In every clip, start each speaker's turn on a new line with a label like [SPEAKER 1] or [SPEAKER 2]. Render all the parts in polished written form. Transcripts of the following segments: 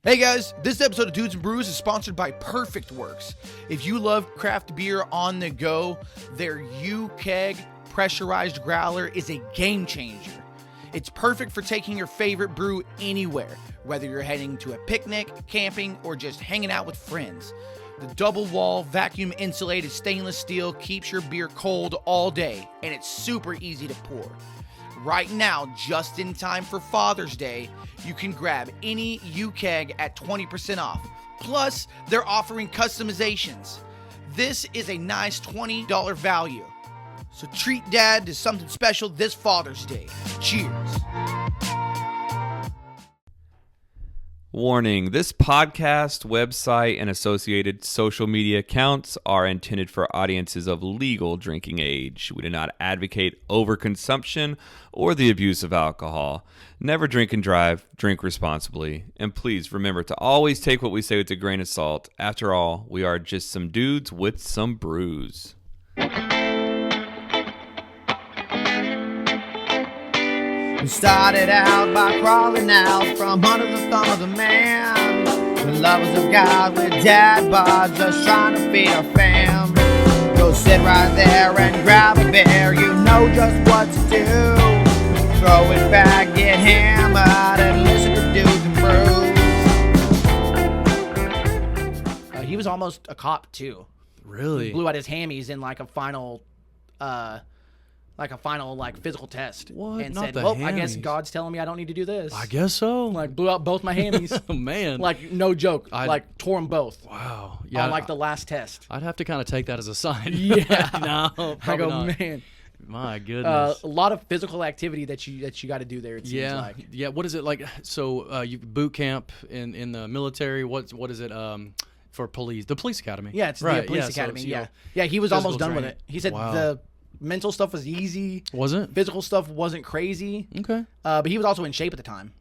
[SPEAKER 1] Hey guys, this episode of Dudes and Brews is sponsored by Perfect Works. If you love craft beer on the go, their U-Keg pressurized growler is a game changer. It's perfect for taking your favorite brew anywhere, whether you're heading to a picnic, camping, or just hanging out with friends. The double wall, vacuum insulated stainless steel keeps your beer cold all day, and it's super easy to pour. Right now, just in time for Father's Day, you can grab any U-Keg at 20% off. Plus, they're offering customizations. This is a nice $20 value. So treat Dad to something special this Father's Day. Cheers.
[SPEAKER 2] Warning, this podcast, website, and associated social media accounts are intended for audiences of legal drinking age. We do not advocate overconsumption or the abuse of alcohol. Never drink and drive, drink responsibly. And please remember to always take what we say with a grain of salt. After all, we are just some dudes with some brews.
[SPEAKER 1] We started out by crawling out from under the thumb of the man. The lovers of God with dad bods just trying to feed our fam. Go sit right there and grab a beer, you know just what to do. Throw it back, get hammered, and listen to Dudes and Brews. He was almost a cop too.
[SPEAKER 3] Really?
[SPEAKER 1] He blew out his hammies in like a final physical test.
[SPEAKER 3] What?
[SPEAKER 1] And
[SPEAKER 3] Not
[SPEAKER 1] said,
[SPEAKER 3] the
[SPEAKER 1] well, I guess
[SPEAKER 3] hammies.
[SPEAKER 1] God's telling me I don't need to do this.
[SPEAKER 3] I guess so.
[SPEAKER 1] Like, blew out both my hammies.
[SPEAKER 3] Oh, man.
[SPEAKER 1] Like, no joke. Like, tore them both.
[SPEAKER 3] Wow.
[SPEAKER 1] On, like, the last test.
[SPEAKER 3] I'd have to kind of take that as a sign.
[SPEAKER 1] Yeah.
[SPEAKER 3] No,
[SPEAKER 1] I
[SPEAKER 3] probably
[SPEAKER 1] go,
[SPEAKER 3] not.
[SPEAKER 1] man.
[SPEAKER 3] My goodness.
[SPEAKER 1] A lot of physical activity that you got to do there, it seems like.
[SPEAKER 3] Yeah. What is it like? So, you boot camp in the military. What is it for police? The police academy.
[SPEAKER 1] Yeah, it's
[SPEAKER 3] right.
[SPEAKER 1] the police
[SPEAKER 3] So
[SPEAKER 1] academy.
[SPEAKER 3] it's,
[SPEAKER 1] Yeah. Yeah, he was almost done with
[SPEAKER 3] training.
[SPEAKER 1] it. He said
[SPEAKER 3] Wow.
[SPEAKER 1] the mental stuff was easy.
[SPEAKER 3] Was it?
[SPEAKER 1] Physical stuff wasn't crazy.
[SPEAKER 3] Okay.
[SPEAKER 1] But he was also in shape at the time.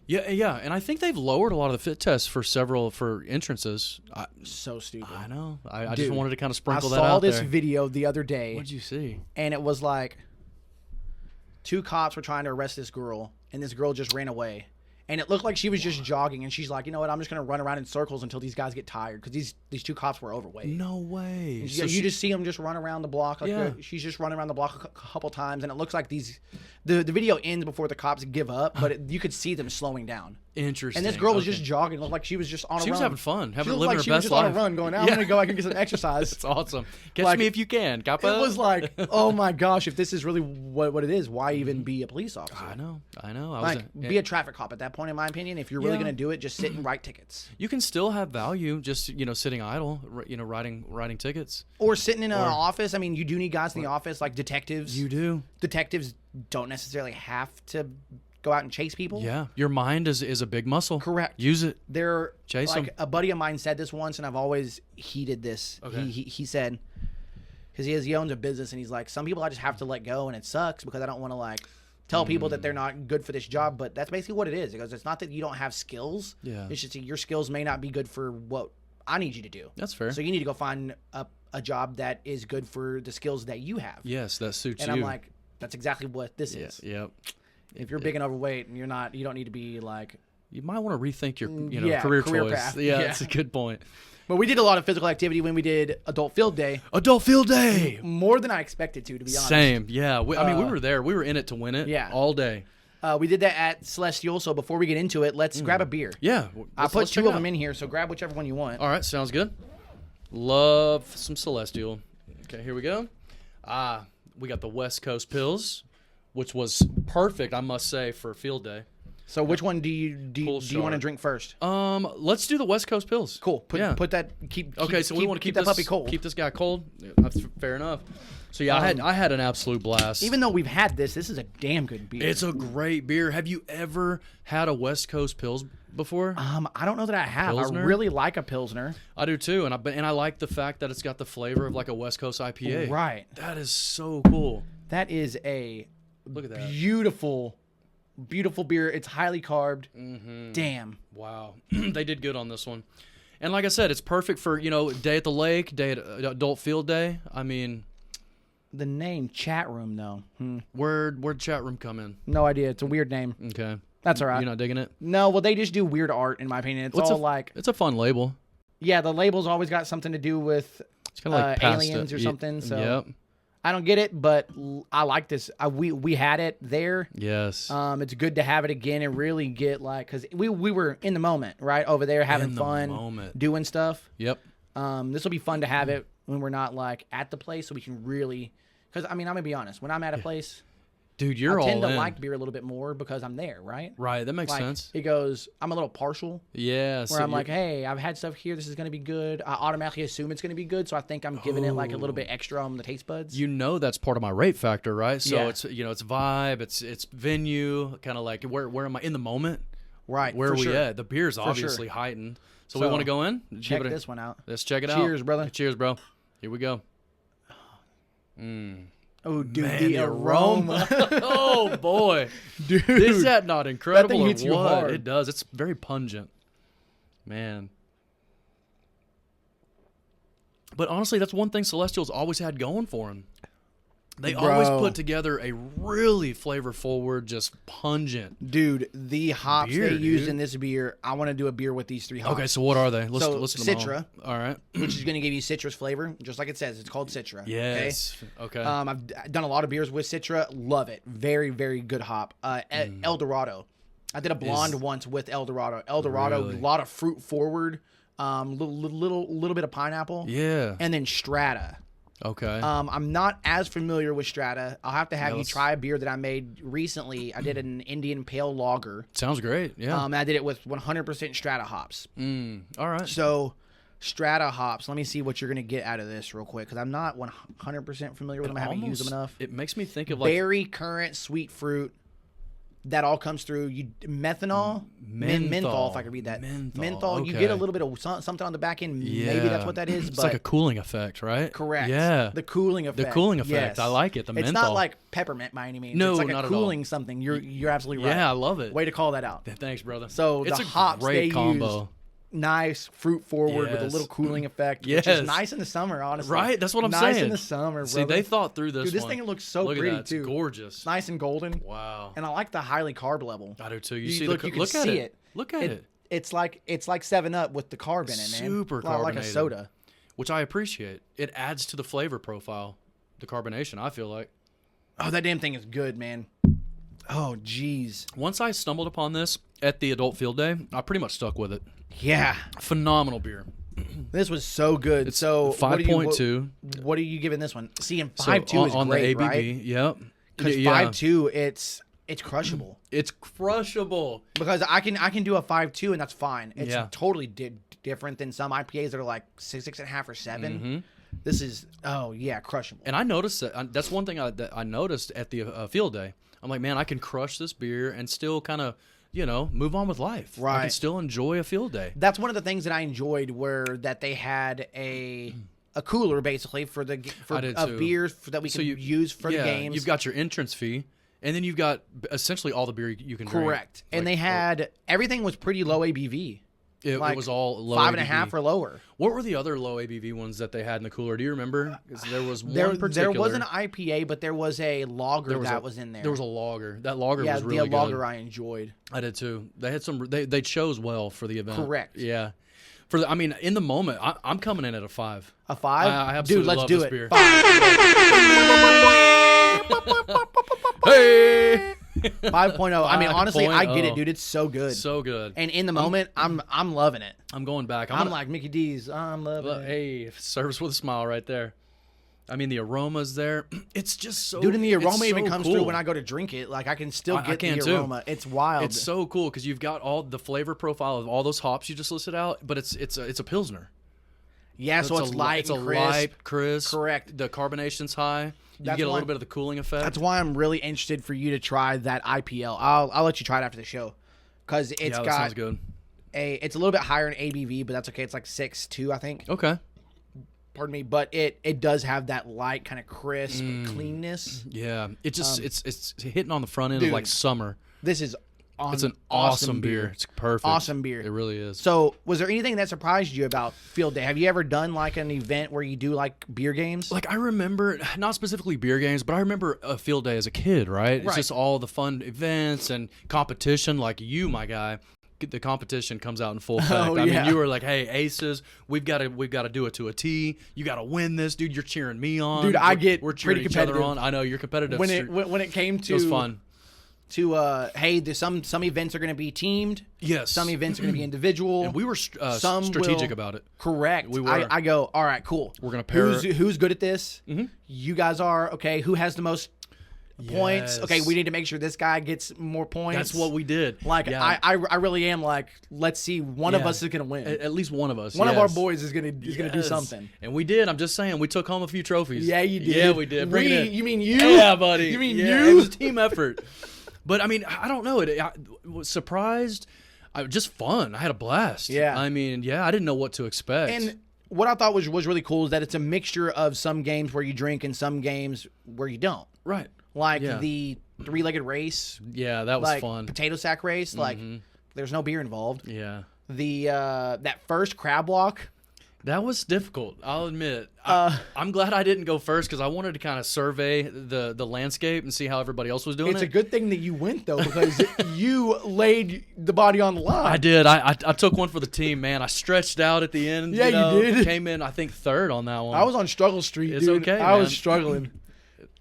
[SPEAKER 3] Yeah, and I think they've lowered a lot of the fit tests for entrances.
[SPEAKER 1] So stupid.
[SPEAKER 3] I know. I
[SPEAKER 1] Dude,
[SPEAKER 3] just wanted to kind of sprinkle
[SPEAKER 1] I
[SPEAKER 3] that out
[SPEAKER 1] saw this
[SPEAKER 3] there.
[SPEAKER 1] video the other day.
[SPEAKER 3] What'd you see?
[SPEAKER 1] And it was like 2 cops were trying to arrest this girl, and this girl just ran away. And it looked like she was just jogging, and she's like, you know what, I'm just going to run around in circles until these guys get tired, because these 2 cops were overweight.
[SPEAKER 3] No way.
[SPEAKER 1] And
[SPEAKER 3] So
[SPEAKER 1] you just see them just run around the block. Like
[SPEAKER 3] Yeah.
[SPEAKER 1] she's just running around the block a couple times, and it looks like the video ends before the cops give up, but you could see them slowing down.
[SPEAKER 3] Interesting.
[SPEAKER 1] And this girl was
[SPEAKER 3] Okay.
[SPEAKER 1] just jogging. It looked like she was just on a run.
[SPEAKER 3] She was having fun,
[SPEAKER 1] She looked
[SPEAKER 3] living
[SPEAKER 1] like
[SPEAKER 3] her
[SPEAKER 1] she was
[SPEAKER 3] best
[SPEAKER 1] just
[SPEAKER 3] life.
[SPEAKER 1] on a run going, I'm
[SPEAKER 3] Yeah.
[SPEAKER 1] going to go, I can get some exercise.
[SPEAKER 3] It's awesome. Catch
[SPEAKER 1] Like,
[SPEAKER 3] me if you can. Kappa.
[SPEAKER 1] It was like, oh my gosh, if this is really what it is, why even be a police officer?
[SPEAKER 3] I know. I
[SPEAKER 1] Like, be a traffic cop at that point, in my opinion. If you're really
[SPEAKER 3] Yeah.
[SPEAKER 1] going to do it, just sit and write tickets.
[SPEAKER 3] You can still have value just sitting idle, writing tickets.
[SPEAKER 1] Or sitting in an office. I mean, you do need guys in the office, like detectives.
[SPEAKER 3] You do.
[SPEAKER 1] Detectives don't necessarily have to go out and chase people.
[SPEAKER 3] Yeah. Your mind is a big muscle.
[SPEAKER 1] Correct.
[SPEAKER 3] Use it.
[SPEAKER 1] They're
[SPEAKER 3] Chase
[SPEAKER 1] like
[SPEAKER 3] 'em.
[SPEAKER 1] a buddy of mine said this once, and I've always heeded this.
[SPEAKER 3] Okay.
[SPEAKER 1] He said, because he owns a business, and he's like, some people I just have to let go, and it sucks because I don't want to like tell people that they're not good for this job, but that's basically what it is. Because it's not that you don't have skills.
[SPEAKER 3] Yeah.
[SPEAKER 1] It's just that your skills may not be good for what I need you to do.
[SPEAKER 3] That's fair.
[SPEAKER 1] So you need to go find a job that is good for the skills that you have.
[SPEAKER 3] Yes, that suits
[SPEAKER 1] And
[SPEAKER 3] you.
[SPEAKER 1] I'm like, that's exactly what this
[SPEAKER 3] yeah,
[SPEAKER 1] is.
[SPEAKER 3] yep.
[SPEAKER 1] If you're big and overweight and you don't need to be like.
[SPEAKER 3] You might want to rethink your
[SPEAKER 1] Yeah,
[SPEAKER 3] career
[SPEAKER 1] career
[SPEAKER 3] choice.
[SPEAKER 1] path.
[SPEAKER 3] Yeah,
[SPEAKER 1] Yeah.
[SPEAKER 3] that's a good point.
[SPEAKER 1] But we did a lot of physical activity when we did Adult Field Day.
[SPEAKER 3] Adult Field Day.
[SPEAKER 1] More than I expected to be honest.
[SPEAKER 3] Same. Yeah. We were there. We were in it to win it.
[SPEAKER 1] Yeah.
[SPEAKER 3] All day.
[SPEAKER 1] We did that at Celestial, so before we get into it, let's grab a beer.
[SPEAKER 3] Yeah.
[SPEAKER 1] I put 2 of them in here, so grab whichever one you want.
[SPEAKER 3] All right, sounds good. Love some Celestial. Okay, here we go. We got the West Coast Pills, which was perfect, I must say, for field day.
[SPEAKER 1] So which one do you want to
[SPEAKER 3] sharp.
[SPEAKER 1] drink first?
[SPEAKER 3] Let's do the West Coast Pills.
[SPEAKER 1] Cool.
[SPEAKER 3] Yeah.
[SPEAKER 1] Put that.
[SPEAKER 3] Okay, so we want to keep
[SPEAKER 1] that
[SPEAKER 3] this
[SPEAKER 1] puppy cold.
[SPEAKER 3] Keep this guy cold. Yeah, that's fair enough. So yeah, I had an absolute blast.
[SPEAKER 1] Even though we've had this is a damn good beer.
[SPEAKER 3] It's a great beer. Have you ever had a West Coast Pills before?
[SPEAKER 1] I don't know that I have.
[SPEAKER 3] Pilsner?
[SPEAKER 1] I really like a Pilsner.
[SPEAKER 3] I do too, and I like the fact that it's got the flavor of like a West Coast IPA.
[SPEAKER 1] Right.
[SPEAKER 3] That is so cool.
[SPEAKER 1] That is a
[SPEAKER 3] Look at that.
[SPEAKER 1] beautiful beer. It's highly carbed.
[SPEAKER 3] Mm-hmm.
[SPEAKER 1] Damn.
[SPEAKER 3] Wow. They did good on this one. And like I said, it's perfect for, day at the lake, day at adult field day. I mean,
[SPEAKER 1] The name Chat Room though.
[SPEAKER 3] where'd chat room come in?
[SPEAKER 1] No idea. It's a weird name.
[SPEAKER 3] Okay.
[SPEAKER 1] That's all right.
[SPEAKER 3] You're not digging it?
[SPEAKER 1] No, well, they just do weird art, in my opinion. It's all like...
[SPEAKER 3] It's a fun label.
[SPEAKER 1] Yeah, the label's always got something to do with
[SPEAKER 3] It's kind of like
[SPEAKER 1] aliens or something. So
[SPEAKER 3] Yep.
[SPEAKER 1] I don't get it, but I like this. We had it there.
[SPEAKER 3] Yes.
[SPEAKER 1] It's good to have it again and really get like, because we were in the moment, right, over there having fun, doing stuff.
[SPEAKER 3] Yep.
[SPEAKER 1] This will be fun to have it when we're not like at the place, so we can really, because I mean, I'm gonna be honest, when I'm at a place,
[SPEAKER 3] dude, you're
[SPEAKER 1] I
[SPEAKER 3] all
[SPEAKER 1] tend to
[SPEAKER 3] in.
[SPEAKER 1] like beer a little bit more because I'm there, right?
[SPEAKER 3] Right, that makes
[SPEAKER 1] Like,
[SPEAKER 3] sense.
[SPEAKER 1] It goes, I'm a little partial.
[SPEAKER 3] Yeah.
[SPEAKER 1] Where
[SPEAKER 3] so
[SPEAKER 1] I'm like, hey, I've had stuff here. This is going to be good. I automatically assume it's going to be good, so I think I'm giving it like a little bit extra on the taste buds.
[SPEAKER 3] you know that's part of my rate factor, right? So
[SPEAKER 1] Yeah.
[SPEAKER 3] it's it's vibe, it's venue, kind of like where am I in the moment?
[SPEAKER 1] Right.
[SPEAKER 3] Where
[SPEAKER 1] for
[SPEAKER 3] are we
[SPEAKER 1] sure.
[SPEAKER 3] at? The beer's
[SPEAKER 1] For
[SPEAKER 3] obviously
[SPEAKER 1] sure.
[SPEAKER 3] heightened. So
[SPEAKER 1] So,
[SPEAKER 3] we want to go in?
[SPEAKER 1] Check
[SPEAKER 3] Give it a-
[SPEAKER 1] this one out.
[SPEAKER 3] Let's check it out.
[SPEAKER 1] Cheers, brother.
[SPEAKER 3] Cheers, bro. Here we go.
[SPEAKER 1] Oh, dude,
[SPEAKER 3] Man,
[SPEAKER 1] the aroma.
[SPEAKER 3] Oh boy,
[SPEAKER 1] Dude.
[SPEAKER 3] is that not incredible?
[SPEAKER 1] That thing
[SPEAKER 3] or
[SPEAKER 1] hits you
[SPEAKER 3] what?
[SPEAKER 1] hard.
[SPEAKER 3] It does. It's very pungent, man. But honestly, that's one thing Celestial's always had going for them. They always
[SPEAKER 1] Bro.
[SPEAKER 3] put together a really flavor-forward, just pungent.
[SPEAKER 1] Dude, the hops
[SPEAKER 3] Beer,
[SPEAKER 1] they used
[SPEAKER 3] dude.
[SPEAKER 1] in this beer, I want to do a beer with these 3 hops.
[SPEAKER 3] Okay, so what are they? Let's
[SPEAKER 1] So,
[SPEAKER 3] listen to them
[SPEAKER 1] Citra.
[SPEAKER 3] all right.
[SPEAKER 1] Which is going to give you citrus flavor, just like it says. It's called Citra.
[SPEAKER 3] Yes.
[SPEAKER 1] Okay?
[SPEAKER 3] Okay.
[SPEAKER 1] I've done a lot of beers with Citra. Love it. Very, very good hop. El Dorado. I did a blonde once with El Dorado. El Dorado,
[SPEAKER 3] Really?
[SPEAKER 1] a lot of fruit forward, little bit of pineapple,
[SPEAKER 3] Yeah.
[SPEAKER 1] and then Strata.
[SPEAKER 3] Okay.
[SPEAKER 1] I'm not as familiar with Strata. I'll have to have you
[SPEAKER 3] let's-
[SPEAKER 1] try a beer that I made recently. I did an Indian Pale Lager.
[SPEAKER 3] Sounds great. Yeah.
[SPEAKER 1] I did it with 100% Strata hops.
[SPEAKER 3] All right.
[SPEAKER 1] So, Strata hops. Let me see what you're gonna get out of this real quick, because I'm not 100% familiar with them. I haven't used them enough.
[SPEAKER 3] It makes me think of like
[SPEAKER 1] Berry, currant, sweet fruit. That all comes through. You menthol, menthol. If I could read that,
[SPEAKER 3] Menthol,
[SPEAKER 1] You
[SPEAKER 3] okay.
[SPEAKER 1] get a little bit of something on the back end.
[SPEAKER 3] Yeah.
[SPEAKER 1] Maybe that's what that is.
[SPEAKER 3] It's
[SPEAKER 1] but
[SPEAKER 3] like a cooling effect, right?
[SPEAKER 1] correct.
[SPEAKER 3] Yeah.
[SPEAKER 1] The cooling effect.
[SPEAKER 3] The cooling effect.
[SPEAKER 1] Yes.
[SPEAKER 3] I like it. The
[SPEAKER 1] It's
[SPEAKER 3] menthol.
[SPEAKER 1] not like peppermint by any means.
[SPEAKER 3] No,
[SPEAKER 1] it's like
[SPEAKER 3] not
[SPEAKER 1] a
[SPEAKER 3] at all.
[SPEAKER 1] cooling something. You're absolutely right.
[SPEAKER 3] Yeah, I love it.
[SPEAKER 1] Way to call that out.
[SPEAKER 3] Thanks, brother.
[SPEAKER 1] So
[SPEAKER 3] it's
[SPEAKER 1] the
[SPEAKER 3] a
[SPEAKER 1] hops
[SPEAKER 3] great
[SPEAKER 1] they
[SPEAKER 3] combo.
[SPEAKER 1] used, nice fruit forward with a
[SPEAKER 3] Yes.
[SPEAKER 1] little cooling effect, which
[SPEAKER 3] Yes.
[SPEAKER 1] is nice in the summer, honestly.
[SPEAKER 3] Right? That's what I'm
[SPEAKER 1] nice
[SPEAKER 3] saying.
[SPEAKER 1] in the summer,
[SPEAKER 3] See,
[SPEAKER 1] brother.
[SPEAKER 3] they thought through this.
[SPEAKER 1] Dude, this
[SPEAKER 3] one.
[SPEAKER 1] thing looks so
[SPEAKER 3] Look
[SPEAKER 1] pretty,
[SPEAKER 3] at that.
[SPEAKER 1] too.
[SPEAKER 3] It's gorgeous.
[SPEAKER 1] Nice and golden.
[SPEAKER 3] Wow.
[SPEAKER 1] And I like the highly carb level.
[SPEAKER 3] I do too.
[SPEAKER 1] You
[SPEAKER 3] see
[SPEAKER 1] look,
[SPEAKER 3] the
[SPEAKER 1] you can
[SPEAKER 3] look at
[SPEAKER 1] see
[SPEAKER 3] it. Look at it.
[SPEAKER 1] It's like 7-Up with the carb in it, man.
[SPEAKER 3] Super
[SPEAKER 1] like a
[SPEAKER 3] carbonated.
[SPEAKER 1] soda.
[SPEAKER 3] Which I appreciate. It adds to the flavor profile, the carbonation, I feel like.
[SPEAKER 1] Oh, that damn thing is good, man. Oh, jeez.
[SPEAKER 3] Once I stumbled upon this at the adult field day, I pretty much stuck with it.
[SPEAKER 1] Yeah,
[SPEAKER 3] Phenomenal beer.
[SPEAKER 1] this was so good.
[SPEAKER 3] It's
[SPEAKER 1] so
[SPEAKER 3] 5.2.
[SPEAKER 1] What are you giving this one? See, and
[SPEAKER 3] So
[SPEAKER 1] 5.2 is
[SPEAKER 3] on
[SPEAKER 1] great,
[SPEAKER 3] the ABV,
[SPEAKER 1] right?
[SPEAKER 3] yep.
[SPEAKER 1] Because
[SPEAKER 3] Yeah.
[SPEAKER 1] 5.2, it's crushable.
[SPEAKER 3] It's crushable.
[SPEAKER 1] Because I can do a 5.2 and that's fine. It's
[SPEAKER 3] Yeah.
[SPEAKER 1] totally different than some IPAs that are like 6.5 or 7.
[SPEAKER 3] Mm-hmm.
[SPEAKER 1] This is crushable.
[SPEAKER 3] And I noticed that. That's one thing that I noticed at the field day. I'm like, man, I can crush this beer and still kind of, move on with life. I can
[SPEAKER 1] Right.
[SPEAKER 3] still enjoy a field day.
[SPEAKER 1] That's one of the things that I enjoyed, were that they had a cooler basically for
[SPEAKER 3] I did
[SPEAKER 1] of
[SPEAKER 3] too.
[SPEAKER 1] beers that we
[SPEAKER 3] So
[SPEAKER 1] can use for the games.
[SPEAKER 3] You've got your entrance fee, and then you've got essentially all the beer you can drink.
[SPEAKER 1] correct, and they had everything was pretty low ABV.
[SPEAKER 3] It
[SPEAKER 1] like
[SPEAKER 3] was all low
[SPEAKER 1] 5.5
[SPEAKER 3] ABV.
[SPEAKER 1] or lower.
[SPEAKER 3] What were the other low ABV ones that they had in the cooler? Do you remember? 'Cause there was one
[SPEAKER 1] There
[SPEAKER 3] particular.
[SPEAKER 1] was an IPA, but there was a lager
[SPEAKER 3] There was
[SPEAKER 1] that
[SPEAKER 3] a-
[SPEAKER 1] was in there.
[SPEAKER 3] There was a lager. That lager
[SPEAKER 1] yeah,
[SPEAKER 3] was really
[SPEAKER 1] the lager
[SPEAKER 3] good.
[SPEAKER 1] I enjoyed.
[SPEAKER 3] I did too. They had some. They chose well for the event.
[SPEAKER 1] Correct.
[SPEAKER 3] Yeah. In the moment, I'm coming in at a 5.
[SPEAKER 1] A 5?
[SPEAKER 3] I absolutely
[SPEAKER 1] Dude, let's
[SPEAKER 3] love
[SPEAKER 1] do
[SPEAKER 3] this
[SPEAKER 1] it.
[SPEAKER 3] beer.
[SPEAKER 1] 5.
[SPEAKER 3] Hey.
[SPEAKER 1] 5.0. I mean, honestly, I get it,
[SPEAKER 3] 5.0.
[SPEAKER 1] dude. It's so good.
[SPEAKER 3] So good.
[SPEAKER 1] And in the moment, I'm loving it.
[SPEAKER 3] I'm going back.
[SPEAKER 1] I'm like Mickey D's. I'm loving it.
[SPEAKER 3] Hey, service with a smile right there. I mean, the aroma's there. It's just so.
[SPEAKER 1] Dude, and the aroma
[SPEAKER 3] it's
[SPEAKER 1] even
[SPEAKER 3] so
[SPEAKER 1] comes
[SPEAKER 3] cool.
[SPEAKER 1] through when I go to drink it. Like, I can still
[SPEAKER 3] I
[SPEAKER 1] get
[SPEAKER 3] can
[SPEAKER 1] the
[SPEAKER 3] too.
[SPEAKER 1] aroma. It's wild.
[SPEAKER 3] It's so cool because you've got all the flavor profile of all those hops you just listed out, but it's a pilsner.
[SPEAKER 1] yeah, so it's light
[SPEAKER 3] It's
[SPEAKER 1] and
[SPEAKER 3] a
[SPEAKER 1] crisp.
[SPEAKER 3] light, crisp.
[SPEAKER 1] Correct.
[SPEAKER 3] The carbonation's high. You
[SPEAKER 1] That's
[SPEAKER 3] get a
[SPEAKER 1] why-
[SPEAKER 3] little bit of the cooling effect.
[SPEAKER 1] That's why I'm really interested for you to try that IPL. I'll let you try it after the show, because it's
[SPEAKER 3] that
[SPEAKER 1] got
[SPEAKER 3] sounds good.
[SPEAKER 1] it's a little bit higher in ABV, but that's okay. It's like 6.2, I think.
[SPEAKER 3] Okay.
[SPEAKER 1] Pardon me, but it does have that light kind of crisp cleanness.
[SPEAKER 3] Yeah. It just it's hitting on the front end of
[SPEAKER 1] dude.
[SPEAKER 3] like summer.
[SPEAKER 1] This is
[SPEAKER 3] It's an awesome beer. It's perfect.
[SPEAKER 1] Awesome beer.
[SPEAKER 3] It really is.
[SPEAKER 1] So, was there anything that surprised you about field day? Have you ever done like an event where you do like beer games?
[SPEAKER 3] Like I remember, not specifically beer games, but I remember a field day as a kid, right? It's just all the fun events and competition. Like you, my guy, the competition comes out in full effect. I mean, you were like, "Hey, aces, we've got to do it to a T. You got to win this, dude. You're cheering me on,
[SPEAKER 1] dude. We're cheering
[SPEAKER 3] each other on. I know you're competitive.
[SPEAKER 1] When it came to,
[SPEAKER 3] it was fun.
[SPEAKER 1] Hey, there's some events are going to be teamed.
[SPEAKER 3] Yes.
[SPEAKER 1] Some events are going to be individual.
[SPEAKER 3] And we were strategic about it.
[SPEAKER 1] Correct.
[SPEAKER 3] We were.
[SPEAKER 1] I go, all right, cool.
[SPEAKER 3] We're going to pair.
[SPEAKER 1] Who's good at this? Mm-hmm. You guys are. Okay, who has the most points? Okay, we need to make sure this guy gets more points.
[SPEAKER 3] That's what we did.
[SPEAKER 1] Like, I really am like, let's see, one of us is going to win.
[SPEAKER 3] At least one of us.
[SPEAKER 1] One of our boys is going to do something.
[SPEAKER 3] And we did. I'm just saying, we took home a few trophies.
[SPEAKER 1] Yeah, you did.
[SPEAKER 3] Yeah, we did. Bring it in.
[SPEAKER 1] You mean you?
[SPEAKER 3] Yeah, buddy.
[SPEAKER 1] You mean
[SPEAKER 3] you?
[SPEAKER 1] you?
[SPEAKER 3] It was a team effort. But, I mean, I don't know. I was surprised. Just fun. I had a blast.
[SPEAKER 1] Yeah.
[SPEAKER 3] I mean, I didn't know what to expect.
[SPEAKER 1] And what I thought was really cool is that it's a mixture of some games where you drink and some games where you don't.
[SPEAKER 3] Right.
[SPEAKER 1] Like the three-legged race.
[SPEAKER 3] Yeah, that was
[SPEAKER 1] like
[SPEAKER 3] fun.
[SPEAKER 1] Potato sack race. Like, there's no beer involved.
[SPEAKER 3] Yeah.
[SPEAKER 1] The that first crab walk.
[SPEAKER 3] That was difficult, I'll admit. I'm glad I didn't go first because I wanted to kind of survey the landscape and see how everybody else was doing
[SPEAKER 1] It's a good thing that you went, though, because you laid the body on the line.
[SPEAKER 3] I did. I took one for the team, man. I stretched out at the end.
[SPEAKER 1] Yeah, you did.
[SPEAKER 3] Came in, I think, third on that one.
[SPEAKER 1] I was on struggle street,
[SPEAKER 3] It's
[SPEAKER 1] dude.
[SPEAKER 3] okay,
[SPEAKER 1] I was
[SPEAKER 3] man.
[SPEAKER 1] struggling.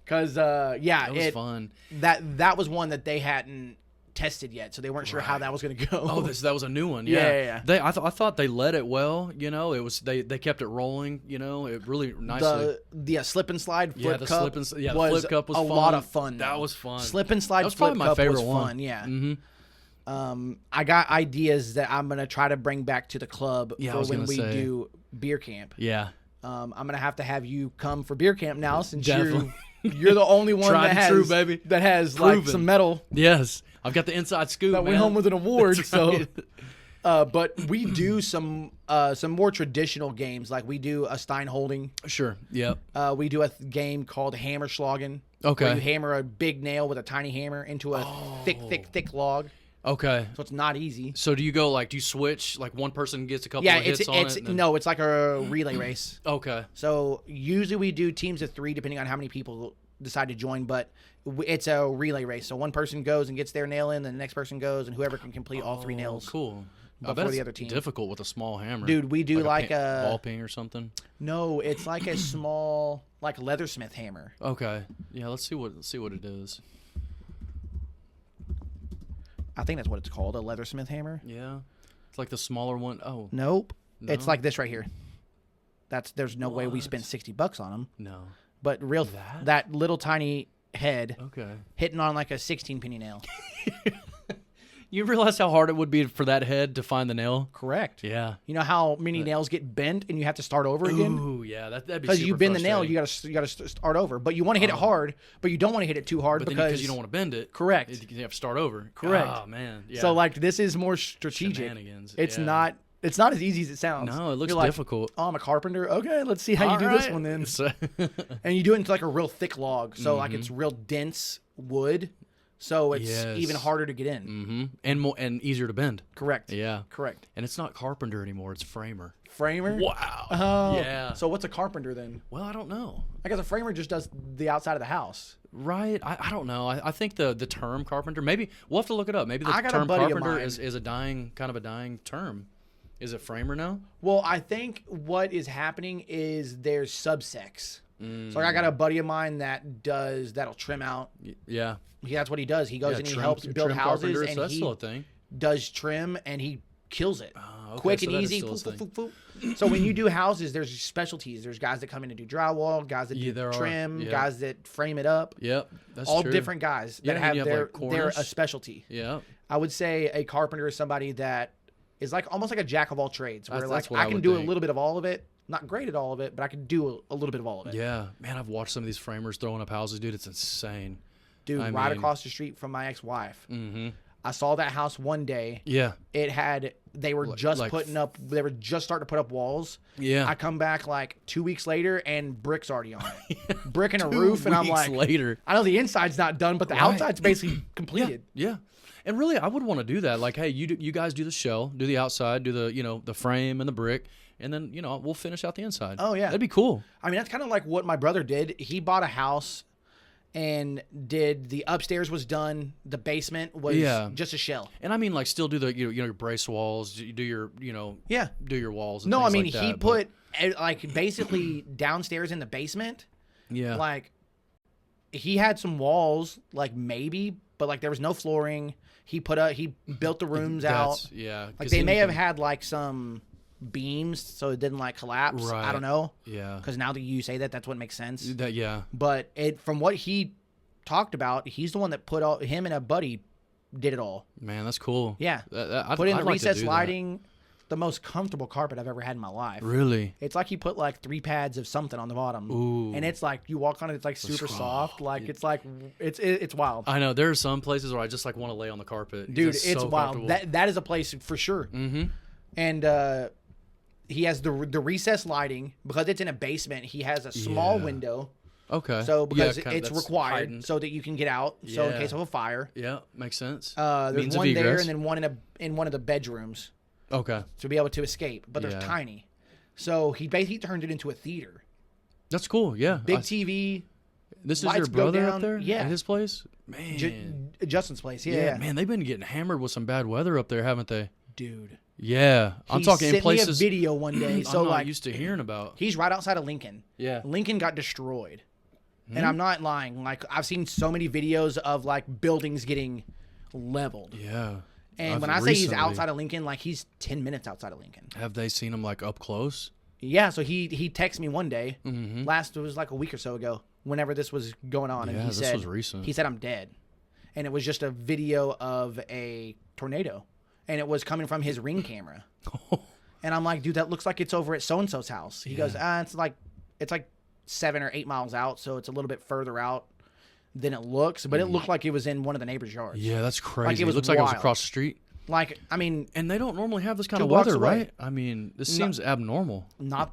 [SPEAKER 1] Because,
[SPEAKER 3] it was fun.
[SPEAKER 1] That was one that they hadn't tested yet, so they weren't sure how that was going to go.
[SPEAKER 3] Oh, that was a new one.
[SPEAKER 1] Yeah.
[SPEAKER 3] I thought they led it well. You know, it was they kept it rolling. You know, it really nicely.
[SPEAKER 1] The slip and slide flip
[SPEAKER 3] the
[SPEAKER 1] cup.
[SPEAKER 3] the flip cup was
[SPEAKER 1] a
[SPEAKER 3] fun.
[SPEAKER 1] lot of fun.
[SPEAKER 3] That was fun.
[SPEAKER 1] Slip and slide
[SPEAKER 3] that was
[SPEAKER 1] flip
[SPEAKER 3] probably my
[SPEAKER 1] cup
[SPEAKER 3] favorite
[SPEAKER 1] was
[SPEAKER 3] one.
[SPEAKER 1] fun. Yeah.
[SPEAKER 3] Mm-hmm.
[SPEAKER 1] I got ideas that I'm gonna try to bring back to the club for when we do beer camp.
[SPEAKER 3] Yeah.
[SPEAKER 1] I'm gonna have you come for beer camp now since
[SPEAKER 3] Definitely.
[SPEAKER 1] you're the only one
[SPEAKER 3] Tried
[SPEAKER 1] that has
[SPEAKER 3] true, baby.
[SPEAKER 1] that has
[SPEAKER 3] Proven.
[SPEAKER 1] like some metal.
[SPEAKER 3] Yes, I've got the inside scoop.
[SPEAKER 1] That
[SPEAKER 3] man.
[SPEAKER 1] went home with an award.
[SPEAKER 3] That's
[SPEAKER 1] so,
[SPEAKER 3] right.
[SPEAKER 1] but we do some more traditional games, like we do a Stein holding.
[SPEAKER 3] Sure. Yep.
[SPEAKER 1] We do a game called hammer schlagen.
[SPEAKER 3] Okay.
[SPEAKER 1] Where you hammer a big nail with a tiny hammer into a thick log.
[SPEAKER 3] Okay.
[SPEAKER 1] So it's not easy.
[SPEAKER 3] So do you switch? Like one person gets a couple
[SPEAKER 1] Yeah,
[SPEAKER 3] of hits on it?
[SPEAKER 1] no, it's like a relay race.
[SPEAKER 3] Okay.
[SPEAKER 1] So usually we do teams of 3, depending on how many people decide to join, but it's a relay race. So one person goes and gets their nail in, then the next person goes, and whoever can complete all 3 nails.
[SPEAKER 3] Cool.
[SPEAKER 1] Before the other team.
[SPEAKER 3] Difficult with a small hammer.
[SPEAKER 1] Dude, we do like a
[SPEAKER 3] ball peen or something.
[SPEAKER 1] No, it's like a small, like leathersmith hammer.
[SPEAKER 3] Okay. Yeah, let's see what it is.
[SPEAKER 1] I think that's what it's called, a leathersmith hammer.
[SPEAKER 3] Yeah. It's like the smaller one. Oh.
[SPEAKER 1] Nope.
[SPEAKER 3] No?
[SPEAKER 1] It's like this right here. There's no way we spent $60 on them.
[SPEAKER 3] No.
[SPEAKER 1] But that little tiny head
[SPEAKER 3] Okay.
[SPEAKER 1] hitting on like a 16 penny nail.
[SPEAKER 3] You realize how hard it would be for that head to find the nail?
[SPEAKER 1] Correct.
[SPEAKER 3] Yeah.
[SPEAKER 1] You know how many nails get bent and you have to start over again?
[SPEAKER 3] Ooh, yeah. That'd be
[SPEAKER 1] because you bend the nail,
[SPEAKER 3] frustrating.
[SPEAKER 1] you gotta start over. But you want to hit it hard, but you don't want to hit it too hard
[SPEAKER 3] because you don't want to bend it.
[SPEAKER 1] Correct.
[SPEAKER 3] You have to start over.
[SPEAKER 1] Correct.
[SPEAKER 3] Oh man. Yeah.
[SPEAKER 1] So like this is more strategic.
[SPEAKER 3] Shenanigans.
[SPEAKER 1] It's
[SPEAKER 3] yeah.
[SPEAKER 1] not. It's not as easy as it sounds.
[SPEAKER 3] No, it looks
[SPEAKER 1] You're like,
[SPEAKER 3] difficult.
[SPEAKER 1] Oh, I'm a carpenter. Okay, let's see how you do this one then. And you do it into like a real thick log, so like it's real dense wood, so it's even harder to get in.
[SPEAKER 3] Mm-hmm. And more and easier to bend.
[SPEAKER 1] Correct.
[SPEAKER 3] Yeah.
[SPEAKER 1] Correct.
[SPEAKER 3] And it's not carpenter anymore; it's framer.
[SPEAKER 1] Framer.
[SPEAKER 3] Wow.
[SPEAKER 1] Oh.
[SPEAKER 3] Yeah.
[SPEAKER 1] So what's a carpenter then?
[SPEAKER 3] Well, I don't know.
[SPEAKER 1] I guess a framer just does the outside of the house.
[SPEAKER 3] Right. I don't know. I think the term carpenter. Maybe we'll have to look it up. Maybe the
[SPEAKER 1] I got a
[SPEAKER 3] term
[SPEAKER 1] buddy of
[SPEAKER 3] carpenter
[SPEAKER 1] mine.
[SPEAKER 3] is a dying term. Is it framer now?
[SPEAKER 1] Well, I think what is happening is there's subsects. So I got a buddy of mine that'll trim out.
[SPEAKER 3] Yeah.
[SPEAKER 1] That's what he does. He goes and he helps build houses, and
[SPEAKER 3] so that's
[SPEAKER 1] he
[SPEAKER 3] still a thing.
[SPEAKER 1] does trim, and he kills it.
[SPEAKER 3] Okay,
[SPEAKER 1] Quick
[SPEAKER 3] so
[SPEAKER 1] and
[SPEAKER 3] that is
[SPEAKER 1] easy.
[SPEAKER 3] still a
[SPEAKER 1] Foop,
[SPEAKER 3] thing.
[SPEAKER 1] foop, foop, foop. So when you do houses, there's specialties. There's guys that come in and do drywall, guys that do
[SPEAKER 3] there are.
[SPEAKER 1] trim,
[SPEAKER 3] Yeah.
[SPEAKER 1] guys that frame it up.
[SPEAKER 3] Yep. That's
[SPEAKER 1] all
[SPEAKER 3] true.
[SPEAKER 1] different guys
[SPEAKER 3] Yeah,
[SPEAKER 1] that
[SPEAKER 3] and
[SPEAKER 1] have
[SPEAKER 3] you have,
[SPEAKER 1] their
[SPEAKER 3] like, corners.
[SPEAKER 1] a specialty.
[SPEAKER 3] Yeah.
[SPEAKER 1] I would say a carpenter is somebody that is like almost like a jack of all trades, where
[SPEAKER 3] That's
[SPEAKER 1] like
[SPEAKER 3] what
[SPEAKER 1] I
[SPEAKER 3] I
[SPEAKER 1] can
[SPEAKER 3] would
[SPEAKER 1] do a
[SPEAKER 3] think.
[SPEAKER 1] little bit of all of it. Not great at all of it, but I can do a little bit of all of it.
[SPEAKER 3] Yeah. Man, I've watched some of these framers throwing up houses, dude. It's insane.
[SPEAKER 1] Dude,
[SPEAKER 3] I
[SPEAKER 1] right
[SPEAKER 3] mean-
[SPEAKER 1] across the street from my ex-wife.
[SPEAKER 3] Mm-hmm.
[SPEAKER 1] I saw that house one day.
[SPEAKER 3] Yeah.
[SPEAKER 1] They were just
[SPEAKER 3] like-
[SPEAKER 1] they were just starting to put up walls.
[SPEAKER 3] Yeah.
[SPEAKER 1] I come back like 2 weeks later and brick's already on it. Brick and a roof, and I'm like,
[SPEAKER 3] later.
[SPEAKER 1] I know the inside's not done, but the outside's basically completed.
[SPEAKER 3] Yeah. And really, I would want to do that. Like, hey, you guys do the shell, do the outside, do the the frame and the brick, and then we'll finish out the inside.
[SPEAKER 1] Oh yeah,
[SPEAKER 3] that'd be cool.
[SPEAKER 1] I mean, that's kind of like what my brother did. He bought a house and did the upstairs was done, the basement was just a shell.
[SPEAKER 3] And I mean, like, still do the your brace walls, do your do your walls. And
[SPEAKER 1] no,
[SPEAKER 3] things
[SPEAKER 1] I mean
[SPEAKER 3] like that,
[SPEAKER 1] he put like basically downstairs in the basement.
[SPEAKER 3] Yeah,
[SPEAKER 1] like he had some walls, like maybe, but like there was no flooring. He built the rooms out.
[SPEAKER 3] Yeah,
[SPEAKER 1] like they may have had like some beams so it didn't like collapse.
[SPEAKER 3] Right.
[SPEAKER 1] I don't know.
[SPEAKER 3] Yeah.
[SPEAKER 1] Because now that you say that, that's what makes sense.
[SPEAKER 3] Yeah.
[SPEAKER 1] But from what he talked about, he's the one that put all him and a buddy did it all.
[SPEAKER 3] Man, that's cool.
[SPEAKER 1] Yeah. Put in the recessed lighting, the most comfortable carpet I've ever had in my life.
[SPEAKER 3] Really?
[SPEAKER 1] It's like he put like 3 pads of something on the bottom.
[SPEAKER 3] Ooh.
[SPEAKER 1] And it's like you walk on it, it's like super soft. Like it's like it's wild.
[SPEAKER 3] I know there are some places where I just like want to lay on the carpet.
[SPEAKER 1] Dude, it's so wild. That is a place for sure.
[SPEAKER 3] Mm-hmm.
[SPEAKER 1] And he has the recessed lighting because it's in a basement. He has a small window.
[SPEAKER 3] Okay.
[SPEAKER 1] So because it's required
[SPEAKER 3] heightened.
[SPEAKER 1] so that you can get out. So in case of a fire.
[SPEAKER 3] Yeah, makes sense.
[SPEAKER 1] There's
[SPEAKER 3] Means
[SPEAKER 1] one
[SPEAKER 3] of
[SPEAKER 1] there
[SPEAKER 3] egress.
[SPEAKER 1] and then one in one of the bedrooms
[SPEAKER 3] Okay.
[SPEAKER 1] to be able to escape. But they're tiny. So he basically turned it into a theater.
[SPEAKER 3] That's cool. Yeah.
[SPEAKER 1] Big TV.
[SPEAKER 3] This is
[SPEAKER 1] lights
[SPEAKER 3] your
[SPEAKER 1] go
[SPEAKER 3] brother
[SPEAKER 1] down.
[SPEAKER 3] up there?
[SPEAKER 1] Yeah.
[SPEAKER 3] At his place? Man.
[SPEAKER 1] Justin's place. Yeah.
[SPEAKER 3] Man, they've been getting hammered with some bad weather up there, haven't they?
[SPEAKER 1] Dude.
[SPEAKER 3] Yeah. I'm
[SPEAKER 1] He
[SPEAKER 3] talking in
[SPEAKER 1] sent
[SPEAKER 3] places
[SPEAKER 1] me a video one day. So
[SPEAKER 3] I'm not
[SPEAKER 1] like
[SPEAKER 3] used to hearing about.
[SPEAKER 1] he's right outside of Lincoln.
[SPEAKER 3] Yeah.
[SPEAKER 1] Lincoln got destroyed. And I'm not lying. Like I've seen so many videos of like buildings getting leveled.
[SPEAKER 3] Yeah.
[SPEAKER 1] And when I say he's outside of Lincoln, like he's 10 minutes outside of Lincoln.
[SPEAKER 3] Have they seen him like up close?
[SPEAKER 1] Yeah, so he texted me one day.
[SPEAKER 3] Mm-hmm.
[SPEAKER 1] It was like a week or so ago, whenever this was going on, and
[SPEAKER 3] this was recent.
[SPEAKER 1] He said I'm dead, and it was just a video of a tornado, and it was coming from his Ring camera. And I'm like, dude, that looks like it's over at so and so's house. He goes, it's like 7 or 8 miles out, so it's a little bit further out than it looks, but it looked like it was in one of the neighbor's yards.
[SPEAKER 3] Yeah, that's crazy.
[SPEAKER 1] Like, it
[SPEAKER 3] looks like it was
[SPEAKER 1] wild.
[SPEAKER 3] across the street.
[SPEAKER 1] Like, I mean,
[SPEAKER 3] And they don't normally have this kind of
[SPEAKER 1] 2 blocks
[SPEAKER 3] weather,
[SPEAKER 1] away.
[SPEAKER 3] right? I mean, this seems abnormal.
[SPEAKER 1] not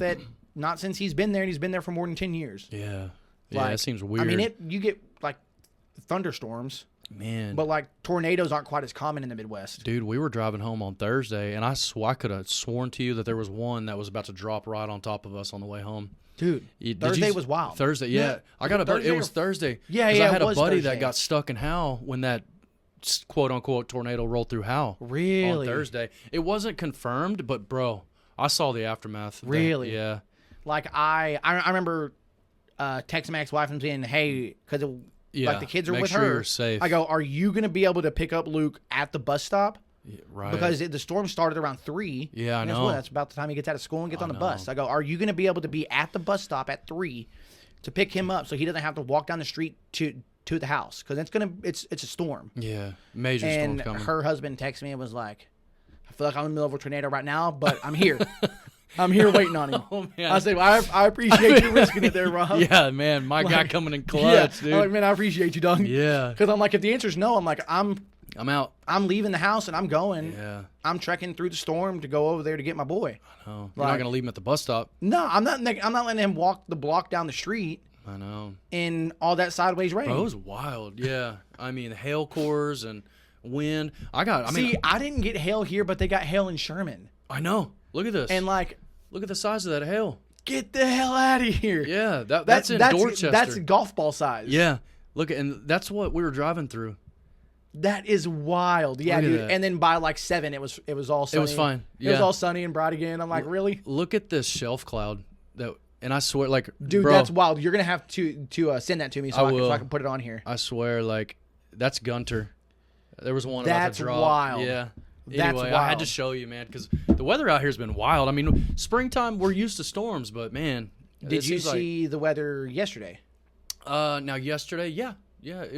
[SPEAKER 1] since he's been there, and he's been there for more than 10 years.
[SPEAKER 3] Yeah.
[SPEAKER 1] Like,
[SPEAKER 3] It seems weird.
[SPEAKER 1] I mean, you get like thunderstorms,
[SPEAKER 3] but
[SPEAKER 1] like tornadoes aren't quite as common in the Midwest.
[SPEAKER 3] dude, we were driving home on Thursday, and I could have sworn to you that there was one that was about to drop right on top of us on the way home.
[SPEAKER 1] Dude, Thursday was wild.
[SPEAKER 3] Thursday, yeah. I got a buddy. It was Thursday.
[SPEAKER 1] Yeah,
[SPEAKER 3] 'Cause
[SPEAKER 1] yeah,
[SPEAKER 3] I had
[SPEAKER 1] it
[SPEAKER 3] a
[SPEAKER 1] was
[SPEAKER 3] buddy
[SPEAKER 1] Thursday.
[SPEAKER 3] that got stuck in Howe when that quote unquote tornado rolled through Howe.
[SPEAKER 1] Really?
[SPEAKER 3] On Thursday. It wasn't confirmed, but bro, I saw the aftermath.
[SPEAKER 1] Really?
[SPEAKER 3] Yeah.
[SPEAKER 1] Like I remember texting my ex-wife and saying, "Hey," because like the kids are
[SPEAKER 3] make
[SPEAKER 1] with
[SPEAKER 3] sure
[SPEAKER 1] her.
[SPEAKER 3] you're safe.
[SPEAKER 1] I go, "Are you going to be able to pick up Luke at the bus stop?"
[SPEAKER 3] Yeah, right.
[SPEAKER 1] Because the storm started around 3.
[SPEAKER 3] Yeah, I
[SPEAKER 1] and
[SPEAKER 3] know.
[SPEAKER 1] That's about the time he gets out of school and gets on the bus. I go, "Are you going to be able to be at the bus stop at 3 to pick him up so he doesn't have to walk down the street to the house? Because it's a storm."
[SPEAKER 3] Yeah, major
[SPEAKER 1] And
[SPEAKER 3] storm coming.
[SPEAKER 1] her husband texted me and was like, "I feel like I'm in the middle of a tornado right now, but I'm here. I'm here waiting on him."
[SPEAKER 3] Oh, man.
[SPEAKER 1] I said, well, I appreciate you risking it there, Rob.
[SPEAKER 3] Yeah, man, my guy coming in clutch,
[SPEAKER 1] Yeah.
[SPEAKER 3] dude.
[SPEAKER 1] I'm like, man, I appreciate you, dog.
[SPEAKER 3] Yeah.
[SPEAKER 1] Because I'm like, if the answer is no, I'm like, I'm
[SPEAKER 3] out.
[SPEAKER 1] leaving the house and I'm going.
[SPEAKER 3] Yeah.
[SPEAKER 1] I'm trekking through the storm to go over there to get my boy.
[SPEAKER 3] Oh, you're not gonna leave him at the bus stop.
[SPEAKER 1] No, I'm not letting him walk the block down the street
[SPEAKER 3] I know.
[SPEAKER 1] in all that sideways rain.
[SPEAKER 3] Bro, it was wild. Yeah, I mean hail cores and wind. I
[SPEAKER 1] didn't get hail here, but they got hail in Sherman.
[SPEAKER 3] I know. Look at this.
[SPEAKER 1] And like,
[SPEAKER 3] look at the size of that hail.
[SPEAKER 1] get the hell out of here.
[SPEAKER 3] Yeah, that's in Dorchester.
[SPEAKER 1] That's golf ball size.
[SPEAKER 3] Yeah, look at, and that's what we were driving through.
[SPEAKER 1] That is wild. Yeah,
[SPEAKER 3] Look at
[SPEAKER 1] dude.
[SPEAKER 3] that.
[SPEAKER 1] And then by like 7, it was all sunny.
[SPEAKER 3] It was fine.
[SPEAKER 1] It was
[SPEAKER 3] Yeah.
[SPEAKER 1] all sunny and bright again. I'm like, really?
[SPEAKER 3] Look at this shelf cloud and I swear, like,
[SPEAKER 1] Dude,
[SPEAKER 3] bro,
[SPEAKER 1] that's wild. You're gonna have to send that to me so
[SPEAKER 3] I will.
[SPEAKER 1] I can put it on here.
[SPEAKER 3] I swear, like, that's Gunter. There was one
[SPEAKER 1] That's
[SPEAKER 3] about to drop.
[SPEAKER 1] wild.
[SPEAKER 3] Yeah.
[SPEAKER 1] That's
[SPEAKER 3] Anyway, I had
[SPEAKER 1] wild.
[SPEAKER 3] to show you, man, because the weather out here has been wild. I mean, springtime, we're used to storms, but man,
[SPEAKER 1] Did you see the weather yesterday?
[SPEAKER 3] Now yesterday, yeah.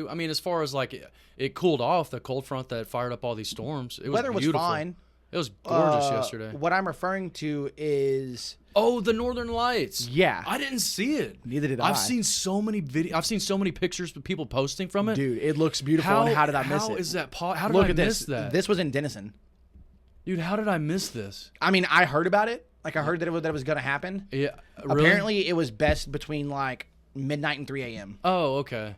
[SPEAKER 3] I mean, as far as like it cooled off, the cold front that fired up all these storms. It was
[SPEAKER 1] Weather was
[SPEAKER 3] beautiful.
[SPEAKER 1] fine.
[SPEAKER 3] It was gorgeous yesterday.
[SPEAKER 1] What I'm referring to is
[SPEAKER 3] Oh, the Northern Lights.
[SPEAKER 1] Yeah.
[SPEAKER 3] I didn't see it.
[SPEAKER 1] Neither did I.
[SPEAKER 3] I've seen so many I've seen so many pictures of people posting from it.
[SPEAKER 1] dude, it looks beautiful. And how did I miss it?
[SPEAKER 3] How is that? How did
[SPEAKER 1] Look
[SPEAKER 3] I
[SPEAKER 1] at
[SPEAKER 3] miss
[SPEAKER 1] this.
[SPEAKER 3] that?
[SPEAKER 1] This was in Denison.
[SPEAKER 3] Dude, how did I miss this?
[SPEAKER 1] I mean, I heard about it. Like I heard that it was gonna happen.
[SPEAKER 3] Yeah. Really?
[SPEAKER 1] Apparently, it was best between like midnight and 3 a.m.
[SPEAKER 3] Oh, okay.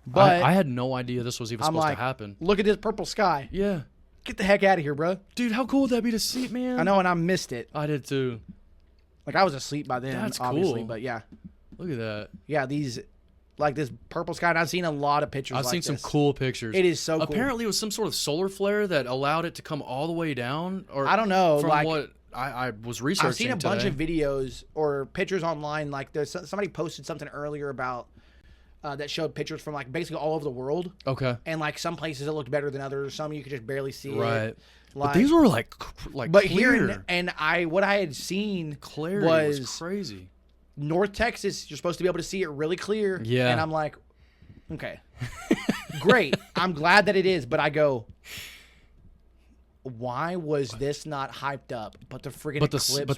[SPEAKER 1] But
[SPEAKER 3] I had no idea this was even supposed to happen.
[SPEAKER 1] Look at this purple sky.
[SPEAKER 3] Yeah.
[SPEAKER 1] Get the heck out of here, bro.
[SPEAKER 3] Dude, how cool would that be to see, man?
[SPEAKER 1] I know, and I missed it.
[SPEAKER 3] I did too.
[SPEAKER 1] Like, I was asleep by then,
[SPEAKER 3] That's
[SPEAKER 1] obviously.
[SPEAKER 3] cool.
[SPEAKER 1] But, yeah.
[SPEAKER 3] Look at that.
[SPEAKER 1] Yeah, these, like, this purple sky. And I've seen a lot of pictures
[SPEAKER 3] I've
[SPEAKER 1] like
[SPEAKER 3] seen
[SPEAKER 1] this.
[SPEAKER 3] some cool pictures.
[SPEAKER 1] It is so cool.
[SPEAKER 3] Apparently, it was some sort of solar flare that allowed it to come all the way down. Or
[SPEAKER 1] I don't know.
[SPEAKER 3] From
[SPEAKER 1] like,
[SPEAKER 3] what I was researching
[SPEAKER 1] I've seen a bunch of videos or pictures online. Like, there's somebody posted something earlier about that showed pictures from, like, basically all over the world.
[SPEAKER 3] Okay.
[SPEAKER 1] And, like, some places it looked better than others. Some you could just barely see it.
[SPEAKER 3] Right.
[SPEAKER 1] Like,
[SPEAKER 3] But these were like
[SPEAKER 1] but
[SPEAKER 3] clear.
[SPEAKER 1] here and what I had seen
[SPEAKER 3] Clarity was crazy.
[SPEAKER 1] North Texas, you're supposed to be able to see it really clear.
[SPEAKER 3] Yeah.
[SPEAKER 1] And I'm like, okay, great. I'm glad that it is, but I go, why was this not hyped up? But the friggin'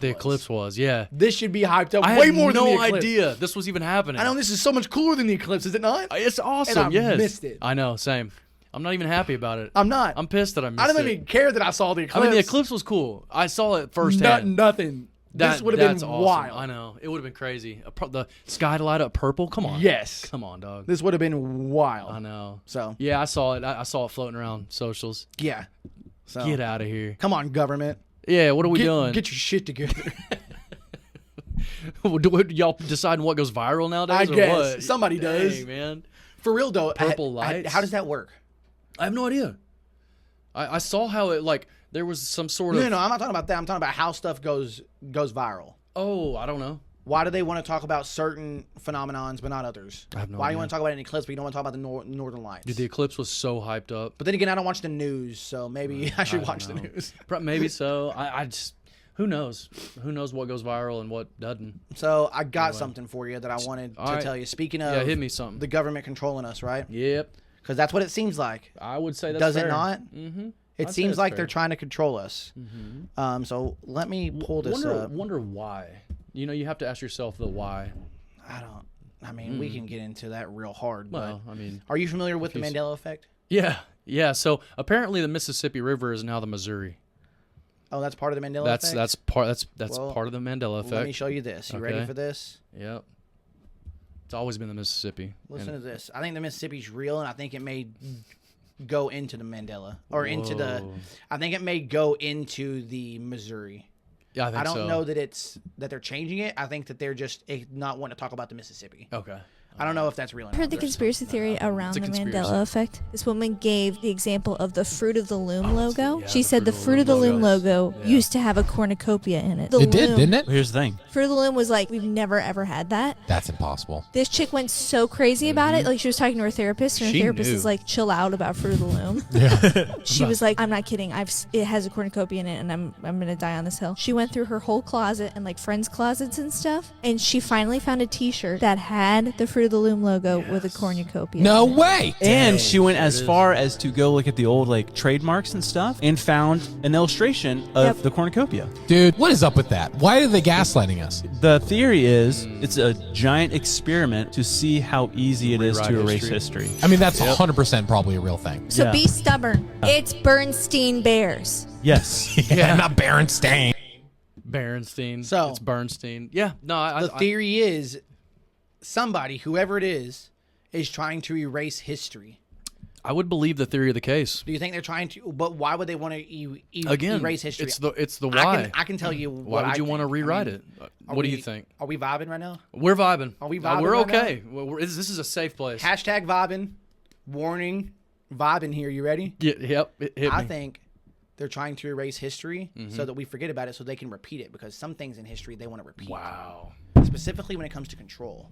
[SPEAKER 3] eclipse was, yeah.
[SPEAKER 1] This should be hyped up
[SPEAKER 3] I
[SPEAKER 1] way
[SPEAKER 3] had
[SPEAKER 1] more than the
[SPEAKER 3] no
[SPEAKER 1] eclipse.
[SPEAKER 3] idea this was even happening.
[SPEAKER 1] I know this is so much cooler than the eclipse, is it not?
[SPEAKER 3] It's awesome.
[SPEAKER 1] And I
[SPEAKER 3] yes.
[SPEAKER 1] missed it.
[SPEAKER 3] I know. Same. I'm not even happy about it.
[SPEAKER 1] I'm not.
[SPEAKER 3] I'm pissed that I missed
[SPEAKER 1] I
[SPEAKER 3] it.
[SPEAKER 1] don't even care that I saw the eclipse.
[SPEAKER 3] I mean, the eclipse was cool. I saw it firsthand.
[SPEAKER 1] Nothing. This would have been
[SPEAKER 3] awesome.
[SPEAKER 1] wild.
[SPEAKER 3] I know. It would have been crazy. The sky to light up purple. Come on.
[SPEAKER 1] Yes.
[SPEAKER 3] Come on, dog.
[SPEAKER 1] This would have been wild.
[SPEAKER 3] I know.
[SPEAKER 1] So
[SPEAKER 3] yeah, I saw it. I saw it floating around socials.
[SPEAKER 1] yeah. So
[SPEAKER 3] Get out of here.
[SPEAKER 1] come on, government.
[SPEAKER 3] Yeah. What are we doing?
[SPEAKER 1] Get your shit together.
[SPEAKER 3] Y'all deciding what goes viral nowadays?
[SPEAKER 1] I
[SPEAKER 3] or
[SPEAKER 1] guess.
[SPEAKER 3] what?
[SPEAKER 1] Somebody does.
[SPEAKER 3] Dang, man.
[SPEAKER 1] For real though,
[SPEAKER 3] Purple lights?
[SPEAKER 1] How does that work?
[SPEAKER 3] I have no idea. I saw how it there was some sort of.
[SPEAKER 1] No, I'm not talking about that. I'm talking about how stuff goes viral.
[SPEAKER 3] Oh, I don't know.
[SPEAKER 1] Why do they want to talk about certain phenomenons but not others?
[SPEAKER 3] I have no
[SPEAKER 1] Why do
[SPEAKER 3] idea.
[SPEAKER 1] you want to talk about an eclipse but you don't want to talk about the northern lights?
[SPEAKER 3] Dude, the eclipse was so hyped up.
[SPEAKER 1] But then again, I don't watch the news, so maybe I should
[SPEAKER 3] don't
[SPEAKER 1] watch the
[SPEAKER 3] know.
[SPEAKER 1] news.
[SPEAKER 3] Maybe so. I just. Who knows? Who knows what goes viral and what doesn't?
[SPEAKER 1] So I got something for you that I wanted
[SPEAKER 3] All
[SPEAKER 1] to
[SPEAKER 3] right.
[SPEAKER 1] tell you. Speaking of
[SPEAKER 3] hit me something.
[SPEAKER 1] the government controlling us, right?
[SPEAKER 3] Yep.
[SPEAKER 1] Because that's what it seems like.
[SPEAKER 3] I would say that's
[SPEAKER 1] Does
[SPEAKER 3] fair.
[SPEAKER 1] it not?
[SPEAKER 3] Mm-hmm.
[SPEAKER 1] It seems like they're trying to control us.
[SPEAKER 3] Mm-hmm.
[SPEAKER 1] So let me pull this up.
[SPEAKER 3] Wonder why. You have to ask yourself the why.
[SPEAKER 1] I mean, we can get into that real hard.
[SPEAKER 3] Well,
[SPEAKER 1] but
[SPEAKER 3] I mean,
[SPEAKER 1] are you familiar with the Mandela effect?
[SPEAKER 3] yeah. So apparently, the Mississippi River is now the Missouri.
[SPEAKER 1] Oh, that's part of the Mandela effect?
[SPEAKER 3] That's part
[SPEAKER 1] Well,
[SPEAKER 3] part of the Mandela effect.
[SPEAKER 1] Let me show you this. You ready
[SPEAKER 3] Okay.
[SPEAKER 1] for this?
[SPEAKER 3] Yep. It's always been the Mississippi.
[SPEAKER 1] Listen to this. I think the Mississippi's real, and I think it may go into the Mandela or into the.
[SPEAKER 3] Whoa.
[SPEAKER 1] I think it may go into the Missouri.
[SPEAKER 3] Yeah, I think
[SPEAKER 1] I don't
[SPEAKER 3] so.
[SPEAKER 1] know that they're changing it. I think that they're just not wanting to talk about the Mississippi.
[SPEAKER 3] Okay.
[SPEAKER 1] I don't know if that's real or
[SPEAKER 4] I
[SPEAKER 1] not.
[SPEAKER 4] heard the conspiracy theory around
[SPEAKER 3] a
[SPEAKER 4] the
[SPEAKER 3] conspiracy.
[SPEAKER 4] Mandela effect. This woman gave the example of the Fruit of the Loom logo.
[SPEAKER 3] yeah,
[SPEAKER 4] She
[SPEAKER 3] the
[SPEAKER 4] said the Fruit of the Loom logo used to have a cornucopia in it. The
[SPEAKER 5] It did,
[SPEAKER 4] loom-
[SPEAKER 5] didn't it?
[SPEAKER 6] Here's the thing.
[SPEAKER 4] Fruit of the Loom was like, we've never ever had that.
[SPEAKER 5] That's impossible.
[SPEAKER 4] This chick went so crazy about it. Like, she was talking to her therapist, and her
[SPEAKER 3] She
[SPEAKER 4] therapist
[SPEAKER 3] knew.
[SPEAKER 4] is like, chill out about Fruit of the Loom. She was like, I'm not kidding. It has a cornucopia in it, and I'm gonna die on this hill. She went through her whole closet and like friends' closets and stuff, and she finally found a T-shirt that had the Fruit of the Loom logo with a cornucopia.
[SPEAKER 5] No
[SPEAKER 4] in it.
[SPEAKER 5] way.
[SPEAKER 6] And she went as far as to go look at the old trademarks and stuff and found an illustration of
[SPEAKER 4] Yep.
[SPEAKER 6] the cornucopia.
[SPEAKER 5] Dude, what is up with that? Why are they gaslighting us?
[SPEAKER 6] The theory is it's a giant experiment to see how easy it is to
[SPEAKER 3] Rewrite
[SPEAKER 6] erase history.
[SPEAKER 5] I mean, that's 100% probably a real thing.
[SPEAKER 4] So
[SPEAKER 6] Yeah.
[SPEAKER 4] be stubborn. It's Bernstein Bears.
[SPEAKER 6] Yes.
[SPEAKER 5] Yeah, not Berenstain.
[SPEAKER 3] Berenstein.
[SPEAKER 1] So-
[SPEAKER 3] it's Bernstein. Yeah. No,
[SPEAKER 1] The theory is somebody, whoever it is trying to erase history.
[SPEAKER 3] I would believe the theory of the case.
[SPEAKER 1] Do you think they're trying to? But why would they want to
[SPEAKER 3] Again,
[SPEAKER 1] erase history?
[SPEAKER 3] It's the why.
[SPEAKER 1] I can tell you.
[SPEAKER 3] Why would you want to rewrite it? What do you think?
[SPEAKER 1] Are we vibing right now?
[SPEAKER 3] We're vibing.
[SPEAKER 1] Are we vibing
[SPEAKER 3] We're
[SPEAKER 1] right
[SPEAKER 3] okay. This is a safe place.
[SPEAKER 1] Hashtag vibing. Warning. Vibing here. You ready?
[SPEAKER 3] Yep. Hit
[SPEAKER 1] I
[SPEAKER 3] me.
[SPEAKER 1] think they're trying to erase history so that we forget about it so they can repeat it because some things in history they want to repeat.
[SPEAKER 3] Wow.
[SPEAKER 1] Specifically when it comes to control.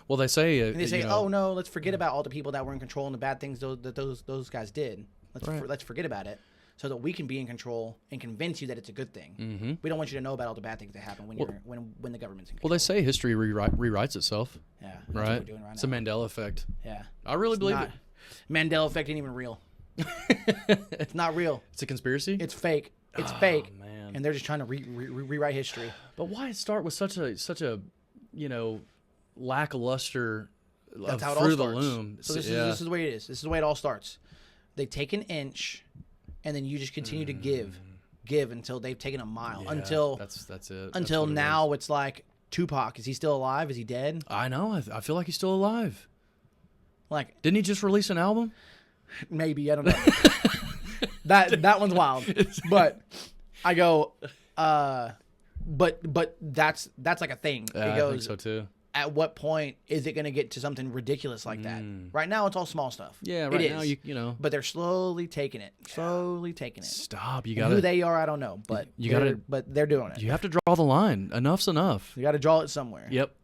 [SPEAKER 3] Well, they say.
[SPEAKER 1] And they say, "Oh no, let's forget about all the people that were in control and the bad things that those guys did. Let's forget about it, so that we can be in control and convince you that it's a good thing.
[SPEAKER 3] Mm-hmm.
[SPEAKER 1] We don't want you to know about all the bad things that happen when when the government's in control."
[SPEAKER 3] Well, they say history rewrites itself.
[SPEAKER 1] Yeah, that's what
[SPEAKER 3] Right.
[SPEAKER 1] we're doing right
[SPEAKER 3] It's a
[SPEAKER 1] now.
[SPEAKER 3] Mandela effect.
[SPEAKER 1] Yeah,
[SPEAKER 3] I really
[SPEAKER 1] It's
[SPEAKER 3] believe
[SPEAKER 1] not-
[SPEAKER 3] it.
[SPEAKER 1] Mandela effect ain't even real. It's not real.
[SPEAKER 3] It's a conspiracy.
[SPEAKER 1] It's fake. It's fake.
[SPEAKER 3] man.
[SPEAKER 1] And they're just trying to rewrite history.
[SPEAKER 3] But why start with such a lackluster
[SPEAKER 1] That's how it
[SPEAKER 3] Fruit
[SPEAKER 1] all
[SPEAKER 3] of the
[SPEAKER 1] starts.
[SPEAKER 3] Loom?
[SPEAKER 1] So this is the way it is. This is the way it all starts. They take an inch, and then you just continue to give until they've taken a mile.
[SPEAKER 3] Yeah,
[SPEAKER 1] until
[SPEAKER 3] that's it.
[SPEAKER 1] until
[SPEAKER 3] That's what it
[SPEAKER 1] now,
[SPEAKER 3] is.
[SPEAKER 1] it's like Tupac. Is he still alive? Is he dead?
[SPEAKER 3] I know. I feel like he's still alive.
[SPEAKER 1] Like,
[SPEAKER 3] Didn't he just release an album?
[SPEAKER 1] maybe, I don't know. that one's wild. But I go, but that's like a thing.
[SPEAKER 3] Yeah,
[SPEAKER 1] It goes,
[SPEAKER 3] I think so too.
[SPEAKER 1] At what point is it going to get to something ridiculous like that? Right now, it's all small stuff.
[SPEAKER 3] Yeah,
[SPEAKER 1] It
[SPEAKER 3] right
[SPEAKER 1] is.
[SPEAKER 3] now you know.
[SPEAKER 1] But they're slowly taking it.
[SPEAKER 3] Stop. You
[SPEAKER 1] And
[SPEAKER 3] gotta.
[SPEAKER 1] who they are, I don't know. But
[SPEAKER 3] You gotta-
[SPEAKER 1] But they're doing it.
[SPEAKER 3] You have to draw the line. Enough's enough.
[SPEAKER 1] You got to draw it somewhere.
[SPEAKER 3] Yep.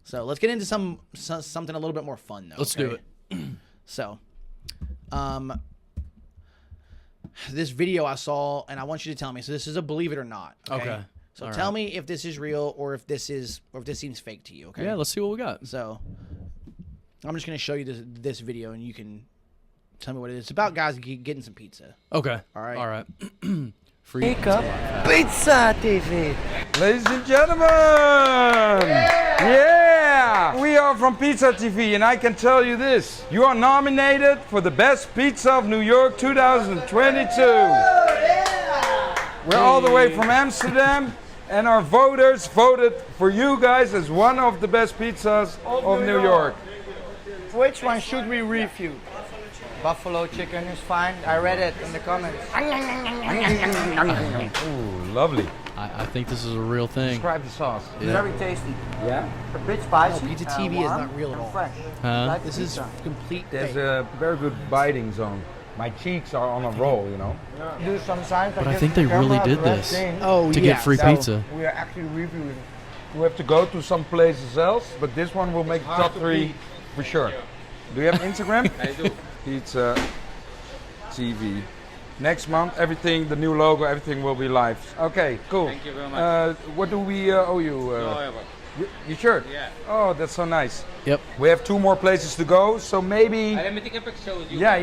[SPEAKER 1] So let's get into something a little bit more fun, though.
[SPEAKER 3] Let's do it.
[SPEAKER 1] So, this video I saw, and I want you to tell me. So this is a believe it or not.
[SPEAKER 3] Okay.
[SPEAKER 1] So
[SPEAKER 3] All
[SPEAKER 1] tell
[SPEAKER 3] right.
[SPEAKER 1] me if this is real or if this seems fake to you. Okay.
[SPEAKER 3] Yeah. Let's see what we got.
[SPEAKER 1] So I'm just gonna show you this video, and you can tell me what it is. It's about guys getting some pizza.
[SPEAKER 3] Okay.
[SPEAKER 1] All right.
[SPEAKER 3] All right. Free.
[SPEAKER 7] Pizza TV.
[SPEAKER 8] Ladies and gentlemen, yeah, we are from Pizza TV, and I can tell you this: you are nominated for the best pizza of New York 2022. We're all the way from Amsterdam, and our voters voted for you guys as one of the best pizzas of New York.
[SPEAKER 7] Which one should we review? Buffalo chicken is fine. I read it in the comments.
[SPEAKER 8] Ooh, lovely.
[SPEAKER 3] I think this is a real thing.
[SPEAKER 8] Describe the sauce.
[SPEAKER 7] Very tasty.
[SPEAKER 8] Yeah.
[SPEAKER 7] A bit spicy.
[SPEAKER 1] Pizza TV is
[SPEAKER 7] warm
[SPEAKER 1] not real at
[SPEAKER 7] and
[SPEAKER 1] all.
[SPEAKER 7] fresh.
[SPEAKER 3] Huh?
[SPEAKER 7] Like
[SPEAKER 1] This is complete
[SPEAKER 8] There's
[SPEAKER 1] fake.
[SPEAKER 8] a very good biting zone. My cheeks are on a roll, you know.
[SPEAKER 7] Do some signs.
[SPEAKER 3] But I think they really did this
[SPEAKER 1] Oh
[SPEAKER 3] to
[SPEAKER 1] yeah.
[SPEAKER 3] get free
[SPEAKER 8] So-
[SPEAKER 3] pizza.
[SPEAKER 8] We are actually reviewing. We have to go to some places else, but this one will make the top 3 for sure. Do you have Instagram? I do. Pizza TV. Next month, everything, the new logo, everything will be live. Okay, cool. Thank you very much. What do we owe you? You sure? Yeah. Oh, that's so nice.
[SPEAKER 3] Yep.
[SPEAKER 8] We have 2 more places to go, so maybe.
[SPEAKER 9] Let me take a picture with you.
[SPEAKER 8] Yeah.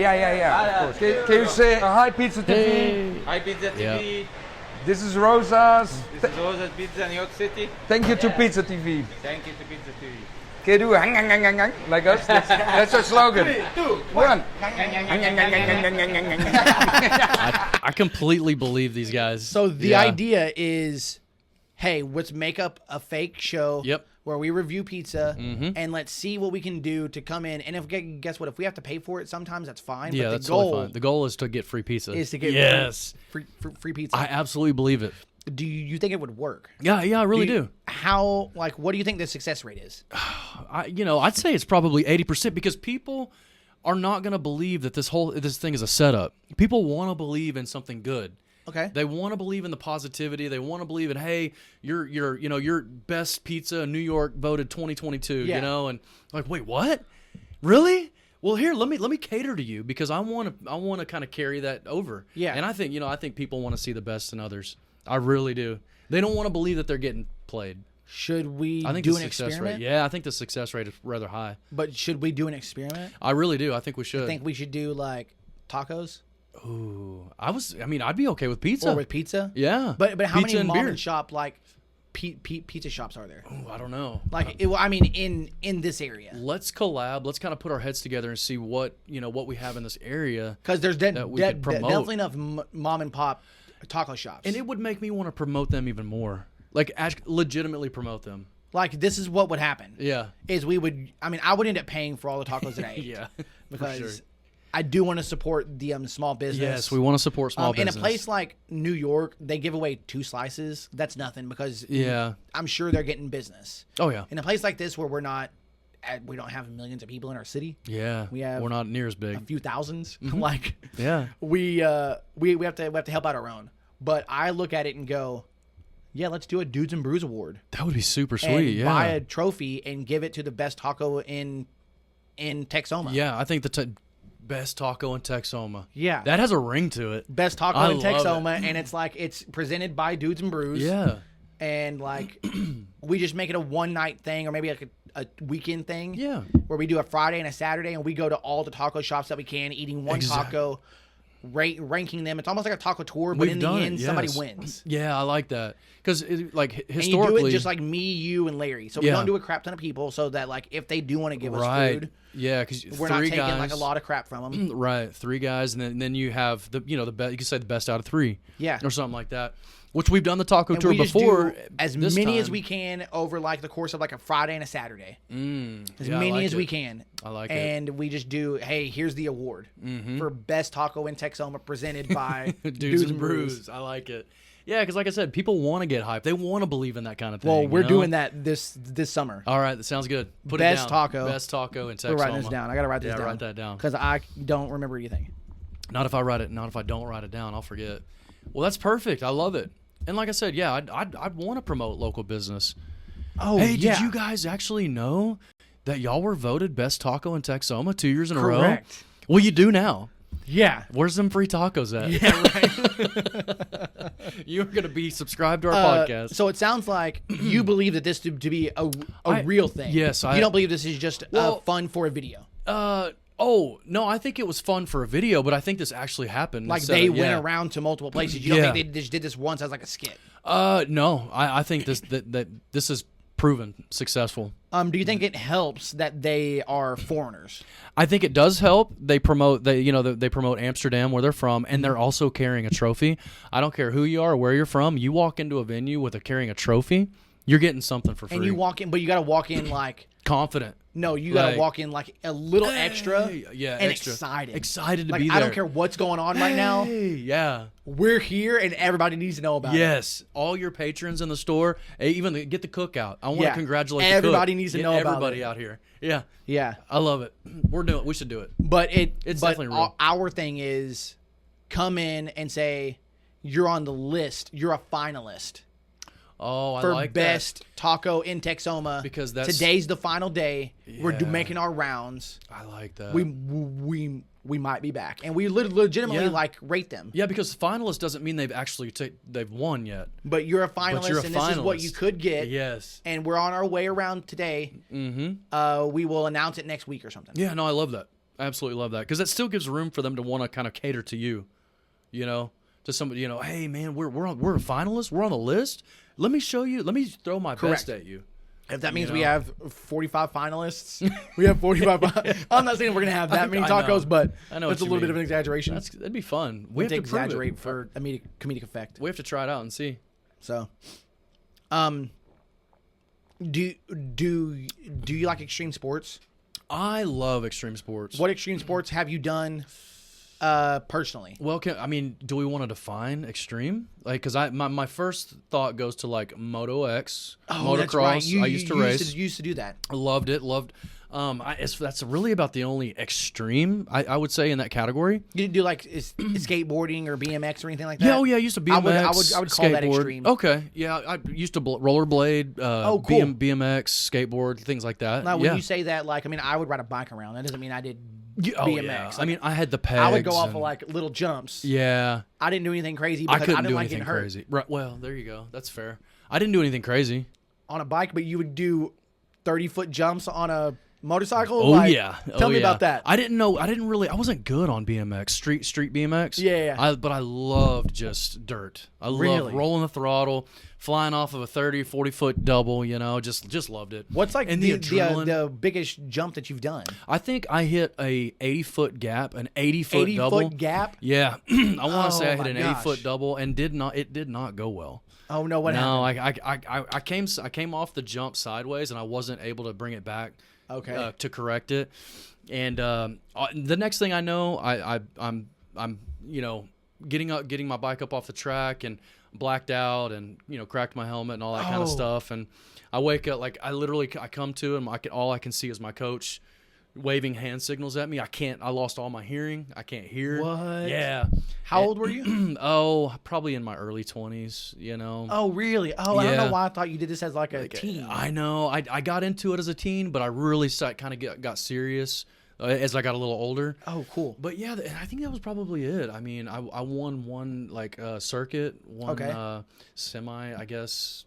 [SPEAKER 8] Of course. Can you say hi, Pizza TV?
[SPEAKER 3] Hey.
[SPEAKER 9] Hi, Pizza TV.
[SPEAKER 8] This is Rosa's.
[SPEAKER 9] This is Rosa's Pizza, New York City.
[SPEAKER 8] Thank you to Pizza TV.
[SPEAKER 9] Thank you to Pizza TV.
[SPEAKER 8] Can you do hang, like us? That's our slogan. 3, 2, 1.
[SPEAKER 3] I completely believe these guys.
[SPEAKER 1] So the
[SPEAKER 3] Yeah.
[SPEAKER 1] idea is, hey, let's make up a fake show.
[SPEAKER 3] Yep.
[SPEAKER 1] Where we review pizza and let's see what we can do to come in. And if guess what, if we have to pay for it, sometimes that's fine.
[SPEAKER 3] Yeah,
[SPEAKER 1] but
[SPEAKER 3] that's
[SPEAKER 1] the goal
[SPEAKER 3] totally fine. The goal is to get free pizza.
[SPEAKER 1] is to get free pizza.
[SPEAKER 3] I absolutely believe it.
[SPEAKER 1] Do you think it would work?
[SPEAKER 3] Yeah, I really do.
[SPEAKER 1] How, like, what do you think the success rate is?
[SPEAKER 3] I'd say it's probably 80% because people are not going to believe that this thing is a setup. People want to believe in something good.
[SPEAKER 1] Okay.
[SPEAKER 3] They want to believe in the positivity. They want to believe in, hey, your best pizza in New York voted 2022,
[SPEAKER 1] Yeah.
[SPEAKER 3] and like, wait, what? Really? Well, here, let me cater to you because I want to kind of carry that over.
[SPEAKER 1] Yeah.
[SPEAKER 3] And I think people want to see the best in others. I really do. They don't want to believe that they're getting played.
[SPEAKER 1] Should we
[SPEAKER 3] I think
[SPEAKER 1] do
[SPEAKER 3] the
[SPEAKER 1] an
[SPEAKER 3] success
[SPEAKER 1] experiment?
[SPEAKER 3] rate. Yeah, I think the success rate is rather high.
[SPEAKER 1] But should we do an experiment?
[SPEAKER 3] I really do. I think we should.
[SPEAKER 1] I think we should do, like, tacos
[SPEAKER 3] Ooh, I'd be okay with pizza.
[SPEAKER 1] or with pizza.
[SPEAKER 3] Yeah.
[SPEAKER 1] But how
[SPEAKER 3] Pizza
[SPEAKER 1] many
[SPEAKER 3] and
[SPEAKER 1] mom
[SPEAKER 3] beer.
[SPEAKER 1] and shop, like, pizza shops are there?
[SPEAKER 3] Ooh, I don't know.
[SPEAKER 1] Like, in this area.
[SPEAKER 3] Let's collab. Let's kind of put our heads together and see what we have in this area.
[SPEAKER 1] Because there's
[SPEAKER 3] that we could promote.
[SPEAKER 1] definitely enough mom and pop taco shops.
[SPEAKER 3] And it would make me want to promote them even more. Like, legitimately promote them.
[SPEAKER 1] like, this is what would happen.
[SPEAKER 3] Yeah.
[SPEAKER 1] Is I would end up paying for all the tacos that I ate.
[SPEAKER 3] Yeah.
[SPEAKER 1] Because
[SPEAKER 3] sure.
[SPEAKER 1] I do want to support the small business.
[SPEAKER 3] Yes, we want to support small
[SPEAKER 1] In
[SPEAKER 3] business.
[SPEAKER 1] a place like New York, they give away 2 slices. That's nothing because
[SPEAKER 3] Yeah.
[SPEAKER 1] I'm sure they're getting business.
[SPEAKER 3] Oh, yeah.
[SPEAKER 1] In a place like this where we don't have millions of people in our city,
[SPEAKER 3] Yeah.
[SPEAKER 1] have
[SPEAKER 3] We're not near as
[SPEAKER 1] a
[SPEAKER 3] big.
[SPEAKER 1] few thousands,
[SPEAKER 3] Mm-hmm.
[SPEAKER 1] like
[SPEAKER 3] Yeah.
[SPEAKER 1] we have to help out our own. But I look at it and go, yeah, let's do a Dudes and Brews award.
[SPEAKER 3] That would be super
[SPEAKER 1] And
[SPEAKER 3] sweet. Yeah.
[SPEAKER 1] buy a trophy and give it to the best taco in Texoma.
[SPEAKER 3] Yeah, I think the best taco in Texoma.
[SPEAKER 1] Yeah.
[SPEAKER 3] That has a ring to it.
[SPEAKER 1] Best taco
[SPEAKER 3] I
[SPEAKER 1] in
[SPEAKER 3] love it.
[SPEAKER 1] Texoma, and it's like it's presented by Dudes and Brews.
[SPEAKER 3] Yeah.
[SPEAKER 1] And like we just make it a one night thing or maybe like a weekend thing.
[SPEAKER 3] Yeah.
[SPEAKER 1] Where we do a Friday and a Saturday and we go to all the taco shops that we can, eating one taco, ranking them. It's almost like a taco tour, but
[SPEAKER 3] We've
[SPEAKER 1] in the
[SPEAKER 3] done it,
[SPEAKER 1] end, somebody
[SPEAKER 3] yes.
[SPEAKER 1] wins.
[SPEAKER 3] Yeah, I like that. Because, like,
[SPEAKER 1] And
[SPEAKER 3] historically...
[SPEAKER 1] you do it just like me, you, and Larry. So we
[SPEAKER 3] Yeah.
[SPEAKER 1] don't do a crap ton of people so that like if they do want to give us
[SPEAKER 3] right.
[SPEAKER 1] food,
[SPEAKER 3] Yeah, because
[SPEAKER 1] we're not taking like a lot of crap from them.
[SPEAKER 3] Right, 3 guys, and then you have the best. You could say the best out of 3.
[SPEAKER 1] Yeah.
[SPEAKER 3] Or something like that. Which we've done the taco
[SPEAKER 1] And
[SPEAKER 3] tour
[SPEAKER 1] we just
[SPEAKER 3] before.
[SPEAKER 1] do as
[SPEAKER 3] this
[SPEAKER 1] many as
[SPEAKER 3] time.
[SPEAKER 1] we can over like the course of like a Friday and a Saturday. As
[SPEAKER 3] yeah, I
[SPEAKER 1] many
[SPEAKER 3] like
[SPEAKER 1] as we
[SPEAKER 3] it.
[SPEAKER 1] can.
[SPEAKER 3] I like it.
[SPEAKER 1] And we just do, hey, here's the award for best taco in Texoma presented by
[SPEAKER 3] Dudes and Brews. I like it. Yeah, because like I said, people want to get hyped. They want to believe in that kind of thing.
[SPEAKER 1] Well, we're
[SPEAKER 3] you know?
[SPEAKER 1] doing that this summer.
[SPEAKER 3] All right, that sounds good. Put
[SPEAKER 1] Best
[SPEAKER 3] it down.
[SPEAKER 1] taco.
[SPEAKER 3] Best taco in Texoma.
[SPEAKER 1] We're writing this down. I gotta write this down.
[SPEAKER 3] Write that down.
[SPEAKER 1] Because I don't remember anything.
[SPEAKER 3] Not if I write it. Not if I don't write it down. I'll forget. Well, that's perfect. I love it. And like I said, yeah, I'd want to promote local business.
[SPEAKER 1] Oh,
[SPEAKER 3] Hey,
[SPEAKER 1] yeah.
[SPEAKER 3] did you guys actually know that y'all were voted best taco in Texoma 2 years in a row?
[SPEAKER 1] Correct.
[SPEAKER 3] Well, you do now.
[SPEAKER 1] Yeah.
[SPEAKER 3] Where's them free tacos at?
[SPEAKER 1] Yeah, right.
[SPEAKER 3] You're gonna be subscribed to our podcast.
[SPEAKER 1] So it sounds like you believe that this to be a
[SPEAKER 3] I-
[SPEAKER 1] real thing.
[SPEAKER 3] yes,
[SPEAKER 1] You
[SPEAKER 3] I-
[SPEAKER 1] don't believe this is just
[SPEAKER 3] Well-
[SPEAKER 1] fun for a video.
[SPEAKER 3] Oh no, I think it was fun for a video, but I think this actually happened.
[SPEAKER 1] Like
[SPEAKER 3] instead
[SPEAKER 1] they
[SPEAKER 3] of-
[SPEAKER 1] went
[SPEAKER 3] yeah.
[SPEAKER 1] around to multiple places. You don't
[SPEAKER 3] Yeah.
[SPEAKER 1] think they just did this once as like a skit?
[SPEAKER 3] No, I think that this is proven successful.
[SPEAKER 1] Do you think it helps that they are foreigners?
[SPEAKER 3] I think it does help. They promote they promote Amsterdam where they're from, and they're also carrying a trophy. I don't care who you are or where you're from. You walk into a venue with carrying a trophy, you're getting something for free.
[SPEAKER 1] And you walk in, but you got to walk in like
[SPEAKER 3] confident.
[SPEAKER 1] no, you got to
[SPEAKER 3] Like-
[SPEAKER 1] walk in like a little extra,
[SPEAKER 3] yeah,
[SPEAKER 1] and
[SPEAKER 3] extra.
[SPEAKER 1] excited,
[SPEAKER 3] Excited to
[SPEAKER 1] like,
[SPEAKER 3] be
[SPEAKER 1] I don't
[SPEAKER 3] there.
[SPEAKER 1] care what's going on right now.
[SPEAKER 3] Hey, yeah.
[SPEAKER 1] We're here, and everybody needs to know about it.
[SPEAKER 3] Yes, all your patrons in the store, get the cook out. I want to
[SPEAKER 1] Yeah.
[SPEAKER 3] congratulate
[SPEAKER 1] Everybody
[SPEAKER 3] the cook.
[SPEAKER 1] needs to
[SPEAKER 3] Get
[SPEAKER 1] know about
[SPEAKER 3] everybody
[SPEAKER 1] it.
[SPEAKER 3] out here. Yeah,
[SPEAKER 1] Yeah,
[SPEAKER 3] I love it. We should do it.
[SPEAKER 1] but
[SPEAKER 3] It's definitely real.
[SPEAKER 1] Our thing is come in and say you're on the list. You're a finalist
[SPEAKER 3] Oh, I
[SPEAKER 1] for
[SPEAKER 3] like
[SPEAKER 1] best taco in Texoma
[SPEAKER 3] Because that's-
[SPEAKER 1] today's the final day. We're
[SPEAKER 3] Yeah.
[SPEAKER 1] making our rounds.
[SPEAKER 3] that. I like that.
[SPEAKER 1] We might be back, and we legitimately
[SPEAKER 3] Yeah.
[SPEAKER 1] like rate them.
[SPEAKER 3] yeah, because finalist doesn't mean they've actually they've won yet.
[SPEAKER 1] But you're a finalist,
[SPEAKER 3] you're a
[SPEAKER 1] and this is what
[SPEAKER 3] finalist.
[SPEAKER 1] you could get.
[SPEAKER 3] Yes.
[SPEAKER 1] And we're on our way around today.
[SPEAKER 3] Mm-hmm.
[SPEAKER 1] We will announce it next week or something.
[SPEAKER 3] Yeah, no, I love that. I absolutely love that because that still gives room for them to want to kind of cater to you, to somebody. Hey man, we're a finalist. We're on the list. Let me show you. Let me throw my
[SPEAKER 1] Correct.
[SPEAKER 3] best at you.
[SPEAKER 1] If that means
[SPEAKER 3] You
[SPEAKER 1] we
[SPEAKER 3] know.
[SPEAKER 1] have 45 finalists, we have 45. I'm not saying we're gonna have that many
[SPEAKER 3] I know.
[SPEAKER 1] tacos, but
[SPEAKER 3] I know
[SPEAKER 1] it's a
[SPEAKER 3] what you
[SPEAKER 1] little bit
[SPEAKER 3] mean.
[SPEAKER 1] of an exaggeration.
[SPEAKER 3] That'd be fun.
[SPEAKER 1] we have to
[SPEAKER 3] to prove it.
[SPEAKER 1] exaggerate for a comedic effect.
[SPEAKER 3] We have to try it out and see.
[SPEAKER 1] So, do you like extreme sports?
[SPEAKER 3] I love extreme sports.
[SPEAKER 1] What extreme sports have you done personally?
[SPEAKER 3] Well, do we want to define extreme? Like, because my first thought goes to like Moto X, motocross.
[SPEAKER 1] That's right.
[SPEAKER 3] I used to race.
[SPEAKER 1] Used to do that.
[SPEAKER 3] I loved it. That's really about the only extreme I would say in that category.
[SPEAKER 1] You didn't do like skateboarding or BMX or anything like that?
[SPEAKER 3] Yeah, I used to BMX.
[SPEAKER 1] I would call that
[SPEAKER 3] skateboard.
[SPEAKER 1] extreme.
[SPEAKER 3] Okay, yeah, I used to rollerblade,
[SPEAKER 1] cool.
[SPEAKER 3] BMX, skateboard, things like that.
[SPEAKER 1] Now, when
[SPEAKER 3] yeah.
[SPEAKER 1] you say that, like, I mean, I would ride a bike around. That doesn't mean I did
[SPEAKER 3] Oh,
[SPEAKER 1] BMX.
[SPEAKER 3] yeah.
[SPEAKER 1] Like,
[SPEAKER 3] I mean, I had the pegs.
[SPEAKER 1] I would go off
[SPEAKER 3] and-
[SPEAKER 1] of like little jumps.
[SPEAKER 3] Yeah,
[SPEAKER 1] I didn't do anything crazy
[SPEAKER 3] I
[SPEAKER 1] because I,
[SPEAKER 3] couldn't
[SPEAKER 1] didn't
[SPEAKER 3] do
[SPEAKER 1] like
[SPEAKER 3] anything
[SPEAKER 1] getting hurt
[SPEAKER 3] crazy. Right. Well, there you go. That's fair. I didn't do anything crazy.
[SPEAKER 1] on a bike, but you would do 30-foot jumps on a motorcycle.
[SPEAKER 3] Oh
[SPEAKER 1] Like,
[SPEAKER 3] yeah.
[SPEAKER 1] Tell
[SPEAKER 3] Oh,
[SPEAKER 1] me
[SPEAKER 3] yeah.
[SPEAKER 1] about that.
[SPEAKER 3] I didn't know. I wasn't good on BMX. Street BMX.
[SPEAKER 1] Yeah.
[SPEAKER 3] But I loved just dirt. I
[SPEAKER 1] Really?
[SPEAKER 3] loved rolling the throttle, flying off of a 30, 40-foot double. Just loved it.
[SPEAKER 1] What's like
[SPEAKER 3] and
[SPEAKER 1] the
[SPEAKER 3] adrenaline?
[SPEAKER 1] the biggest jump that you've done?
[SPEAKER 3] I think I hit a 80-foot gap, an 80-foot double.
[SPEAKER 1] 80-foot gap?
[SPEAKER 3] Yeah, I want to say I
[SPEAKER 1] Oh,
[SPEAKER 3] hit
[SPEAKER 1] my
[SPEAKER 3] an
[SPEAKER 1] gosh.
[SPEAKER 3] 80-foot double, and it did not go well.
[SPEAKER 1] Oh no, what
[SPEAKER 3] No,
[SPEAKER 1] happened?
[SPEAKER 3] I came off the jump sideways, and I wasn't able to bring it back.
[SPEAKER 1] Okay.
[SPEAKER 3] To correct it, and the next thing I know, I'm getting my bike up off the track and blacked out, and cracked my helmet and all that kind of
[SPEAKER 1] Oh.
[SPEAKER 3] stuff, and I wake up I come to, and all I can see is my coach waving hand signals at me. I lost all my hearing. I can't hear.
[SPEAKER 1] What?
[SPEAKER 3] Yeah.
[SPEAKER 1] How old were you?
[SPEAKER 3] Oh, probably in my early 20s.
[SPEAKER 1] Oh really? Oh, I don't
[SPEAKER 3] Yeah.
[SPEAKER 1] know why I thought you did this as like a teen.
[SPEAKER 3] I know. I got into it as a teen, but I really kind of got serious as I got a little older.
[SPEAKER 1] Oh, cool.
[SPEAKER 3] But yeah, I think that was probably it. I mean, I won one circuit, one
[SPEAKER 1] Okay.
[SPEAKER 3] semi, I guess,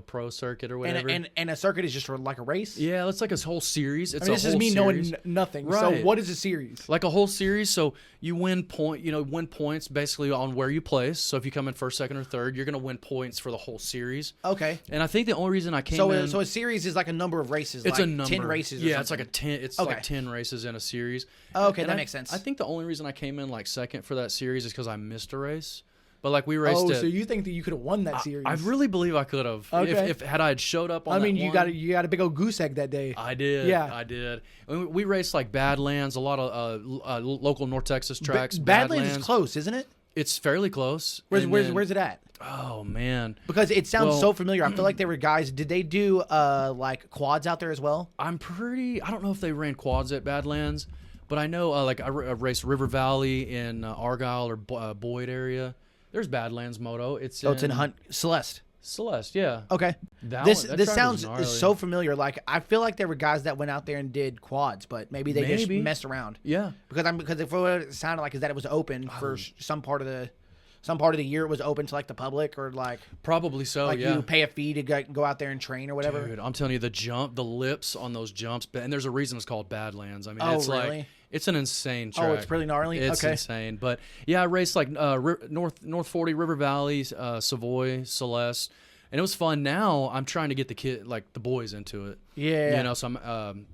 [SPEAKER 3] pro circuit or whatever.
[SPEAKER 1] And a circuit is just for like a race.
[SPEAKER 3] yeah, it's like a whole series. It's
[SPEAKER 1] I mean,
[SPEAKER 3] a
[SPEAKER 1] this is
[SPEAKER 3] whole
[SPEAKER 1] me
[SPEAKER 3] series.
[SPEAKER 1] knowing nothing.
[SPEAKER 3] Right.
[SPEAKER 1] So what is a series?
[SPEAKER 3] Like a whole series, so you win points basically on where you place. So if you come in first, second, or third, you're gonna win points for the whole series.
[SPEAKER 1] Okay.
[SPEAKER 3] And I think the only reason I came
[SPEAKER 1] So
[SPEAKER 3] in,
[SPEAKER 1] so a series is like a number of races.
[SPEAKER 3] it's
[SPEAKER 1] like
[SPEAKER 3] a number.
[SPEAKER 1] 10 races. Or
[SPEAKER 3] Yeah, it's like
[SPEAKER 1] something.
[SPEAKER 3] 10. It's
[SPEAKER 1] Okay.
[SPEAKER 3] like 10 races in a series.
[SPEAKER 1] Okay,
[SPEAKER 3] And
[SPEAKER 1] that
[SPEAKER 3] I-
[SPEAKER 1] makes sense.
[SPEAKER 3] I think the only reason I came in like second for that series is because I missed a race. But like we raced it.
[SPEAKER 1] so you think that you could have won that series?
[SPEAKER 3] I really believe I could have.
[SPEAKER 1] Okay.
[SPEAKER 3] If had I had showed up on that
[SPEAKER 1] you
[SPEAKER 3] one.
[SPEAKER 1] got a big old goose egg that day.
[SPEAKER 3] I did.
[SPEAKER 1] Yeah.
[SPEAKER 3] I did. We raced like Badlands, a lot of local North Texas tracks.
[SPEAKER 1] Badlands is close, isn't it?
[SPEAKER 3] It's fairly close.
[SPEAKER 1] Where's it at?
[SPEAKER 3] Oh man.
[SPEAKER 1] Because it sounds
[SPEAKER 3] Well-
[SPEAKER 1] so familiar. I feel like there were guys. Did they do like quads out there as well?
[SPEAKER 3] I don't know if they ran quads at Badlands, but I know I raced River Valley in Argyle or Boyd area. There's Badlands Moto. It's
[SPEAKER 1] in Celeste.
[SPEAKER 3] Yeah.
[SPEAKER 1] Okay.
[SPEAKER 3] That
[SPEAKER 1] This
[SPEAKER 3] track was
[SPEAKER 1] sounds
[SPEAKER 3] gnarly.
[SPEAKER 1] so familiar. Like I feel like there were guys that went out there and did quads, but maybe they just messed around.
[SPEAKER 3] Yeah.
[SPEAKER 1] Because if what it sounded like is that it was open for some part of the year. It was open to like the public or like
[SPEAKER 3] Probably so.
[SPEAKER 1] like
[SPEAKER 3] yeah.
[SPEAKER 1] you pay a fee to go out there and train or whatever.
[SPEAKER 3] Dude, I'm telling you, the lips on those jumps, and there's a reason it's called Badlands. I mean,
[SPEAKER 1] Oh,
[SPEAKER 3] it's
[SPEAKER 1] really?
[SPEAKER 3] like it's an insane track.
[SPEAKER 1] Oh, it's pretty gnarly?
[SPEAKER 3] It's
[SPEAKER 1] Okay.
[SPEAKER 3] insane. But yeah, I raced like North 40, River Valley, Savoy, Celeste, and it was fun. Now I'm trying to get the boys into it.
[SPEAKER 1] Yeah.
[SPEAKER 3] You know, so I'm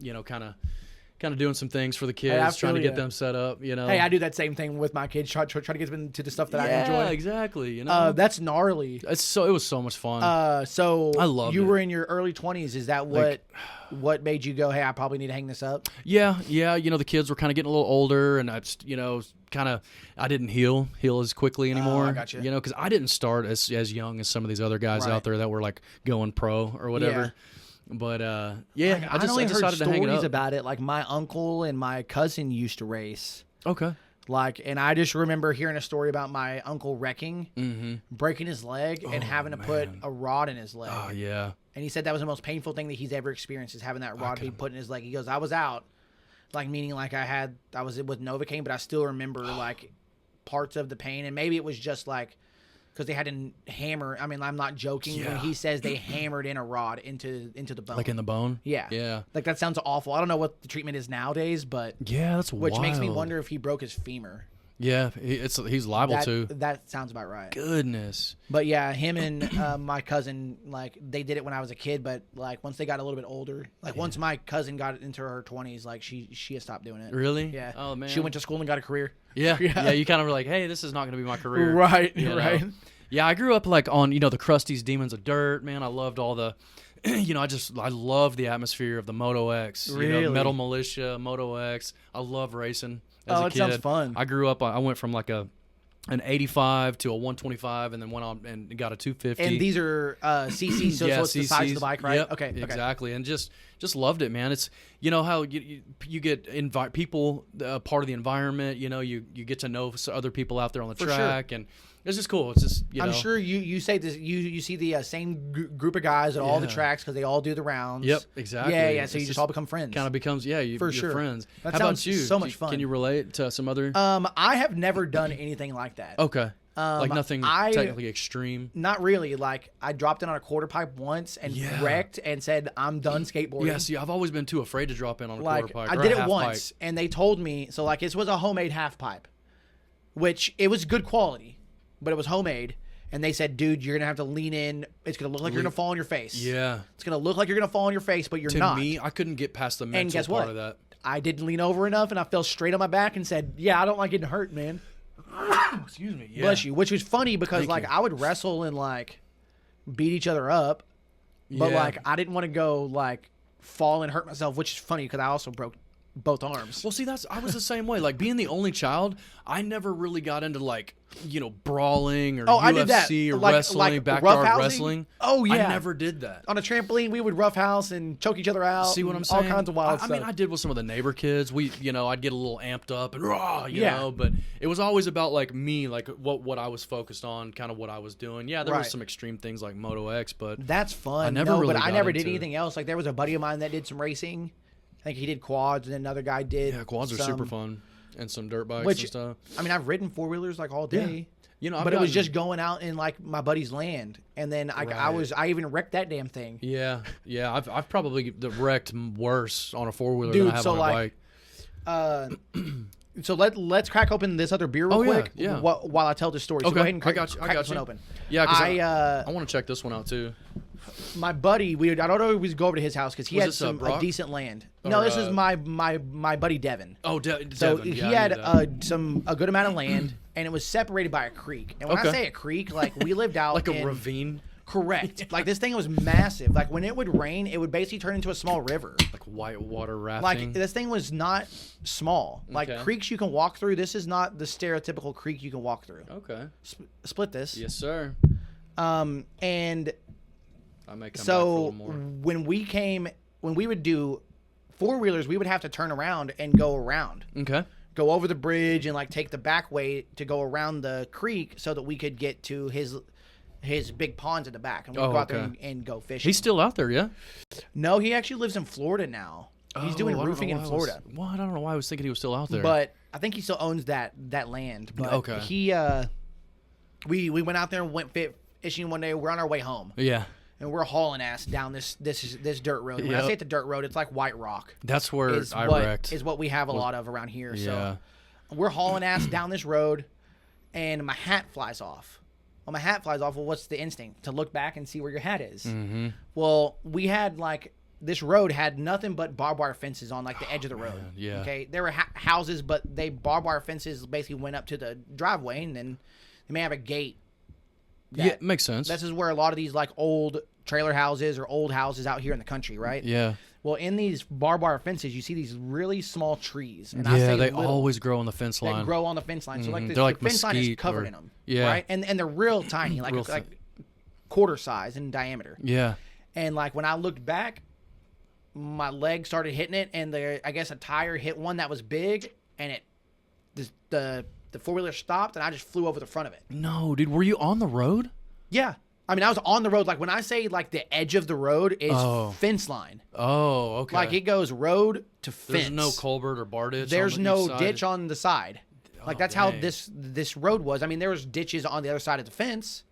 [SPEAKER 3] kind of doing some things for the kids,
[SPEAKER 1] I
[SPEAKER 3] trying to
[SPEAKER 1] feel
[SPEAKER 3] get
[SPEAKER 1] ya.
[SPEAKER 3] them set up. You know.
[SPEAKER 1] Hey, I do that same thing with my kids. Try to get them into the stuff that I enjoy.
[SPEAKER 3] Yeah, exactly. You know,
[SPEAKER 1] That's gnarly.
[SPEAKER 3] it was so much fun.
[SPEAKER 1] So
[SPEAKER 3] I loved
[SPEAKER 1] you
[SPEAKER 3] it.
[SPEAKER 1] were in your early 20s. Is that what made you go, hey, I probably need to hang this up?
[SPEAKER 3] Yeah. You know, the kids were kind of getting a little older, and I just, I didn't heal as quickly anymore.
[SPEAKER 1] I gotcha.
[SPEAKER 3] You know, because I didn't start as young as some of these other guys
[SPEAKER 1] Right.
[SPEAKER 3] out there that were like going pro or whatever.
[SPEAKER 1] Yeah.
[SPEAKER 3] But I
[SPEAKER 1] only heard
[SPEAKER 3] decided to hang it
[SPEAKER 1] stories
[SPEAKER 3] up.
[SPEAKER 1] about it. Like my uncle and my cousin used to race.
[SPEAKER 3] Okay.
[SPEAKER 1] And I just remember hearing a story about my uncle wrecking, breaking his leg, and having to put a rod in his leg.
[SPEAKER 3] Oh yeah.
[SPEAKER 1] And he said that was the most painful thing that he's ever experienced is having that rod be put in his leg. He goes, I was out, like meaning like I was with Novocaine, but I still remember like parts of the pain, and maybe it was just like because they had to hammer. I mean, I'm not joking when he says they hammered in a rod into the bone,
[SPEAKER 3] Like in the bone.
[SPEAKER 1] Yeah,
[SPEAKER 3] Yeah.
[SPEAKER 1] Like that sounds awful. I don't know what the treatment is nowadays, but
[SPEAKER 3] Yeah, that's
[SPEAKER 1] which makes me
[SPEAKER 3] wild.
[SPEAKER 1] wonder if he broke his femur.
[SPEAKER 3] Yeah, he's liable to.
[SPEAKER 1] That sounds about right.
[SPEAKER 3] Goodness.
[SPEAKER 1] But yeah, him and my cousin, like they did it when I was a kid, but like once they got a little bit older, like once my cousin got into her 20s, like she had stopped doing it.
[SPEAKER 3] Really?
[SPEAKER 1] Yeah.
[SPEAKER 3] Oh man.
[SPEAKER 1] She went to school and got a career.
[SPEAKER 3] Yeah. Yeah. You kind of were like, hey, this is not going to be my career.
[SPEAKER 1] Right.
[SPEAKER 3] You know?
[SPEAKER 1] Right.
[SPEAKER 3] Yeah, I grew up like on, the Krusty's Demons of Dirt, man. I loved all the, I love the atmosphere of the Moto X.
[SPEAKER 1] Really?
[SPEAKER 3] Metal Militia, Moto X. I love racing as a
[SPEAKER 1] it
[SPEAKER 3] kid.
[SPEAKER 1] sounds fun.
[SPEAKER 3] I grew up, I went from like an 85 to a 125 and then went on and got a 250.
[SPEAKER 1] And these are CCs, so it's the size of the bike, right?
[SPEAKER 3] Yep,
[SPEAKER 1] Okay.
[SPEAKER 3] exactly. And just loved it, man. It's how you get people part of the environment. You get to know other people out there on the track, and it's just cool. It's just
[SPEAKER 1] I'm sure you say this. You see the same group of guys at all the tracks because they all do the rounds.
[SPEAKER 3] Yep, exactly.
[SPEAKER 1] Yeah. So
[SPEAKER 3] It's
[SPEAKER 1] you just all become friends.
[SPEAKER 3] Kind of becomes you're friends.
[SPEAKER 1] That
[SPEAKER 3] How
[SPEAKER 1] sounds
[SPEAKER 3] about you?
[SPEAKER 1] so much fun.
[SPEAKER 3] Can you relate to some other?
[SPEAKER 1] I have never done anything like that.
[SPEAKER 3] Okay. Like nothing technically extreme.
[SPEAKER 1] Not really. Like I dropped in on a quarter pipe once and wrecked and said I'm done skateboarding.
[SPEAKER 3] Yeah, see, I've always been too afraid to drop in on a
[SPEAKER 1] like
[SPEAKER 3] quarter pipe.
[SPEAKER 1] I
[SPEAKER 3] or
[SPEAKER 1] did
[SPEAKER 3] a
[SPEAKER 1] it
[SPEAKER 3] half
[SPEAKER 1] once,
[SPEAKER 3] pipe.
[SPEAKER 1] and they told me so. Like this was a homemade half pipe, which it was good quality, but it was homemade. And they said, dude, you're gonna have to lean in. It's gonna look like you're gonna fall on your face.
[SPEAKER 3] Yeah.
[SPEAKER 1] It's gonna look like you're gonna fall on your face, but you're
[SPEAKER 3] To
[SPEAKER 1] not.
[SPEAKER 3] me, I couldn't get past the mental
[SPEAKER 1] and guess
[SPEAKER 3] part
[SPEAKER 1] what?
[SPEAKER 3] of that.
[SPEAKER 1] I didn't lean over enough, and I fell straight on my back and said, "Yeah, I don't like getting hurt, man."
[SPEAKER 3] Excuse me. Yeah.
[SPEAKER 1] Bless you. Which was funny because
[SPEAKER 3] Thank you.
[SPEAKER 1] I would wrestle and like beat each other up, but
[SPEAKER 3] Yeah.
[SPEAKER 1] like I didn't want to go like fall and hurt myself, which is funny because I also broke both arms.
[SPEAKER 3] Well, see, I was the same way. Like being the only child, I never really got into like brawling or UFC
[SPEAKER 1] I did that.
[SPEAKER 3] or
[SPEAKER 1] Like
[SPEAKER 3] wrestling, backyard
[SPEAKER 1] roughhousing?
[SPEAKER 3] wrestling.
[SPEAKER 1] Oh, yeah.
[SPEAKER 3] I never did that.
[SPEAKER 1] On a trampoline, we would roughhouse and choke each other out.
[SPEAKER 3] See what
[SPEAKER 1] and
[SPEAKER 3] I'm saying?
[SPEAKER 1] All kinds of wild
[SPEAKER 3] I
[SPEAKER 1] stuff.
[SPEAKER 3] mean, I did with some of the neighbor kids. I'd get a little amped up and you
[SPEAKER 1] Yeah.
[SPEAKER 3] know, but it was always about like me, like what I was focused on, kind of what I was doing. Yeah, there
[SPEAKER 1] Right.
[SPEAKER 3] was some extreme things like Moto X, but
[SPEAKER 1] That's fun.
[SPEAKER 3] I never really
[SPEAKER 1] but I
[SPEAKER 3] got
[SPEAKER 1] never did
[SPEAKER 3] into it.
[SPEAKER 1] anything else. Like there was a buddy of mine that did some racing. I think he did quads, and then another guy did.
[SPEAKER 3] yeah, quads are
[SPEAKER 1] some-
[SPEAKER 3] super fun and some dirt bikes
[SPEAKER 1] Which
[SPEAKER 3] and stuff.
[SPEAKER 1] I mean, I've ridden four wheelers like all day.
[SPEAKER 3] I've
[SPEAKER 1] But it was
[SPEAKER 3] gotten-
[SPEAKER 1] just going out in like my buddy's land, and then I even wrecked that damn thing.
[SPEAKER 3] Yeah. I've probably wrecked worse on a four-wheeler
[SPEAKER 1] Dude,
[SPEAKER 3] than I have
[SPEAKER 1] so,
[SPEAKER 3] on a
[SPEAKER 1] like,
[SPEAKER 3] bike.
[SPEAKER 1] So let's crack open this other beer real
[SPEAKER 3] Oh, yeah,
[SPEAKER 1] quick.
[SPEAKER 3] yeah.
[SPEAKER 1] While I tell this story. So go ahead and crack,
[SPEAKER 3] I
[SPEAKER 1] crack
[SPEAKER 3] got
[SPEAKER 1] this
[SPEAKER 3] you.
[SPEAKER 1] one open.
[SPEAKER 3] Yeah, because
[SPEAKER 1] I
[SPEAKER 3] I want to check this one out too.
[SPEAKER 1] my buddy, I don't always go over to his house because he
[SPEAKER 3] Was
[SPEAKER 1] had
[SPEAKER 3] this,
[SPEAKER 1] some
[SPEAKER 3] Brock?
[SPEAKER 1] decent land.
[SPEAKER 3] Or,
[SPEAKER 1] No, this is my buddy Devin.
[SPEAKER 3] Oh,
[SPEAKER 1] So
[SPEAKER 3] Devin.
[SPEAKER 1] he
[SPEAKER 3] Yeah, I
[SPEAKER 1] had
[SPEAKER 3] knew that.
[SPEAKER 1] a good amount of land, and it was separated by a creek. And when I say a creek, like we lived out
[SPEAKER 3] like a
[SPEAKER 1] in,
[SPEAKER 3] ravine.
[SPEAKER 1] Correct. Like this thing was massive. Like when it would rain, it would basically turn into a small river.
[SPEAKER 3] Like whitewater rafting.
[SPEAKER 1] Like this thing was not small. Like creeks you can walk through. This is not the stereotypical creek you can walk through.
[SPEAKER 3] Okay.
[SPEAKER 1] Split this.
[SPEAKER 3] Yes, sir.
[SPEAKER 1] And
[SPEAKER 3] I may come
[SPEAKER 1] so
[SPEAKER 3] back for
[SPEAKER 1] when we would do 4-wheelers, we would have to turn around and go around.
[SPEAKER 3] Okay.
[SPEAKER 1] Go over the bridge and like take the back way to go around the creek so that we could get to his big ponds at the back, and we'd go out there and go fishing.
[SPEAKER 3] He's still out there, yeah?
[SPEAKER 1] No, he actually lives in Florida now. He's doing roofing in Florida.
[SPEAKER 3] I don't know why I was thinking he was still out there.
[SPEAKER 1] But I think he still owns that land. But he we went out there and went fishing one day. We're on our way home.
[SPEAKER 3] Yeah.
[SPEAKER 1] And we're hauling ass down this dirt road. When I say it's a dirt road, it's like white rock.
[SPEAKER 3] That's where I wrecked.
[SPEAKER 1] Is what we have a lot of around here. Yeah. So we're hauling ass down this road, and my hat flies off. Well, my hat flies off. Well, what's the instinct? To look back and see where your hat is. Mm-hmm. Well, we had like this road had nothing but barbed wire fences on like the edge of the road. Man,
[SPEAKER 3] yeah.
[SPEAKER 1] Okay. There were houses, but barbed wire fences basically went up to the driveway, and then they may have a gate.
[SPEAKER 3] Yeah, makes sense.
[SPEAKER 1] This is where a lot of these like old trailer houses or old houses out here in the country, right?
[SPEAKER 3] Yeah.
[SPEAKER 1] Well, in these barbed wire fences, you see these really small trees. And
[SPEAKER 3] they always grow on the fence line.
[SPEAKER 1] They grow on the fence line. So like
[SPEAKER 3] the
[SPEAKER 1] fence line is covered in them. Yeah. Right? And they're real tiny, like quarter size in diameter.
[SPEAKER 3] Yeah.
[SPEAKER 1] And like when I looked back, my leg started hitting it, and I guess a tire hit one that was big, and the 4-wheeler stopped, and I just flew over the front of it.
[SPEAKER 3] No, dude, were you on the road?
[SPEAKER 1] Yeah. I mean, I was on the road. Like, when I say, like, the edge of the road is fence line.
[SPEAKER 3] Oh, okay.
[SPEAKER 1] Like, it goes road to fence.
[SPEAKER 3] There's no culvert or bar ditch.
[SPEAKER 1] There's no ditch on the side. Like, that's how this road was. I mean, there was ditches on the other side of the fence.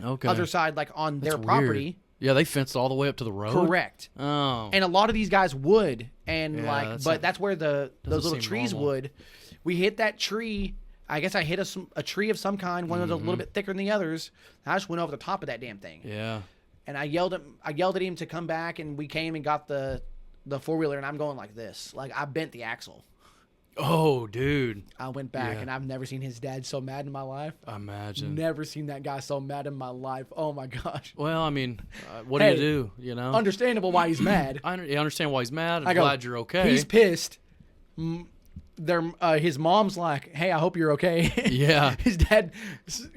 [SPEAKER 3] Okay.
[SPEAKER 1] Other side, like, on their property.
[SPEAKER 3] Weird. Yeah, they fenced all the way up to the road?
[SPEAKER 1] Correct.
[SPEAKER 3] Oh.
[SPEAKER 1] And a lot of these guys would. And, that's where those little trees would. We hit that tree. I guess I hit a tree of some kind. One was a little bit thicker than the others. I just went over the top of that damn thing.
[SPEAKER 3] Yeah.
[SPEAKER 1] And I yelled at him to come back, and we came and got the 4-wheeler, and I'm going like this. Like, I bent the axle.
[SPEAKER 3] Oh, dude.
[SPEAKER 1] I went back, and I've never seen his dad so mad in my life.
[SPEAKER 3] Imagine.
[SPEAKER 1] Never seen that guy so mad in my life. Oh, my gosh.
[SPEAKER 3] Well, I mean, what do you do, you know?
[SPEAKER 1] Understandable why he's mad.
[SPEAKER 3] I understand why he's mad. I'm glad you're okay.
[SPEAKER 1] He's pissed. His mom's like, hey, I hope you're okay.
[SPEAKER 3] Yeah.
[SPEAKER 1] His dad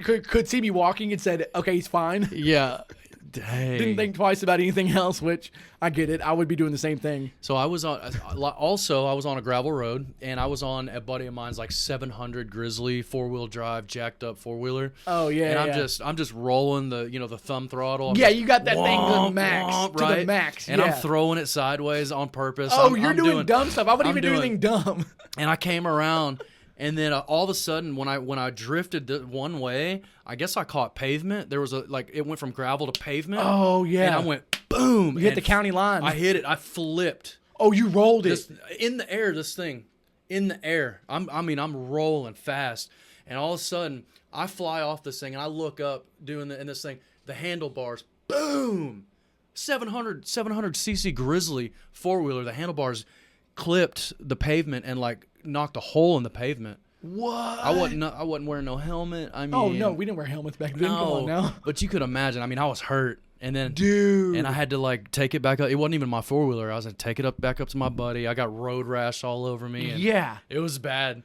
[SPEAKER 1] could see me walking and said, okay, he's fine.
[SPEAKER 3] Yeah. Dang.
[SPEAKER 1] Didn't think twice about anything else, which I get it. I would be doing the same thing.
[SPEAKER 3] So I was on a gravel road, and I was on a buddy of mine's like 700 Grizzly 4-wheel drive jacked up 4-wheeler.
[SPEAKER 1] Oh yeah.
[SPEAKER 3] And I'm just rolling the thumb throttle.
[SPEAKER 1] You got that thing to the max,
[SPEAKER 3] right?
[SPEAKER 1] To the max.
[SPEAKER 3] And I'm throwing it sideways on purpose.
[SPEAKER 1] Oh, you're doing dumb stuff. I wouldn't even do anything dumb.
[SPEAKER 3] And I came around. And then all of a sudden, when I drifted one way, I guess I caught pavement. There was it went from gravel to pavement.
[SPEAKER 1] Oh yeah.
[SPEAKER 3] And I went boom.
[SPEAKER 1] You hit the county line.
[SPEAKER 3] I hit it. I flipped.
[SPEAKER 1] Oh, you rolled it
[SPEAKER 3] in the air. This thing in the air. I'm rolling fast, and all of a sudden I fly off this thing, and I look up in this thing. The handlebars, boom. 700 cc Grizzly 4-wheeler. The handlebars clipped the pavement and knocked a hole in the pavement.
[SPEAKER 1] What?
[SPEAKER 3] I wasn't wearing no helmet. I mean,
[SPEAKER 1] oh no, we didn't wear helmets back then.
[SPEAKER 3] No,
[SPEAKER 1] come on now.
[SPEAKER 3] But you could imagine. I mean, I was hurt, and then
[SPEAKER 1] dude,
[SPEAKER 3] and I had to take it back up. It wasn't even my 4-wheeler. I was gonna take it back up to my buddy. I got road rash all over me. And it was bad.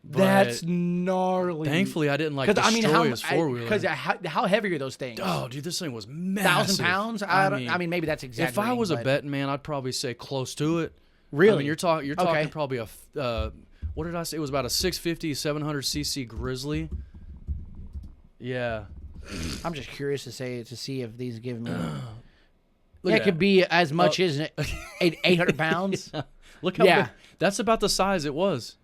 [SPEAKER 3] But
[SPEAKER 1] that's gnarly.
[SPEAKER 3] Thankfully, I didn't destroy his 4-wheeler.
[SPEAKER 1] Because how heavy are those things?
[SPEAKER 3] Oh, dude, this thing was massive.
[SPEAKER 1] 1,000 pounds? I mean, maybe that's exaggerating.
[SPEAKER 3] If I was a betting man, I'd probably say close to it.
[SPEAKER 1] Really?
[SPEAKER 3] I mean, you're talking probably a what did I say? It was about a 650, 700 cc Grizzly. Yeah.
[SPEAKER 1] I'm just curious to see if these give me. It could be as much as 800 pounds.
[SPEAKER 3] Yeah. Look how big. That's about the size it was.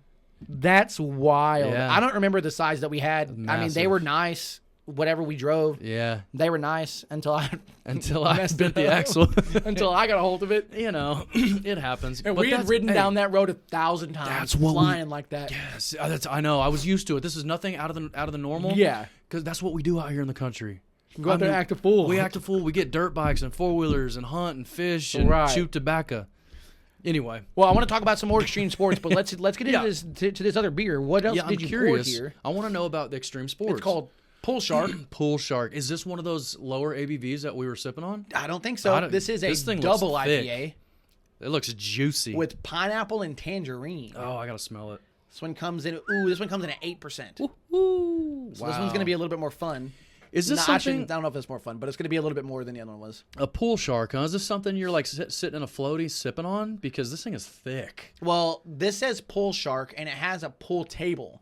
[SPEAKER 1] That's wild.
[SPEAKER 3] Yeah.
[SPEAKER 1] I don't remember the size that we had.
[SPEAKER 3] Massive.
[SPEAKER 1] I mean, they were nice. Whatever we drove, they were nice until I
[SPEAKER 3] bent the axle,
[SPEAKER 1] until I got a hold of it.
[SPEAKER 3] You know, it happens.
[SPEAKER 1] And we had ridden down that road 1,000 times.
[SPEAKER 3] That's what
[SPEAKER 1] flying like that.
[SPEAKER 3] Yes, I know. I was used to it. This is nothing out of the normal.
[SPEAKER 1] Yeah,
[SPEAKER 3] because that's what we do out here in the country.
[SPEAKER 1] Go out there and act a fool.
[SPEAKER 3] We act a fool. We get dirt bikes and 4-wheelers and hunt and fish and chew tobacco. Anyway,
[SPEAKER 1] Well, I want to talk about some more extreme sports, but let's get into this to this other beer. What else
[SPEAKER 3] I'm
[SPEAKER 1] did you
[SPEAKER 3] curious.
[SPEAKER 1] pour here?
[SPEAKER 3] I want to know about the extreme sports.
[SPEAKER 1] It's called Pull Shark.
[SPEAKER 3] Pool Shark. Is this one of those lower ABVs that we were sipping on?
[SPEAKER 1] I don't think so. This is a
[SPEAKER 3] thing
[SPEAKER 1] double
[SPEAKER 3] looks thick.
[SPEAKER 1] IPA
[SPEAKER 3] It looks juicy.
[SPEAKER 1] with pineapple and tangerine.
[SPEAKER 3] Oh, I gotta smell it.
[SPEAKER 1] This one comes in. Ooh, this one comes in at 8%.
[SPEAKER 3] Ooh,
[SPEAKER 1] So this one's gonna be a little bit more fun.
[SPEAKER 3] Is this
[SPEAKER 1] No,
[SPEAKER 3] something?
[SPEAKER 1] I don't know if it's more fun, but it's gonna be a little bit more than the other one was.
[SPEAKER 3] A pool shark, huh? Is this something you're like sitting in a floaty sipping on? Because this thing is thick.
[SPEAKER 1] Well, this says Pull Shark, and it has a pool table.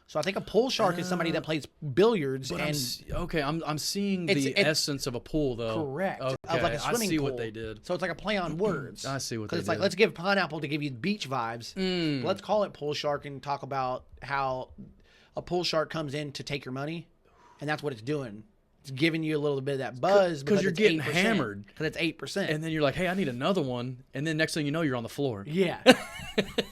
[SPEAKER 1] So I think a pull shark is somebody that plays billiards.
[SPEAKER 3] But
[SPEAKER 1] And
[SPEAKER 3] I'm seeing the
[SPEAKER 1] It's-
[SPEAKER 3] essence of a pool though.
[SPEAKER 1] correct.
[SPEAKER 3] Okay,
[SPEAKER 1] Of like a swimming
[SPEAKER 3] I see
[SPEAKER 1] pool.
[SPEAKER 3] what they did.
[SPEAKER 1] So it's like a play on words.
[SPEAKER 3] I see what
[SPEAKER 1] 'Cause
[SPEAKER 3] they
[SPEAKER 1] it's like,
[SPEAKER 3] did.
[SPEAKER 1] let's give pineapple to give you beach vibes. Let's call it pull shark and talk about how a pull shark comes in to take your money, and that's what it's doing. It's giving you a little bit of that buzz
[SPEAKER 3] because you're
[SPEAKER 1] it's
[SPEAKER 3] getting
[SPEAKER 1] 8%,
[SPEAKER 3] hammered.
[SPEAKER 1] because it's 8%.
[SPEAKER 3] And then you're like, hey, I need another one. And then next thing you know, you're on the floor.
[SPEAKER 1] Yeah.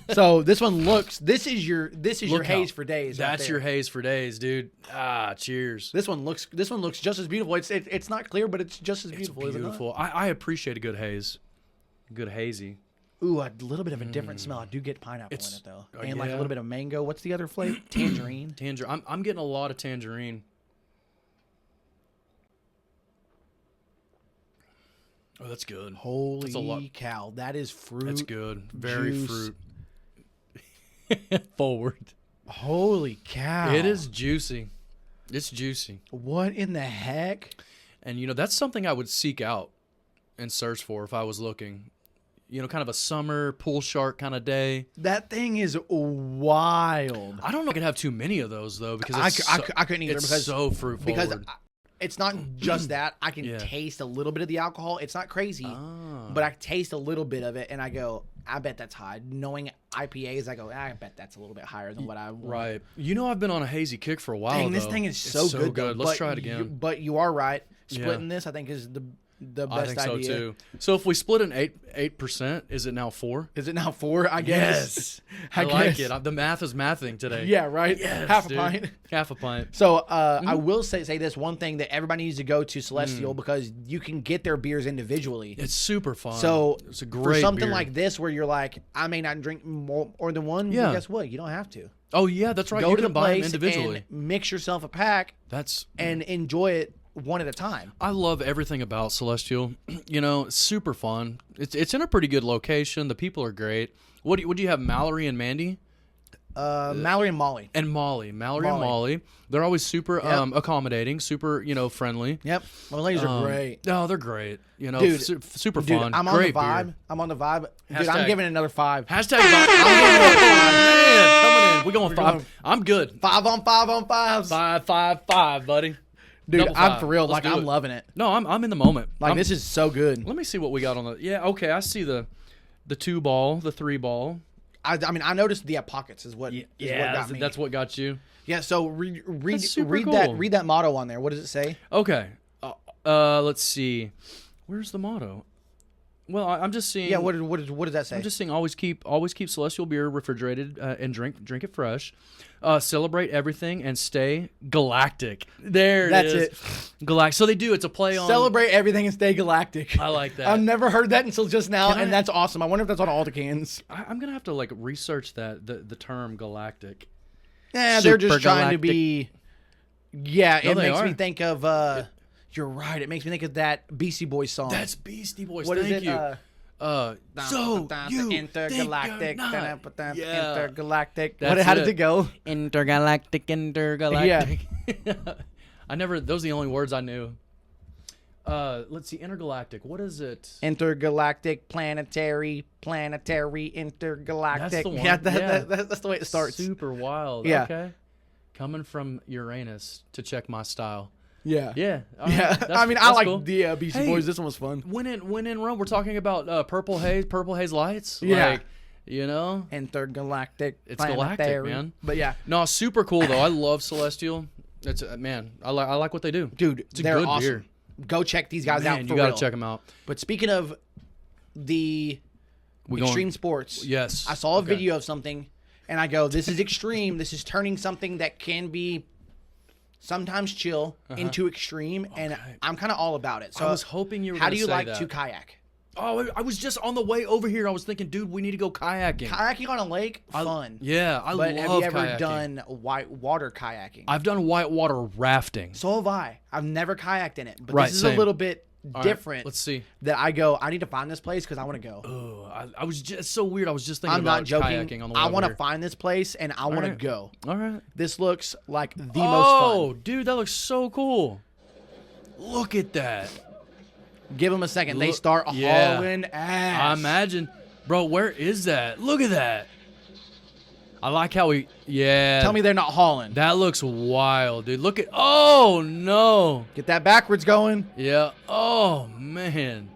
[SPEAKER 1] So this one looks. This is your
[SPEAKER 3] Look
[SPEAKER 1] haze
[SPEAKER 3] how-
[SPEAKER 1] for days. right
[SPEAKER 3] That's
[SPEAKER 1] there.
[SPEAKER 3] your haze for days, dude. Ah, cheers.
[SPEAKER 1] This one looks just as beautiful. It's not clear, but it's just as beautiful.
[SPEAKER 3] It's beautiful. I appreciate a good haze. Good hazy.
[SPEAKER 1] Ooh, a little bit of a different smell. I do get pineapple in it though, and like a little bit of mango. What's the other flavor? Tangerine.
[SPEAKER 3] Tangerine. I'm getting a lot of tangerine. Oh, that's good.
[SPEAKER 1] Holy
[SPEAKER 3] That's a lot.
[SPEAKER 1] cow! That is fruit.
[SPEAKER 3] That's good. Very
[SPEAKER 1] juice.
[SPEAKER 3] fruit. Forward.
[SPEAKER 1] Holy cow!
[SPEAKER 3] It is juicy. It's juicy.
[SPEAKER 1] What in the heck?
[SPEAKER 3] And, you know, that's something I would seek out and search for if I was looking. You know, kind of a summer pool shark kind of day.
[SPEAKER 1] That thing is wild.
[SPEAKER 3] I don't know if I could have too many of those, though, because
[SPEAKER 1] I couldn't either
[SPEAKER 3] it's
[SPEAKER 1] because
[SPEAKER 3] so fruit forward.
[SPEAKER 1] because it's not just that. I can
[SPEAKER 3] Yeah.
[SPEAKER 1] taste a little bit of the alcohol. It's not crazy, but I taste a little bit of it, and I go, I bet that's high. Knowing IPAs, I go, I bet that's a little bit higher than what I want.
[SPEAKER 3] Right. You know, I've been on a hazy kick for a while.
[SPEAKER 1] Dang, this
[SPEAKER 3] though.
[SPEAKER 1] thing is
[SPEAKER 3] It's
[SPEAKER 1] so good. Though,
[SPEAKER 3] Let's
[SPEAKER 1] but
[SPEAKER 3] try it again.
[SPEAKER 1] But you are right.
[SPEAKER 3] Yeah.
[SPEAKER 1] Splitting this, I think, is the best
[SPEAKER 3] I think so
[SPEAKER 1] idea.
[SPEAKER 3] too. So if we split an 8%, is it now 4?
[SPEAKER 1] Is it now 4? I guess.
[SPEAKER 3] I like it. The math is mathing today.
[SPEAKER 1] Yeah, right.
[SPEAKER 3] Yes,
[SPEAKER 1] Half
[SPEAKER 3] dude.
[SPEAKER 1] a pint.
[SPEAKER 3] Half a pint.
[SPEAKER 1] So I will say this one thing that everybody needs to go to Celestial because you can get their beers individually.
[SPEAKER 3] It's super fun.
[SPEAKER 1] So
[SPEAKER 3] it's a great
[SPEAKER 1] for something
[SPEAKER 3] beer.
[SPEAKER 1] like this where you're like, I may not drink more than one.
[SPEAKER 3] Yeah.
[SPEAKER 1] Well, guess what? You don't have to.
[SPEAKER 3] Oh yeah, that's right.
[SPEAKER 1] Go
[SPEAKER 3] You
[SPEAKER 1] to
[SPEAKER 3] can
[SPEAKER 1] the
[SPEAKER 3] buy them
[SPEAKER 1] place
[SPEAKER 3] individually.
[SPEAKER 1] and mix yourself a pack
[SPEAKER 3] That's
[SPEAKER 1] and enjoy it one at a time.
[SPEAKER 3] I love everything about Celestial. You know, it's super fun. It's in a pretty good location. The people are great. What do you have? Mallory and Mandy
[SPEAKER 1] Mallory and Molly.
[SPEAKER 3] and Mallory and Molly. They're always super accommodating, super friendly.
[SPEAKER 1] Yep. My ladies are great.
[SPEAKER 3] No, they're great. You know,
[SPEAKER 1] Dude,
[SPEAKER 3] super
[SPEAKER 1] Dude,
[SPEAKER 3] fun.
[SPEAKER 1] I'm on
[SPEAKER 3] Great
[SPEAKER 1] the vibe.
[SPEAKER 3] beer.
[SPEAKER 1] I'm on the vibe. Dude,
[SPEAKER 3] Hashtag-
[SPEAKER 1] I'm giving it another 5.
[SPEAKER 3] Hashtag. I'm giving it a 5. Man, coming in. We're going 5.
[SPEAKER 1] going-
[SPEAKER 3] I'm good.
[SPEAKER 1] 5 on 5 on 5s.
[SPEAKER 3] 5, buddy.
[SPEAKER 1] Dude,
[SPEAKER 3] Double
[SPEAKER 1] I'm
[SPEAKER 3] 5.
[SPEAKER 1] for real.
[SPEAKER 3] Let's
[SPEAKER 1] Like,
[SPEAKER 3] do
[SPEAKER 1] I'm
[SPEAKER 3] it.
[SPEAKER 1] loving it.
[SPEAKER 3] No, I'm in the moment.
[SPEAKER 1] Like, this is so good.
[SPEAKER 3] Let me see what we got on the. Yeah, okay. I see the 2 ball, the 3 ball.
[SPEAKER 1] I mean, I noticed the pockets is what, what got me.
[SPEAKER 3] That's what got you.
[SPEAKER 1] Yeah, so read
[SPEAKER 3] That's super
[SPEAKER 1] read
[SPEAKER 3] cool.
[SPEAKER 1] that motto on there. What does it say?
[SPEAKER 3] Okay. Let's see. Where's the motto? Well, I'm just seeing.
[SPEAKER 1] Yeah, what does that say?
[SPEAKER 3] I'm just saying. Always keep Celestial beer refrigerated and drink it fresh. Celebrate everything and stay galactic. There it is.
[SPEAKER 1] That's
[SPEAKER 3] Galactic. So they do. It's a play on.
[SPEAKER 1] Celebrate everything and stay galactic.
[SPEAKER 3] I like that.
[SPEAKER 1] I've never heard that until just now,
[SPEAKER 3] Can I-
[SPEAKER 1] and that's awesome. I wonder if that's on all the cans.
[SPEAKER 3] I'm gonna have to like research that the term galactic.
[SPEAKER 1] Yeah, they're just
[SPEAKER 3] Super
[SPEAKER 1] trying to
[SPEAKER 3] galactic.
[SPEAKER 1] be. Yeah,
[SPEAKER 3] No,
[SPEAKER 1] it
[SPEAKER 3] they
[SPEAKER 1] makes
[SPEAKER 3] are.
[SPEAKER 1] me think of. You're right. It makes me think of that Beastie Boys song.
[SPEAKER 3] That's Beastie Boys.
[SPEAKER 1] What is
[SPEAKER 3] Thank
[SPEAKER 1] it?
[SPEAKER 3] you. So you
[SPEAKER 1] intergalactic,
[SPEAKER 3] think you're not. Yeah.
[SPEAKER 1] intergalactic.
[SPEAKER 3] That's
[SPEAKER 1] How does
[SPEAKER 3] it.
[SPEAKER 1] it go?
[SPEAKER 3] Intergalactic. I never. Those are the only words I knew. Let's see. Intergalactic. What is it?
[SPEAKER 1] Intergalactic, planetary, intergalactic.
[SPEAKER 3] That's the one.
[SPEAKER 1] Yeah,
[SPEAKER 3] Yeah.
[SPEAKER 1] that's the way it starts.
[SPEAKER 3] Super wild.
[SPEAKER 1] Yeah.
[SPEAKER 3] Okay. Coming from Uranus to check my style.
[SPEAKER 1] Yeah.
[SPEAKER 3] Yeah.
[SPEAKER 1] Yeah. I mean, I
[SPEAKER 3] that's
[SPEAKER 1] like
[SPEAKER 3] cool.
[SPEAKER 1] the Beastie
[SPEAKER 3] Hey,
[SPEAKER 1] Boys. This one was fun.
[SPEAKER 3] When in Rome, we're talking about purple haze lights.
[SPEAKER 1] Yeah.
[SPEAKER 3] Like, you know.
[SPEAKER 1] Intergalactic,
[SPEAKER 3] It's galactic,
[SPEAKER 1] planetary.
[SPEAKER 3] man.
[SPEAKER 1] But yeah,
[SPEAKER 3] No, super cool though. I love Celestial. It's man. I like what they do.
[SPEAKER 1] dude,
[SPEAKER 3] It's a
[SPEAKER 1] they're
[SPEAKER 3] good
[SPEAKER 1] awesome.
[SPEAKER 3] beer.
[SPEAKER 1] Go check these guys out
[SPEAKER 3] Man,
[SPEAKER 1] for
[SPEAKER 3] you gotta
[SPEAKER 1] real.
[SPEAKER 3] check them out.
[SPEAKER 1] But speaking of the extreme sports,
[SPEAKER 3] Yes.
[SPEAKER 1] I saw a
[SPEAKER 3] Okay.
[SPEAKER 1] video of something, and I go, "This is extreme. This is turning something that can be sometimes chill into extreme," and I'm kind of all about it. So
[SPEAKER 3] I was hoping you were
[SPEAKER 1] How
[SPEAKER 3] gonna
[SPEAKER 1] do you
[SPEAKER 3] say
[SPEAKER 1] like
[SPEAKER 3] that.
[SPEAKER 1] to kayak?
[SPEAKER 3] Oh, I was just on the way over here. I was thinking, dude, we need to go kayaking.
[SPEAKER 1] Kayaking on a lake, fun.
[SPEAKER 3] I
[SPEAKER 1] but
[SPEAKER 3] love
[SPEAKER 1] have you ever
[SPEAKER 3] kayaking.
[SPEAKER 1] done whitewater kayaking?
[SPEAKER 3] I've done whitewater rafting.
[SPEAKER 1] So have I. I've never kayaked in it, but
[SPEAKER 3] Right,
[SPEAKER 1] this is
[SPEAKER 3] same.
[SPEAKER 1] a little bit
[SPEAKER 3] All right,
[SPEAKER 1] different.
[SPEAKER 3] let's see.
[SPEAKER 1] That I need to find this place because I want to go.
[SPEAKER 3] Oh, I was just so weird. I was just thinking
[SPEAKER 1] I'm
[SPEAKER 3] about
[SPEAKER 1] not joking.
[SPEAKER 3] kayaking on the way
[SPEAKER 1] I
[SPEAKER 3] over
[SPEAKER 1] want to
[SPEAKER 3] here.
[SPEAKER 1] find this place and I want to
[SPEAKER 3] right.
[SPEAKER 1] go.
[SPEAKER 3] All right.
[SPEAKER 1] This looks like the most
[SPEAKER 3] Oh,
[SPEAKER 1] fun.
[SPEAKER 3] dude, that looks so cool. Look at that.
[SPEAKER 1] Give them a second. They
[SPEAKER 3] Look-
[SPEAKER 1] start
[SPEAKER 3] yeah.
[SPEAKER 1] hauling
[SPEAKER 3] I
[SPEAKER 1] ass.
[SPEAKER 3] imagine, bro. Where is that? Look at that. I like how we. Yeah.
[SPEAKER 1] Tell me they're not hauling.
[SPEAKER 3] That looks wild, dude. Look at. Oh no.
[SPEAKER 1] Get that backwards going.
[SPEAKER 3] Yeah. Oh man.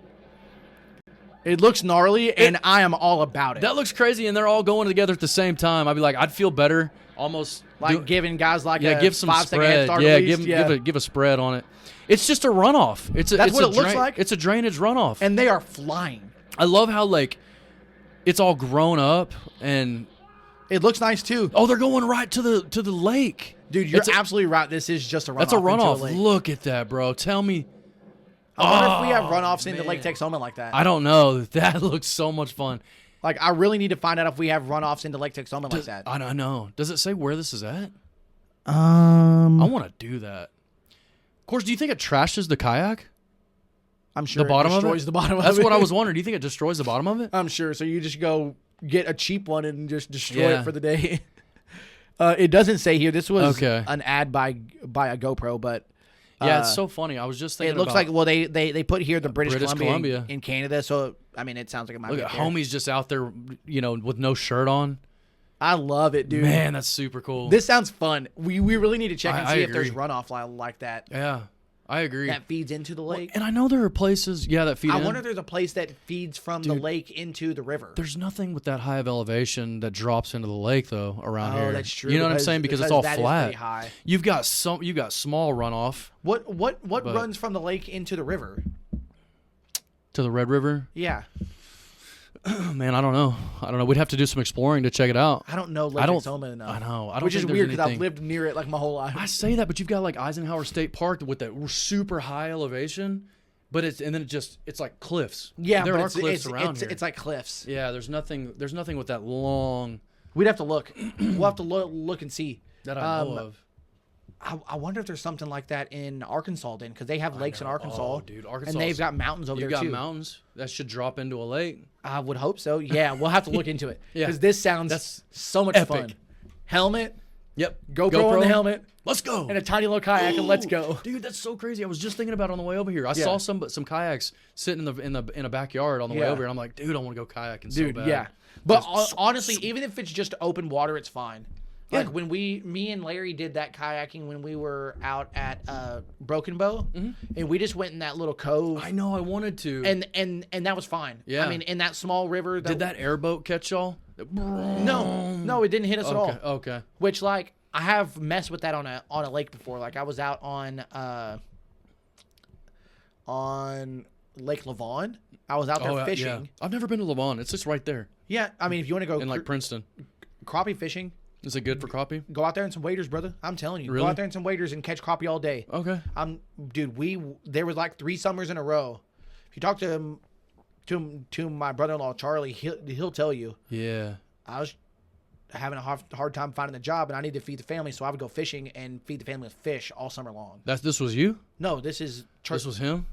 [SPEAKER 1] It looks gnarly, and I am all about it.
[SPEAKER 3] That looks crazy, and they're all going together at the same time. I'd be like, I'd feel better, almost
[SPEAKER 1] like giving guys like a
[SPEAKER 3] give some
[SPEAKER 1] 5-second head
[SPEAKER 3] spread.
[SPEAKER 1] start
[SPEAKER 3] Yeah,
[SPEAKER 1] at least.
[SPEAKER 3] give a spread on it. It's just a runoff. It's
[SPEAKER 1] That's
[SPEAKER 3] it's
[SPEAKER 1] what
[SPEAKER 3] a
[SPEAKER 1] it looks like.
[SPEAKER 3] It's a drainage runoff.
[SPEAKER 1] And they are flying.
[SPEAKER 3] I love how like it's all grown up and
[SPEAKER 1] it looks nice too.
[SPEAKER 3] Oh, they're going right to the lake.
[SPEAKER 1] Dude, you're absolutely right. This is just a runoff.
[SPEAKER 3] That's a runoff.
[SPEAKER 1] Into a lake.
[SPEAKER 3] Look at that, bro. Tell me.
[SPEAKER 1] I wonder if we have runoffs into Lake Texoma like that.
[SPEAKER 3] I don't know. That looks so much fun.
[SPEAKER 1] Like, I really need to find out if we have runoffs into Lake Texoma like that.
[SPEAKER 3] I don't know. Does it say where this is at?
[SPEAKER 1] I
[SPEAKER 3] I want to do that. Of course, do you think it trashes the kayak?
[SPEAKER 1] I'm sure
[SPEAKER 3] The bottom
[SPEAKER 1] it
[SPEAKER 3] of it?
[SPEAKER 1] destroys the bottom of it.
[SPEAKER 3] That's what I was wondering. Do you think it destroys the bottom of it?
[SPEAKER 1] I'm sure. So you just go get a cheap one and just destroy
[SPEAKER 3] Yeah.
[SPEAKER 1] it for the day. It doesn't say here. This was
[SPEAKER 3] Okay.
[SPEAKER 1] an ad by a GoPro, but
[SPEAKER 3] Yeah, it's so funny. I was just thinking
[SPEAKER 1] it looks
[SPEAKER 3] about,
[SPEAKER 1] like, well, they put here the British Columbia,
[SPEAKER 3] Columbia.
[SPEAKER 1] In Canada, so I mean, it sounds like it might
[SPEAKER 3] look
[SPEAKER 1] be
[SPEAKER 3] at
[SPEAKER 1] up there.
[SPEAKER 3] homies just out there, with no shirt on.
[SPEAKER 1] I love it, dude.
[SPEAKER 3] Man, that's super cool.
[SPEAKER 1] This sounds fun. We really need to check and
[SPEAKER 3] I
[SPEAKER 1] see if there's
[SPEAKER 3] agree.
[SPEAKER 1] runoff like that
[SPEAKER 3] Yeah, I agree.
[SPEAKER 1] that feeds into the lake.
[SPEAKER 3] And I know there are places, that feed
[SPEAKER 1] I
[SPEAKER 3] in.
[SPEAKER 1] wonder if there's a place that feeds from the lake into the river.
[SPEAKER 3] There's nothing with that high of elevation that drops into the lake though around
[SPEAKER 1] Oh,
[SPEAKER 3] here.
[SPEAKER 1] that's true,
[SPEAKER 3] You know what I'm
[SPEAKER 1] because-
[SPEAKER 3] saying? Because it's
[SPEAKER 1] because
[SPEAKER 3] all
[SPEAKER 1] that is
[SPEAKER 3] flat.
[SPEAKER 1] pretty high.
[SPEAKER 3] You've got small runoff
[SPEAKER 1] What
[SPEAKER 3] But-
[SPEAKER 1] runs from the lake into the river?
[SPEAKER 3] to the Red River.
[SPEAKER 1] Yeah,
[SPEAKER 3] Man, I don't know. We'd have to do some exploring to check it out.
[SPEAKER 1] I don't know Lake
[SPEAKER 3] I don't-
[SPEAKER 1] Texoma enough.
[SPEAKER 3] I know. I don't
[SPEAKER 1] Which
[SPEAKER 3] think
[SPEAKER 1] is
[SPEAKER 3] there's
[SPEAKER 1] weird because I've
[SPEAKER 3] anything-
[SPEAKER 1] lived near it like my whole life.
[SPEAKER 3] I say that, but you've got like Eisenhower State Park with that super high elevation, but it's like cliffs.
[SPEAKER 1] Yeah,
[SPEAKER 3] there
[SPEAKER 1] but
[SPEAKER 3] are
[SPEAKER 1] it's,
[SPEAKER 3] cliffs
[SPEAKER 1] it's,
[SPEAKER 3] around
[SPEAKER 1] it's,
[SPEAKER 3] here.
[SPEAKER 1] it's like cliffs.
[SPEAKER 3] Yeah, there's nothing with that long
[SPEAKER 1] We'd have to look. We'll have to look and see.
[SPEAKER 3] that I know of.
[SPEAKER 1] I wonder if there's something like that in Arkansas then, because they have lakes in Arkansas.
[SPEAKER 3] Oh, dude, Arkansas.
[SPEAKER 1] And they've got mountains over
[SPEAKER 3] You've
[SPEAKER 1] there
[SPEAKER 3] got
[SPEAKER 1] too.
[SPEAKER 3] mountains that should drop into a lake.
[SPEAKER 1] I would hope so. Yeah, we'll have to look into it.
[SPEAKER 3] Yeah.
[SPEAKER 1] Because this sounds
[SPEAKER 3] That's
[SPEAKER 1] so much
[SPEAKER 3] epic.
[SPEAKER 1] fun. Helmet,
[SPEAKER 3] Yep.
[SPEAKER 1] GoPro on the helmet,
[SPEAKER 3] Let's go.
[SPEAKER 1] and a tiny little kayak, and let's go.
[SPEAKER 3] Dude, that's so crazy. I was just thinking about it on the way over here. I saw some kayaks sitting in a backyard on the way
[SPEAKER 1] Yeah.
[SPEAKER 3] over here. And I'm like, dude, I want to go kayaking
[SPEAKER 1] Dude,
[SPEAKER 3] so bad.
[SPEAKER 1] yeah. But
[SPEAKER 3] Just-
[SPEAKER 1] honestly, even if it's just open water, it's fine.
[SPEAKER 3] Yeah.
[SPEAKER 1] Like when me and Larry did that kayaking when we were out at Broken Bow, and we just went in that little cove,
[SPEAKER 3] I know. I wanted to.
[SPEAKER 1] and that was fine.
[SPEAKER 3] Yeah.
[SPEAKER 1] I mean, in that small river.
[SPEAKER 3] did that airboat catch y'all?
[SPEAKER 1] No, it didn't hit us at all.
[SPEAKER 3] Okay.
[SPEAKER 1] Which, like, I have messed with that on a lake before. Like, I was out on Lake Lavon. I was out there fishing.
[SPEAKER 3] Yeah. I've never been to Lavon. It's just right there
[SPEAKER 1] Yeah, I mean, if you want to go
[SPEAKER 3] in like Princeton.
[SPEAKER 1] crappie fishing,
[SPEAKER 3] Is it good for crappie?
[SPEAKER 1] go out there in some waders, brother. I'm telling you, go
[SPEAKER 3] Really?
[SPEAKER 1] out there in some waders and catch crappie all day.
[SPEAKER 3] Okay.
[SPEAKER 1] Dude, there was like 3 summers in a row. If you talk to my brother-in-law Charlie, he'll tell you.
[SPEAKER 3] Yeah.
[SPEAKER 1] I was having a hard time finding a job, and I needed to feed the family, so I would go fishing and feed the family with fish all summer long.
[SPEAKER 3] This was you?
[SPEAKER 1] No, this is
[SPEAKER 3] This was him?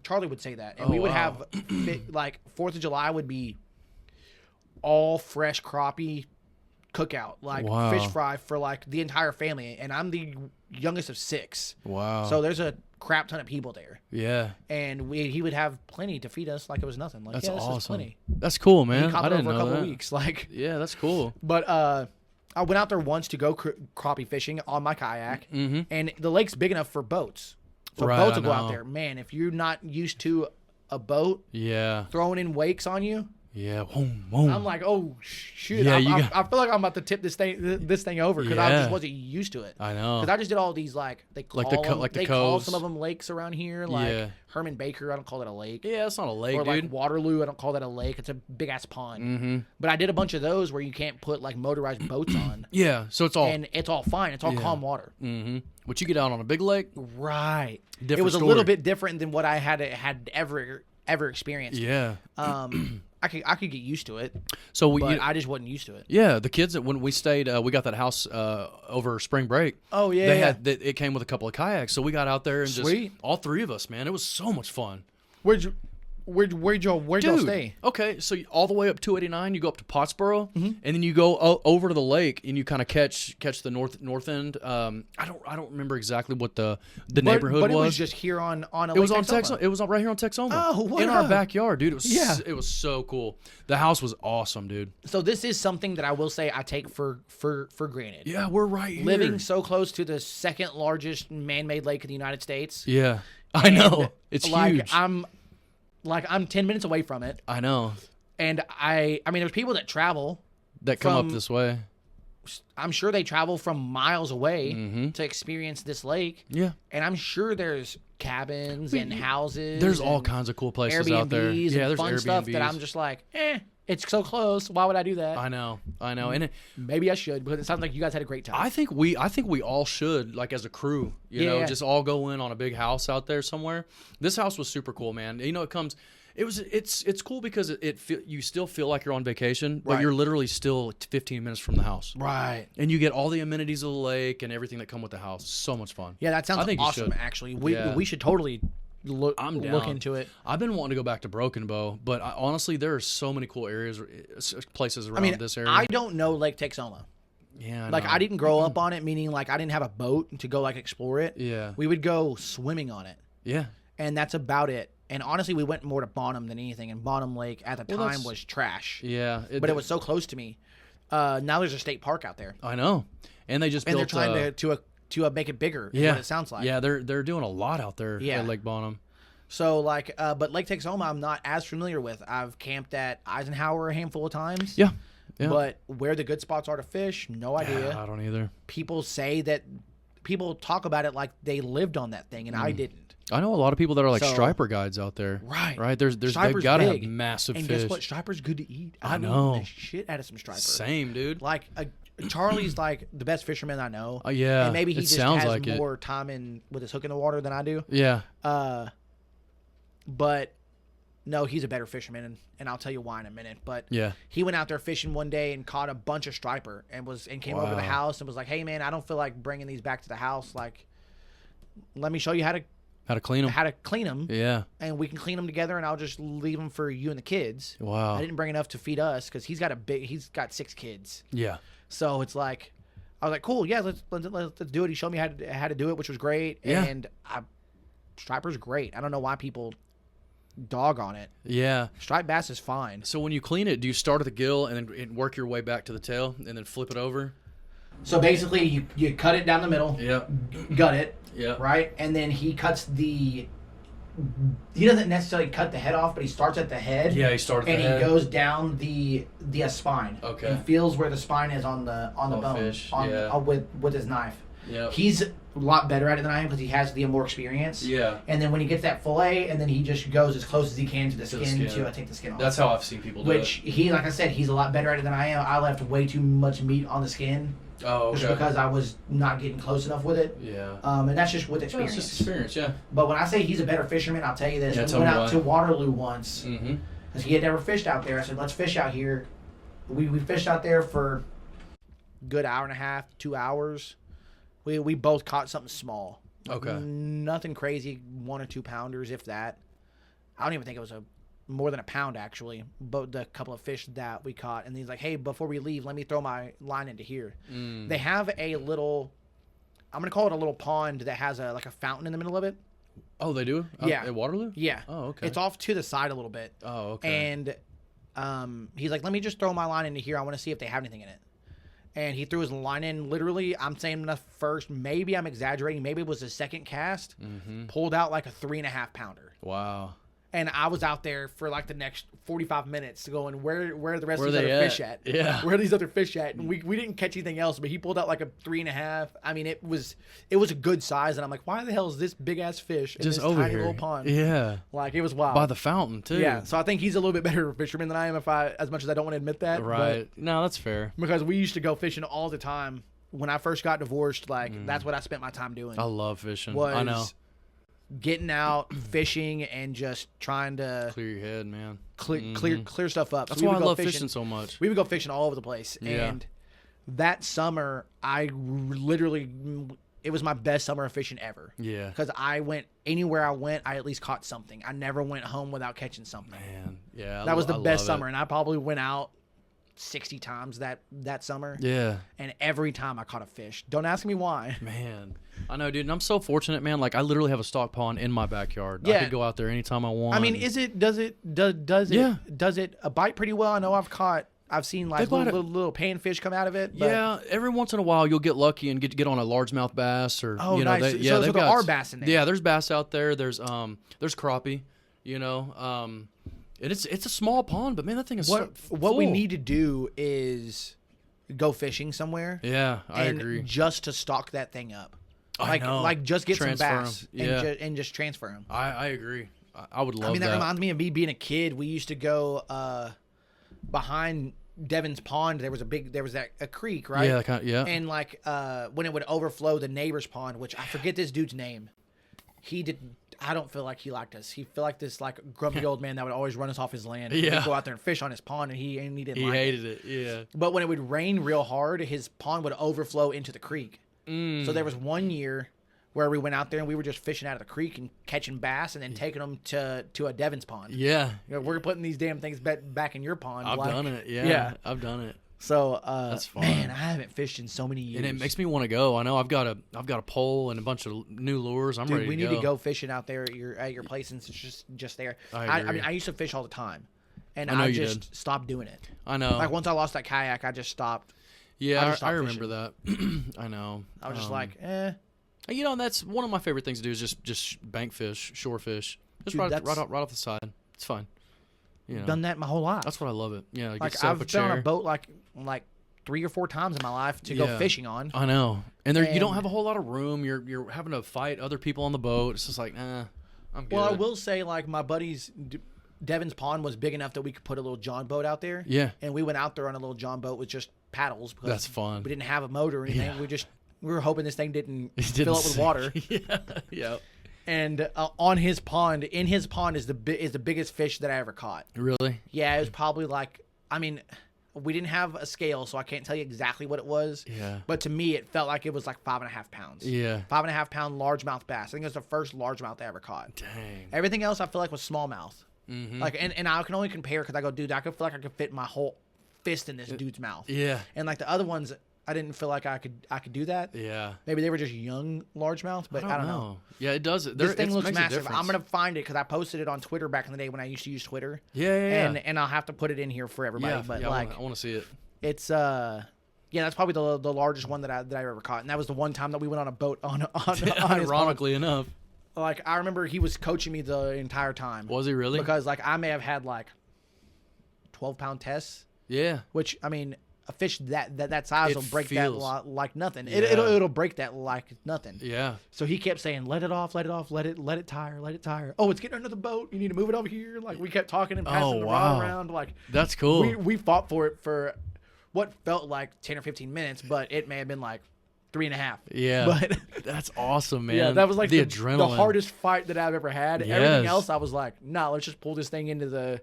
[SPEAKER 1] Charlie would say that, and
[SPEAKER 3] Oh,
[SPEAKER 1] we would
[SPEAKER 3] wow.
[SPEAKER 1] have like 4th of July would be all fresh crappie cookout, like
[SPEAKER 3] Wow.
[SPEAKER 1] fish fry for like the entire family, and I'm the youngest of 6.
[SPEAKER 3] Wow.
[SPEAKER 1] So there's a crap ton of people there,
[SPEAKER 3] yeah.
[SPEAKER 1] and he would have plenty to feed us like it was nothing. Like,
[SPEAKER 3] That's
[SPEAKER 1] yeah, this is
[SPEAKER 3] awesome.
[SPEAKER 1] plenty.
[SPEAKER 3] That's cool,
[SPEAKER 1] He
[SPEAKER 3] man.
[SPEAKER 1] caught
[SPEAKER 3] I
[SPEAKER 1] it
[SPEAKER 3] didn't
[SPEAKER 1] over a
[SPEAKER 3] know
[SPEAKER 1] couple
[SPEAKER 3] that.
[SPEAKER 1] weeks, like.
[SPEAKER 3] Yeah, that's cool.
[SPEAKER 1] But I went out there once to go crappie fishing on my kayak, and the lake's big enough for boats. So
[SPEAKER 3] Right,
[SPEAKER 1] boats
[SPEAKER 3] I
[SPEAKER 1] will go out
[SPEAKER 3] know.
[SPEAKER 1] there. Man, if you're not used to a boat
[SPEAKER 3] Yeah.
[SPEAKER 1] throwing in wakes on you,
[SPEAKER 3] Yeah. Boom, boom.
[SPEAKER 1] I'm like, oh shoot!
[SPEAKER 3] Yeah,
[SPEAKER 1] I feel like I'm about to tip this thing over because I
[SPEAKER 3] Yeah.
[SPEAKER 1] just wasn't used to it.
[SPEAKER 3] I know.
[SPEAKER 1] Because I just did all these like they call
[SPEAKER 3] Like the
[SPEAKER 1] them,
[SPEAKER 3] like the
[SPEAKER 1] they call
[SPEAKER 3] coves.
[SPEAKER 1] some of them lakes around here, like
[SPEAKER 3] Yeah.
[SPEAKER 1] Herman Baker. I don't call it a lake.
[SPEAKER 3] Yeah, it's not a lake,
[SPEAKER 1] Or like
[SPEAKER 3] dude.
[SPEAKER 1] Waterloo, I don't call that a lake. It's a big ass pond. But I did a bunch of those where you can't put like motorized boats on,
[SPEAKER 3] Yeah, so it's all
[SPEAKER 1] and it's all fine. It's all calm water.
[SPEAKER 3] But you get out on a big lake,
[SPEAKER 1] Right.
[SPEAKER 3] Different
[SPEAKER 1] it was a
[SPEAKER 3] story.
[SPEAKER 1] little bit different than what I had ever ever experienced.
[SPEAKER 3] Yeah.
[SPEAKER 1] I could get used to it.
[SPEAKER 3] So
[SPEAKER 1] but I just wasn't used to it.
[SPEAKER 3] Yeah, the kids when we stayed, we got that house over spring break.
[SPEAKER 1] Oh yeah.
[SPEAKER 3] It came with a couple of kayaks, so we got out there and
[SPEAKER 1] Sweet.
[SPEAKER 3] just all three of us, man. It was so much fun.
[SPEAKER 1] Where'd y'all stay?
[SPEAKER 3] Okay, so all the way up 289, you go up to Pottsboro, and then you go over to the lake, and you kind of catch the north end. I don't remember exactly what the neighborhood was.
[SPEAKER 1] But it was just here on a
[SPEAKER 3] It was
[SPEAKER 1] Lake
[SPEAKER 3] on
[SPEAKER 1] Texoma.
[SPEAKER 3] Texoma. It was right here on Texoma.
[SPEAKER 1] Oh, what
[SPEAKER 3] in our
[SPEAKER 1] up?
[SPEAKER 3] backyard, dude. It
[SPEAKER 1] Yeah.
[SPEAKER 3] was so cool. The house was awesome, dude.
[SPEAKER 1] So this is something that I will say I take for granted.
[SPEAKER 3] Yeah, we're right here.
[SPEAKER 1] Living so close to the second largest man-made lake in the United States.
[SPEAKER 3] Yeah, I know. It's
[SPEAKER 1] like,
[SPEAKER 3] huge.
[SPEAKER 1] I'm 10 minutes away from it.
[SPEAKER 3] I know.
[SPEAKER 1] And I mean, there's people that travel.
[SPEAKER 3] That come up
[SPEAKER 1] from-
[SPEAKER 3] this way.
[SPEAKER 1] I'm sure they travel from miles away
[SPEAKER 3] Mm-hmm.
[SPEAKER 1] to experience this lake.
[SPEAKER 3] Yeah.
[SPEAKER 1] And I'm sure there's cabins and houses.
[SPEAKER 3] There's all
[SPEAKER 1] and
[SPEAKER 3] kinds of cool places
[SPEAKER 1] Airbnbs
[SPEAKER 3] out there. Yeah,
[SPEAKER 1] and
[SPEAKER 3] there's
[SPEAKER 1] fun
[SPEAKER 3] Airbnbs.
[SPEAKER 1] stuff that I'm just like, it's so close. Why would I do that?
[SPEAKER 3] I know. And
[SPEAKER 1] Maybe I should, because it sounds like you guys had a great time.
[SPEAKER 3] I think we all should, like as a crew, you know, just all go in on a big house out there somewhere. This house was super cool, man. You know, it's cool because you still feel like you're on vacation, but
[SPEAKER 1] Right.
[SPEAKER 3] you're literally still 15 minutes from the house.
[SPEAKER 1] Right.
[SPEAKER 3] And you get all the amenities of the lake and everything that come with the house. So much fun.
[SPEAKER 1] Yeah, that sounds
[SPEAKER 3] I think you
[SPEAKER 1] awesome,
[SPEAKER 3] should.
[SPEAKER 1] actually.
[SPEAKER 3] Yeah.
[SPEAKER 1] We should totally look
[SPEAKER 3] down.
[SPEAKER 1] into it.
[SPEAKER 3] I've been wanting to go back to Broken Bow, but honestly, there are so many cool places around this area.
[SPEAKER 1] I don't know Lake Texoma.
[SPEAKER 3] Yeah,
[SPEAKER 1] Like,
[SPEAKER 3] know.
[SPEAKER 1] I didn't grow up on it, meaning, like, I didn't have a boat to go, like, explore it.
[SPEAKER 3] Yeah.
[SPEAKER 1] We would go swimming on it,
[SPEAKER 3] Yeah.
[SPEAKER 1] and that's about it. And honestly, we went more to Bonham than anything, and Bonham Lake at the time
[SPEAKER 3] that's-
[SPEAKER 1] was trash.
[SPEAKER 3] Yeah.
[SPEAKER 1] But it was so close to me. Now there's a state park out there,
[SPEAKER 3] I know. And they just
[SPEAKER 1] and
[SPEAKER 3] built,
[SPEAKER 1] they're trying to make it bigger. Is
[SPEAKER 3] yeah,
[SPEAKER 1] what it sounds like.
[SPEAKER 3] Yeah, they're doing a lot out there
[SPEAKER 1] Yeah.
[SPEAKER 3] at Lake Bonham.
[SPEAKER 1] So like, but Lake Texoma, I'm not as familiar with. I've camped at Eisenhower a handful of times.
[SPEAKER 3] Yeah. Yeah.
[SPEAKER 1] But where the good spots are to fish, no idea.
[SPEAKER 3] I don't either.
[SPEAKER 1] People talk about it like they lived on that thing, and I didn't.
[SPEAKER 3] I know a lot of people that are like
[SPEAKER 1] So-
[SPEAKER 3] striper guides out there.
[SPEAKER 1] Right.
[SPEAKER 3] Right. There's they
[SPEAKER 1] Striper's
[SPEAKER 3] gotta
[SPEAKER 1] big.
[SPEAKER 3] have massive
[SPEAKER 1] And
[SPEAKER 3] fish.
[SPEAKER 1] guess what? Striper's good to eat.
[SPEAKER 3] I
[SPEAKER 1] eat
[SPEAKER 3] know.
[SPEAKER 1] the shit out of some striper.
[SPEAKER 3] Same, dude.
[SPEAKER 1] Like Charlie's like the best fisherman I know.
[SPEAKER 3] Yeah.
[SPEAKER 1] And maybe he
[SPEAKER 3] it
[SPEAKER 1] just
[SPEAKER 3] sounds
[SPEAKER 1] has
[SPEAKER 3] like it.
[SPEAKER 1] more time with his hook in the water than I do.
[SPEAKER 3] Yeah.
[SPEAKER 1] But no, he's a better fisherman, and I'll tell you why in a minute. But
[SPEAKER 3] Yeah.
[SPEAKER 1] he went out there fishing one day and caught a bunch of striper and came over to the
[SPEAKER 3] Wow.
[SPEAKER 1] house and was like, "Hey man, I don't feel like bringing these back to the house. Like, let me show you how to
[SPEAKER 3] clean them.
[SPEAKER 1] them,
[SPEAKER 3] Yeah.
[SPEAKER 1] and we can clean them together, and I'll just leave them for you and the kids."
[SPEAKER 3] Wow.
[SPEAKER 1] I didn't bring enough to feed us because he's got 6 kids.
[SPEAKER 3] Yeah.
[SPEAKER 1] So it's like, I was like, cool, yeah, let's do it. He showed me how to do it, which was great.
[SPEAKER 3] Yeah.
[SPEAKER 1] And striper's great. I don't know why people dog on it.
[SPEAKER 3] Yeah.
[SPEAKER 1] Striped bass is fine.
[SPEAKER 3] So when you clean it, do you start at the gill and then work your way back to the tail and then flip it over?
[SPEAKER 1] So basically, you cut it down the middle,
[SPEAKER 3] Yeah.
[SPEAKER 1] gut it,
[SPEAKER 3] Yeah.
[SPEAKER 1] right, and then he cuts he doesn't necessarily cut the head off, but he starts at the head.
[SPEAKER 3] Yeah, he starts at
[SPEAKER 1] and
[SPEAKER 3] the head.
[SPEAKER 1] he goes down the spine.
[SPEAKER 3] Okay.
[SPEAKER 1] He feels where the spine is on the bone
[SPEAKER 3] fish, yeah.
[SPEAKER 1] with his knife.
[SPEAKER 3] Yep.
[SPEAKER 1] He's a lot better at it than I am because he has the more experience.
[SPEAKER 3] Yeah.
[SPEAKER 1] And then when he gets that fillet, and then he just goes as close as he can to the skin to take the skin off.
[SPEAKER 3] That's how I've seen people do
[SPEAKER 1] Which he, like I said, he's a lot better at it than I am. I left way too much meat on the skin.
[SPEAKER 3] Oh, okay.
[SPEAKER 1] Just because I was not getting close enough with it.
[SPEAKER 3] Yeah.
[SPEAKER 1] And that's just with
[SPEAKER 3] It's
[SPEAKER 1] experience.
[SPEAKER 3] just experience, yeah.
[SPEAKER 1] But when I say he's a better fisherman, I'll tell you this.
[SPEAKER 3] Yeah,
[SPEAKER 1] We
[SPEAKER 3] tell
[SPEAKER 1] went
[SPEAKER 3] me
[SPEAKER 1] out
[SPEAKER 3] why.
[SPEAKER 1] to Waterloo once
[SPEAKER 3] Mm-hmm.
[SPEAKER 1] because he had never fished out there. I said, let's fish out here. We fished out there for a good hour and a half, 2 hours. We both caught something small.
[SPEAKER 3] Okay.
[SPEAKER 1] Nothing crazy, 1 or 2 pounders, if that. I don't even think it was more than a pound, actually. But the couple of fish that we caught. And he's like, hey, before we leave, let me throw my line into here. They have a little, I'm going to call it a little pond that has a fountain in the middle of it.
[SPEAKER 3] Oh, they do?
[SPEAKER 1] Yeah.
[SPEAKER 3] At Waterloo?
[SPEAKER 1] Yeah.
[SPEAKER 3] Oh, okay.
[SPEAKER 1] It's off to the side a little bit.
[SPEAKER 3] Oh, okay.
[SPEAKER 1] And he's like, let me just throw my line into here. I want to see if they have anything in it. And he threw his line in literally, I'm saying the first, maybe I'm exaggerating, maybe it was the second cast, pulled out like a 3.5 pounder.
[SPEAKER 3] Wow.
[SPEAKER 1] And I was out there for like the next 45 minutes going, where are the rest
[SPEAKER 3] Where
[SPEAKER 1] of these
[SPEAKER 3] they
[SPEAKER 1] other
[SPEAKER 3] at?
[SPEAKER 1] fish at?
[SPEAKER 3] Yeah.
[SPEAKER 1] Where are these other fish at? And we didn't catch anything else, but he pulled out like a 3.5. I mean, it was a good size. And I'm like, why the hell is this big ass fish in
[SPEAKER 3] Just
[SPEAKER 1] this
[SPEAKER 3] over
[SPEAKER 1] tiny
[SPEAKER 3] here.
[SPEAKER 1] little pond?
[SPEAKER 3] Yeah.
[SPEAKER 1] Like, it was wild.
[SPEAKER 3] By the fountain, too.
[SPEAKER 1] Yeah. So I think he's a little bit better fisherman than I am, as much as I don't want to admit that.
[SPEAKER 3] Right. No, that's fair.
[SPEAKER 1] But because we used to go fishing all the time. When I first got divorced, that's what I spent my time doing.
[SPEAKER 3] I love fishing.
[SPEAKER 1] Was
[SPEAKER 3] I know.
[SPEAKER 1] getting out, fishing, and just trying to
[SPEAKER 3] Clear your head, man.
[SPEAKER 1] clear stuff up.
[SPEAKER 3] That's
[SPEAKER 1] So we
[SPEAKER 3] why I
[SPEAKER 1] would go
[SPEAKER 3] love fishing so much.
[SPEAKER 1] We would go fishing all over the place.
[SPEAKER 3] Yeah.
[SPEAKER 1] And that summer, I literally, it was my best summer of fishing ever.
[SPEAKER 3] Yeah.
[SPEAKER 1] Because I went anywhere I went, I at least caught something. I never went home without catching something.
[SPEAKER 3] Man, yeah.
[SPEAKER 1] That was the
[SPEAKER 3] I
[SPEAKER 1] best
[SPEAKER 3] love
[SPEAKER 1] summer.
[SPEAKER 3] it.
[SPEAKER 1] And I probably went out 60 times that summer.
[SPEAKER 3] Yeah.
[SPEAKER 1] And every time I caught a fish. Don't ask me why.
[SPEAKER 3] Man, I know, dude, and I'm so fortunate, man. Like, I literally have a stock pond in my backyard. I
[SPEAKER 1] Yeah.
[SPEAKER 3] could go out there anytime I want.
[SPEAKER 1] I mean, does it bite pretty well? I know I've seen like little panfish come out of it. But
[SPEAKER 3] yeah, every once in a while you'll get lucky and get on a largemouth bass or
[SPEAKER 1] Oh, nice. So there are bass in there.
[SPEAKER 3] Yeah, there's bass out there. There's crappie, and it's a small pond, but man, that thing is
[SPEAKER 1] what
[SPEAKER 3] full.
[SPEAKER 1] we need to do is go fishing somewhere.
[SPEAKER 3] Yeah, I
[SPEAKER 1] and
[SPEAKER 3] agree.
[SPEAKER 1] Just to stock that thing up.
[SPEAKER 3] I know.
[SPEAKER 1] Like just get
[SPEAKER 3] Transfer
[SPEAKER 1] some bass
[SPEAKER 3] 'em. Yeah.
[SPEAKER 1] and just transfer them.
[SPEAKER 3] I agree. I would love
[SPEAKER 1] I mean, that
[SPEAKER 3] that.
[SPEAKER 1] reminds me of me being a kid. We used to go behind Devon's Pond. There was a creek, right?
[SPEAKER 3] Yeah, yeah.
[SPEAKER 1] And like when it would overflow the neighbor's pond, which I forget this dude's name. I don't feel like he liked us. He felt like this like grumpy old man that would always run us off his land.
[SPEAKER 3] Yeah.
[SPEAKER 1] We'd go out there and fish on his pond, and he didn't
[SPEAKER 3] He
[SPEAKER 1] like
[SPEAKER 3] hated it. Yeah.
[SPEAKER 1] But when it would rain real hard, his pond would overflow into the creek.
[SPEAKER 3] Mm.
[SPEAKER 1] So there was one year where we went out there and we were just fishing out of the creek and catching bass and then taking them to a Devon's pond.
[SPEAKER 3] Yeah.
[SPEAKER 1] We're putting these damn things back in your pond.
[SPEAKER 3] I've done it. Yeah.
[SPEAKER 1] Yeah.
[SPEAKER 3] I've done it.
[SPEAKER 1] So
[SPEAKER 3] That's fun.
[SPEAKER 1] Man, I haven't fished in so many years.
[SPEAKER 3] And it makes me want to go. I know I've got a pole and a bunch of new lures. I'm
[SPEAKER 1] Dude,
[SPEAKER 3] ready
[SPEAKER 1] we
[SPEAKER 3] to
[SPEAKER 1] need
[SPEAKER 3] go.
[SPEAKER 1] to go fishing out there at your place, and it's just there.
[SPEAKER 3] I agree.
[SPEAKER 1] mean, I used to fish all the time, and
[SPEAKER 3] I know
[SPEAKER 1] I
[SPEAKER 3] you
[SPEAKER 1] just
[SPEAKER 3] did.
[SPEAKER 1] stopped doing it.
[SPEAKER 3] I know.
[SPEAKER 1] Like once I lost that kayak, I just stopped.
[SPEAKER 3] Yeah,
[SPEAKER 1] just
[SPEAKER 3] I
[SPEAKER 1] stopped
[SPEAKER 3] remember
[SPEAKER 1] fishing.
[SPEAKER 3] that. I know.
[SPEAKER 1] I was just like, eh.
[SPEAKER 3] That's one of my favorite things to do is just bank fish, shore fish. Just
[SPEAKER 1] Dude,
[SPEAKER 3] right off the side. It's fine.
[SPEAKER 1] Done that my whole life.
[SPEAKER 3] That's what I love it. Yeah,
[SPEAKER 1] Like
[SPEAKER 3] set up
[SPEAKER 1] I've
[SPEAKER 3] a
[SPEAKER 1] been on
[SPEAKER 3] chair.
[SPEAKER 1] a boat like 3 or 4 times in my life to go fishing on.
[SPEAKER 3] I know. And there you don't
[SPEAKER 1] And-
[SPEAKER 3] have a whole lot of room. You're having to fight other people on the boat. It's just like, I'm good.
[SPEAKER 1] Well, I will say like my buddy's Devon's Pond was big enough that we could put a little John boat out there.
[SPEAKER 3] Yeah.
[SPEAKER 1] And we went out there on a little John boat with just paddles because
[SPEAKER 3] That's fun.
[SPEAKER 1] we didn't have a motor or anything.
[SPEAKER 3] Yeah.
[SPEAKER 1] We were hoping this thing didn't
[SPEAKER 3] didn't
[SPEAKER 1] fill up with
[SPEAKER 3] sink.
[SPEAKER 1] water.
[SPEAKER 3] Yeah.
[SPEAKER 1] And on his pond, in his pond is the biggest fish that I ever caught.
[SPEAKER 3] Really?
[SPEAKER 1] Yeah, it was probably like, I mean, we didn't have a scale, so I can't tell you exactly what it was.
[SPEAKER 3] Yeah.
[SPEAKER 1] But to me, it felt like it was like 5.5 pounds.
[SPEAKER 3] Yeah.
[SPEAKER 1] 5.5 pound largemouth bass. I think it was the first largemouth I ever caught.
[SPEAKER 3] Dang.
[SPEAKER 1] Everything else I feel like was smallmouth.
[SPEAKER 3] Mm-hmm.
[SPEAKER 1] Like, and I can only compare because I go, dude, I could feel like I could fit my whole fist in this dude's mouth.
[SPEAKER 3] Yeah.
[SPEAKER 1] And like the other ones, I didn't feel like I could do that.
[SPEAKER 3] Yeah.
[SPEAKER 1] Maybe they were just young largemouth, but I don't know.
[SPEAKER 3] Yeah, it does.
[SPEAKER 1] This thing looks
[SPEAKER 3] makes a
[SPEAKER 1] massive.
[SPEAKER 3] difference.
[SPEAKER 1] I'm gonna find it because I posted it on Twitter back in the day when I used to use Twitter.
[SPEAKER 3] Yeah.
[SPEAKER 1] And I'll have to put it in here for everybody.
[SPEAKER 3] Yeah,
[SPEAKER 1] but
[SPEAKER 3] yeah,
[SPEAKER 1] like,
[SPEAKER 3] I want to see it.
[SPEAKER 1] it's that's probably the largest one that I've ever caught, and that was the one time that we went on a boat on his pond.
[SPEAKER 3] Ironically enough.
[SPEAKER 1] Like I remember he was coaching me the entire time.
[SPEAKER 3] Was he really?
[SPEAKER 1] Because like I may have had like 12-pound tests,
[SPEAKER 3] Yeah.
[SPEAKER 1] which I mean a fish that size
[SPEAKER 3] It
[SPEAKER 1] will break
[SPEAKER 3] feels-
[SPEAKER 1] that like nothing.
[SPEAKER 3] Yeah.
[SPEAKER 1] It'll break that like nothing.
[SPEAKER 3] Yeah.
[SPEAKER 1] So he kept saying, let it off, let it tire. Oh, it's getting under the boat. You need to move it over here. Like we kept talking and passing the rod around. Like
[SPEAKER 3] That's cool.
[SPEAKER 1] we fought for it for what felt like 10 or 15 minutes, but it may have been like 3.5.
[SPEAKER 3] Yeah.
[SPEAKER 1] But
[SPEAKER 3] That's awesome, man.
[SPEAKER 1] yeah, that was like
[SPEAKER 3] the
[SPEAKER 1] the
[SPEAKER 3] adrenaline.
[SPEAKER 1] hardest fight that I've ever had.
[SPEAKER 3] Yes.
[SPEAKER 1] Everything else, I was like, nah, let's just pull this thing into the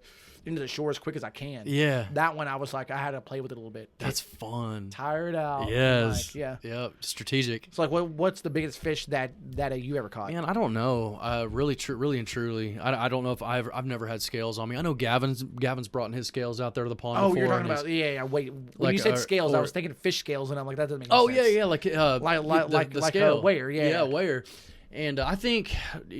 [SPEAKER 1] shore as quick as I can.
[SPEAKER 3] Yeah.
[SPEAKER 1] That one, I was like, I had to play with it a little bit.
[SPEAKER 3] That's fun.
[SPEAKER 1] Tired out.
[SPEAKER 3] Yes.
[SPEAKER 1] Like, yeah.
[SPEAKER 3] Yep. Strategic.
[SPEAKER 1] It's like, what's the biggest fish that you ever caught?
[SPEAKER 3] Man, I don't know. Really and truly, I don't know if I've never had scales on me. I know Gavin's brought in his scales out there to the pond.
[SPEAKER 1] Oh,
[SPEAKER 3] before,
[SPEAKER 1] you're talking
[SPEAKER 3] and he's-
[SPEAKER 1] about yeah. Wait, when
[SPEAKER 3] Like,
[SPEAKER 1] you said scales, I
[SPEAKER 3] or-
[SPEAKER 1] was thinking fish scales, and I'm like, that doesn't make any
[SPEAKER 3] Oh
[SPEAKER 1] sense.
[SPEAKER 3] yeah, like
[SPEAKER 1] the
[SPEAKER 3] the scale
[SPEAKER 1] weigher, yeah.
[SPEAKER 3] weigher. And I think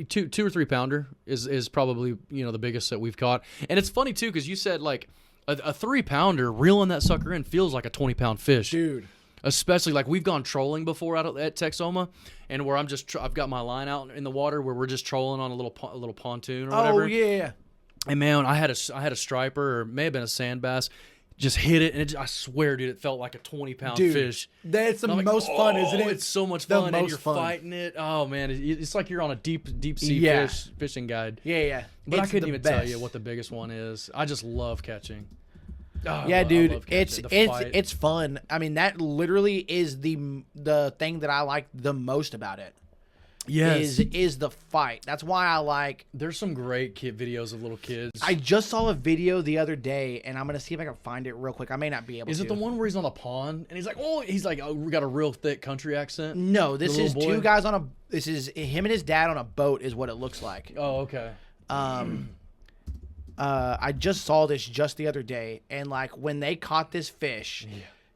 [SPEAKER 3] 2 or 3 pounder is probably the biggest that we've caught. And it's funny too because you said like a 3 pounder reeling that sucker in feels like a 20-pound fish,
[SPEAKER 1] dude.
[SPEAKER 3] Especially like we've gone trolling before out at Texoma, and where I've got my line out in the water where we're just trolling on a little pontoon or whatever.
[SPEAKER 1] Oh yeah.
[SPEAKER 3] And man, I had a striper or may have been a sand bass. Just hit it, and I swear, dude, it felt like a 20-pound
[SPEAKER 1] Dude,
[SPEAKER 3] fish.
[SPEAKER 1] That's the
[SPEAKER 3] And I'm
[SPEAKER 1] most fun, isn't it?
[SPEAKER 3] It's so much
[SPEAKER 1] The
[SPEAKER 3] fun, and
[SPEAKER 1] most
[SPEAKER 3] you're
[SPEAKER 1] fun.
[SPEAKER 3] fighting it. Oh man, it's like you're on a deep sea
[SPEAKER 1] Yeah.
[SPEAKER 3] fishing guide.
[SPEAKER 1] Yeah.
[SPEAKER 3] But I
[SPEAKER 1] It's
[SPEAKER 3] couldn't
[SPEAKER 1] the
[SPEAKER 3] even tell
[SPEAKER 1] best.
[SPEAKER 3] you what the biggest one is. I just love catching. Oh,
[SPEAKER 1] Yeah,
[SPEAKER 3] I
[SPEAKER 1] dude,
[SPEAKER 3] love catching. The fight.
[SPEAKER 1] it's fun. I mean, that literally is the thing that I like the most about it. is the fight. That's why I like.
[SPEAKER 3] There's some great kid videos of little kids.
[SPEAKER 1] I just saw a video the other day, and I'm gonna see if I can find it real quick. I may not be able to.
[SPEAKER 3] Is it the one where he's on a pond and he's like, oh, we got a real thick country accent?
[SPEAKER 1] No, this
[SPEAKER 3] The
[SPEAKER 1] is
[SPEAKER 3] little boy?
[SPEAKER 1] two guys on a. This is him and his dad on a boat. Is what it looks like.
[SPEAKER 3] Oh, okay.
[SPEAKER 1] I just saw this just the other day, and like when they caught this fish,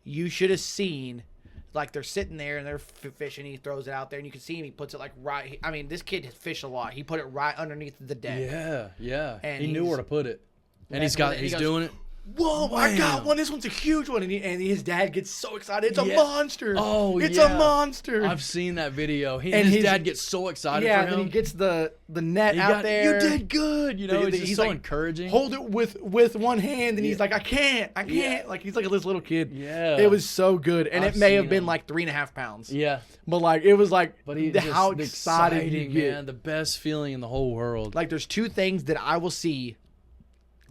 [SPEAKER 1] you should have seen. Like they're sitting there and they're fishing. He throws it out there, and you can see him. He puts it like right. I mean, this kid has fished a lot. He put it right underneath the deck.
[SPEAKER 3] Yeah.
[SPEAKER 1] And
[SPEAKER 3] he knew
[SPEAKER 1] he's-
[SPEAKER 3] where to put it, and
[SPEAKER 1] He's
[SPEAKER 3] he's
[SPEAKER 1] goes,
[SPEAKER 3] doing it.
[SPEAKER 1] Whoa! I got
[SPEAKER 3] Wham.
[SPEAKER 1] one. This one's a huge one, and his dad gets so excited. It's a
[SPEAKER 3] Yeah.
[SPEAKER 1] monster.
[SPEAKER 3] Oh,
[SPEAKER 1] it's
[SPEAKER 3] yeah.
[SPEAKER 1] a monster.
[SPEAKER 3] I've seen that video.
[SPEAKER 1] And
[SPEAKER 3] And his
[SPEAKER 1] his-
[SPEAKER 3] dad gets so excited
[SPEAKER 1] yeah,
[SPEAKER 3] for
[SPEAKER 1] and then
[SPEAKER 3] him.
[SPEAKER 1] he gets the net
[SPEAKER 3] He
[SPEAKER 1] out
[SPEAKER 3] got-
[SPEAKER 1] there.
[SPEAKER 3] You did good. You know, it's just
[SPEAKER 1] he's
[SPEAKER 3] so
[SPEAKER 1] like,
[SPEAKER 3] encouraging.
[SPEAKER 1] Hold it with one hand, and he's like, I can't. Like he's like this little kid.
[SPEAKER 3] Yeah.
[SPEAKER 1] It was so good, and
[SPEAKER 3] I've
[SPEAKER 1] it may have
[SPEAKER 3] seen
[SPEAKER 1] been
[SPEAKER 3] him.
[SPEAKER 1] like 3.5 pounds.
[SPEAKER 3] Yeah.
[SPEAKER 1] But like it was like,
[SPEAKER 3] But he
[SPEAKER 1] how
[SPEAKER 3] just
[SPEAKER 1] excited you
[SPEAKER 3] exciting,
[SPEAKER 1] get.
[SPEAKER 3] man. The best feeling in the whole world.
[SPEAKER 1] Like there's two things that I will see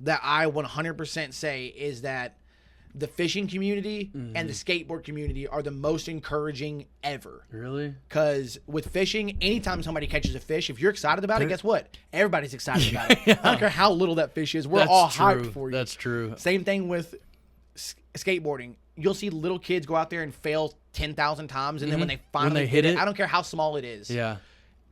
[SPEAKER 1] that I 100% say is that the fishing community and the skateboard community are the most encouraging ever.
[SPEAKER 3] Really?
[SPEAKER 1] Because with fishing, anytime somebody catches a fish, if you're excited about it, guess what? Everybody's excited about it. I don't care how little that fish is. We're
[SPEAKER 3] That's
[SPEAKER 1] all
[SPEAKER 3] true.
[SPEAKER 1] hyped for you.
[SPEAKER 3] That's true.
[SPEAKER 1] Same thing with skateboarding. You'll see little kids go out there and fail 10,000 times, and then when they finally
[SPEAKER 3] hit it,
[SPEAKER 1] I don't care how small it is.
[SPEAKER 3] Yeah.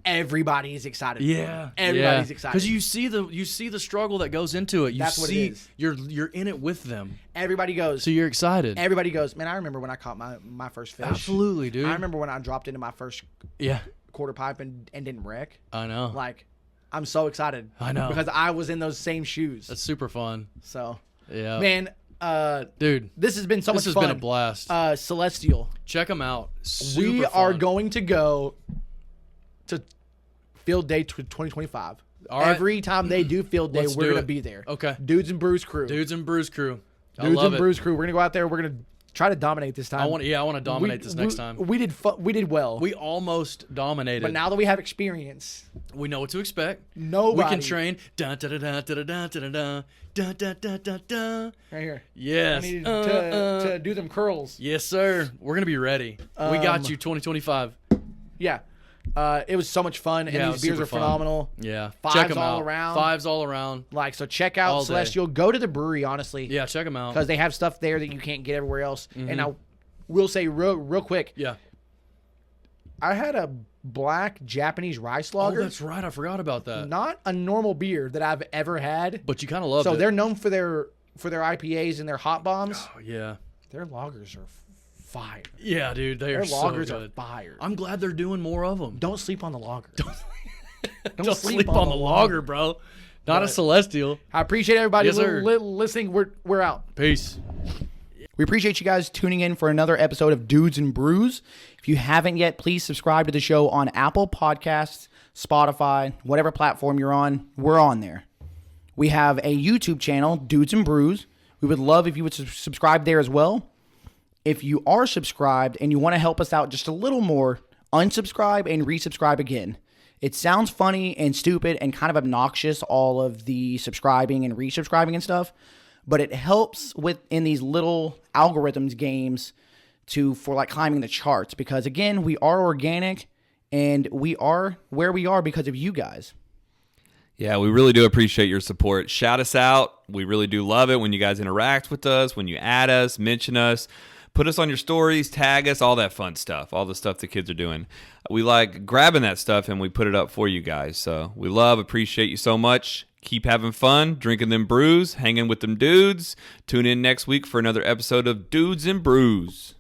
[SPEAKER 1] Everybody's excited. For
[SPEAKER 3] Yeah,
[SPEAKER 1] it. Everybody's excited.
[SPEAKER 3] because you see the struggle that goes into it. You
[SPEAKER 1] That's what it
[SPEAKER 3] see
[SPEAKER 1] is.
[SPEAKER 3] you're in it with them,
[SPEAKER 1] Everybody goes.
[SPEAKER 3] so you're excited.
[SPEAKER 1] Everybody goes, man, I remember when I caught my first fish.
[SPEAKER 3] Absolutely, dude.
[SPEAKER 1] I remember when I dropped into my first
[SPEAKER 3] Yeah,
[SPEAKER 1] quarter pipe and didn't wreck.
[SPEAKER 3] I know.
[SPEAKER 1] Like, I'm so excited.
[SPEAKER 3] I know.
[SPEAKER 1] Because I was in those same shoes.
[SPEAKER 3] That's super fun.
[SPEAKER 1] So,
[SPEAKER 3] Yeah,
[SPEAKER 1] man,
[SPEAKER 3] dude.
[SPEAKER 1] this has been so
[SPEAKER 3] This
[SPEAKER 1] much
[SPEAKER 3] has
[SPEAKER 1] fun.
[SPEAKER 3] been a blast.
[SPEAKER 1] Celestial.
[SPEAKER 3] Check them out.
[SPEAKER 1] We
[SPEAKER 3] Super
[SPEAKER 1] are
[SPEAKER 3] fun.
[SPEAKER 1] going to go to Field Day 2025.
[SPEAKER 3] All right.
[SPEAKER 1] Every time they do Field Day,
[SPEAKER 3] Let's
[SPEAKER 1] we're
[SPEAKER 3] do
[SPEAKER 1] going to
[SPEAKER 3] it.
[SPEAKER 1] be there.
[SPEAKER 3] Okay.
[SPEAKER 1] Dudes and Brews crew.
[SPEAKER 3] Dudes and Brews crew. I
[SPEAKER 1] Dudes
[SPEAKER 3] love
[SPEAKER 1] and
[SPEAKER 3] it.
[SPEAKER 1] Brews crew. We're going to go out there. We're going to try to dominate this time.
[SPEAKER 3] I want to dominate this next time.
[SPEAKER 1] We did well.
[SPEAKER 3] We almost dominated.
[SPEAKER 1] But now that we have experience,
[SPEAKER 3] we know what to expect.
[SPEAKER 1] nobody.
[SPEAKER 3] We can train. Dun, dun, dun, dun, dun, dun, dun, dun, dun, dun, dun, dun, dun.
[SPEAKER 1] Right here.
[SPEAKER 3] Yes.
[SPEAKER 1] I need to do them curls.
[SPEAKER 3] Yes, sir. We're gonna be ready. We got you. 2025.
[SPEAKER 1] Yeah. It was so much fun, and
[SPEAKER 3] Yeah, it
[SPEAKER 1] these
[SPEAKER 3] was
[SPEAKER 1] beers
[SPEAKER 3] super
[SPEAKER 1] are
[SPEAKER 3] fun.
[SPEAKER 1] phenomenal.
[SPEAKER 3] Yeah.
[SPEAKER 1] Fives
[SPEAKER 3] check them
[SPEAKER 1] all
[SPEAKER 3] out.
[SPEAKER 1] around.
[SPEAKER 3] Fives all around.
[SPEAKER 1] Like, so check out
[SPEAKER 3] All day.
[SPEAKER 1] Celestial. Go to the brewery, honestly.
[SPEAKER 3] Yeah, check them out.
[SPEAKER 1] Because they have stuff there that you can't get everywhere else. And I will say real quick,
[SPEAKER 3] Yeah.
[SPEAKER 1] I had a black Japanese rice
[SPEAKER 3] Oh,
[SPEAKER 1] lager.
[SPEAKER 3] that's right. I forgot about that.
[SPEAKER 1] Not a normal beer that I've ever had.
[SPEAKER 3] But you kind of loved
[SPEAKER 1] So
[SPEAKER 3] it.
[SPEAKER 1] they're known for their IPAs and their hot bombs.
[SPEAKER 3] Oh, yeah.
[SPEAKER 1] Their lagers are fire.
[SPEAKER 3] Yeah, dude. They
[SPEAKER 1] Their
[SPEAKER 3] are so
[SPEAKER 1] lagers are
[SPEAKER 3] good.
[SPEAKER 1] fire.
[SPEAKER 3] I'm glad they're doing more of them.
[SPEAKER 1] Don't sleep on the lager.
[SPEAKER 3] Don't sleep on the lager, bro. Not a Celestial.
[SPEAKER 1] I appreciate everybody
[SPEAKER 3] Yes, sir.
[SPEAKER 1] listening. We're out.
[SPEAKER 3] Peace.
[SPEAKER 1] We appreciate you guys tuning in for another episode of Dudes and Brews. If you haven't yet, please subscribe to the show on Apple Podcasts, Spotify, whatever platform you're on. We're on there. We have a YouTube channel, Dudes and Brews. We would love if you would subscribe there as well. If you are subscribed and you want to help us out just a little more, unsubscribe and resubscribe again. It sounds funny and stupid and kind of obnoxious, all of the subscribing and resubscribing and stuff, but it helps in these little algorithms games for like climbing the charts, because again, we are organic and we are where we are because of you guys.
[SPEAKER 2] Yeah, we really do appreciate your support. Shout us out. We really do love it when you guys interact with us, when you add us, mention us, put us on your stories, tag us, all that fun stuff, all the stuff the kids are doing. We like grabbing that stuff and we put it up for you guys. So we appreciate you so much. Keep having fun, drinking them brews, hanging with them dudes. Tune in next week for another episode of Dudes and Brews.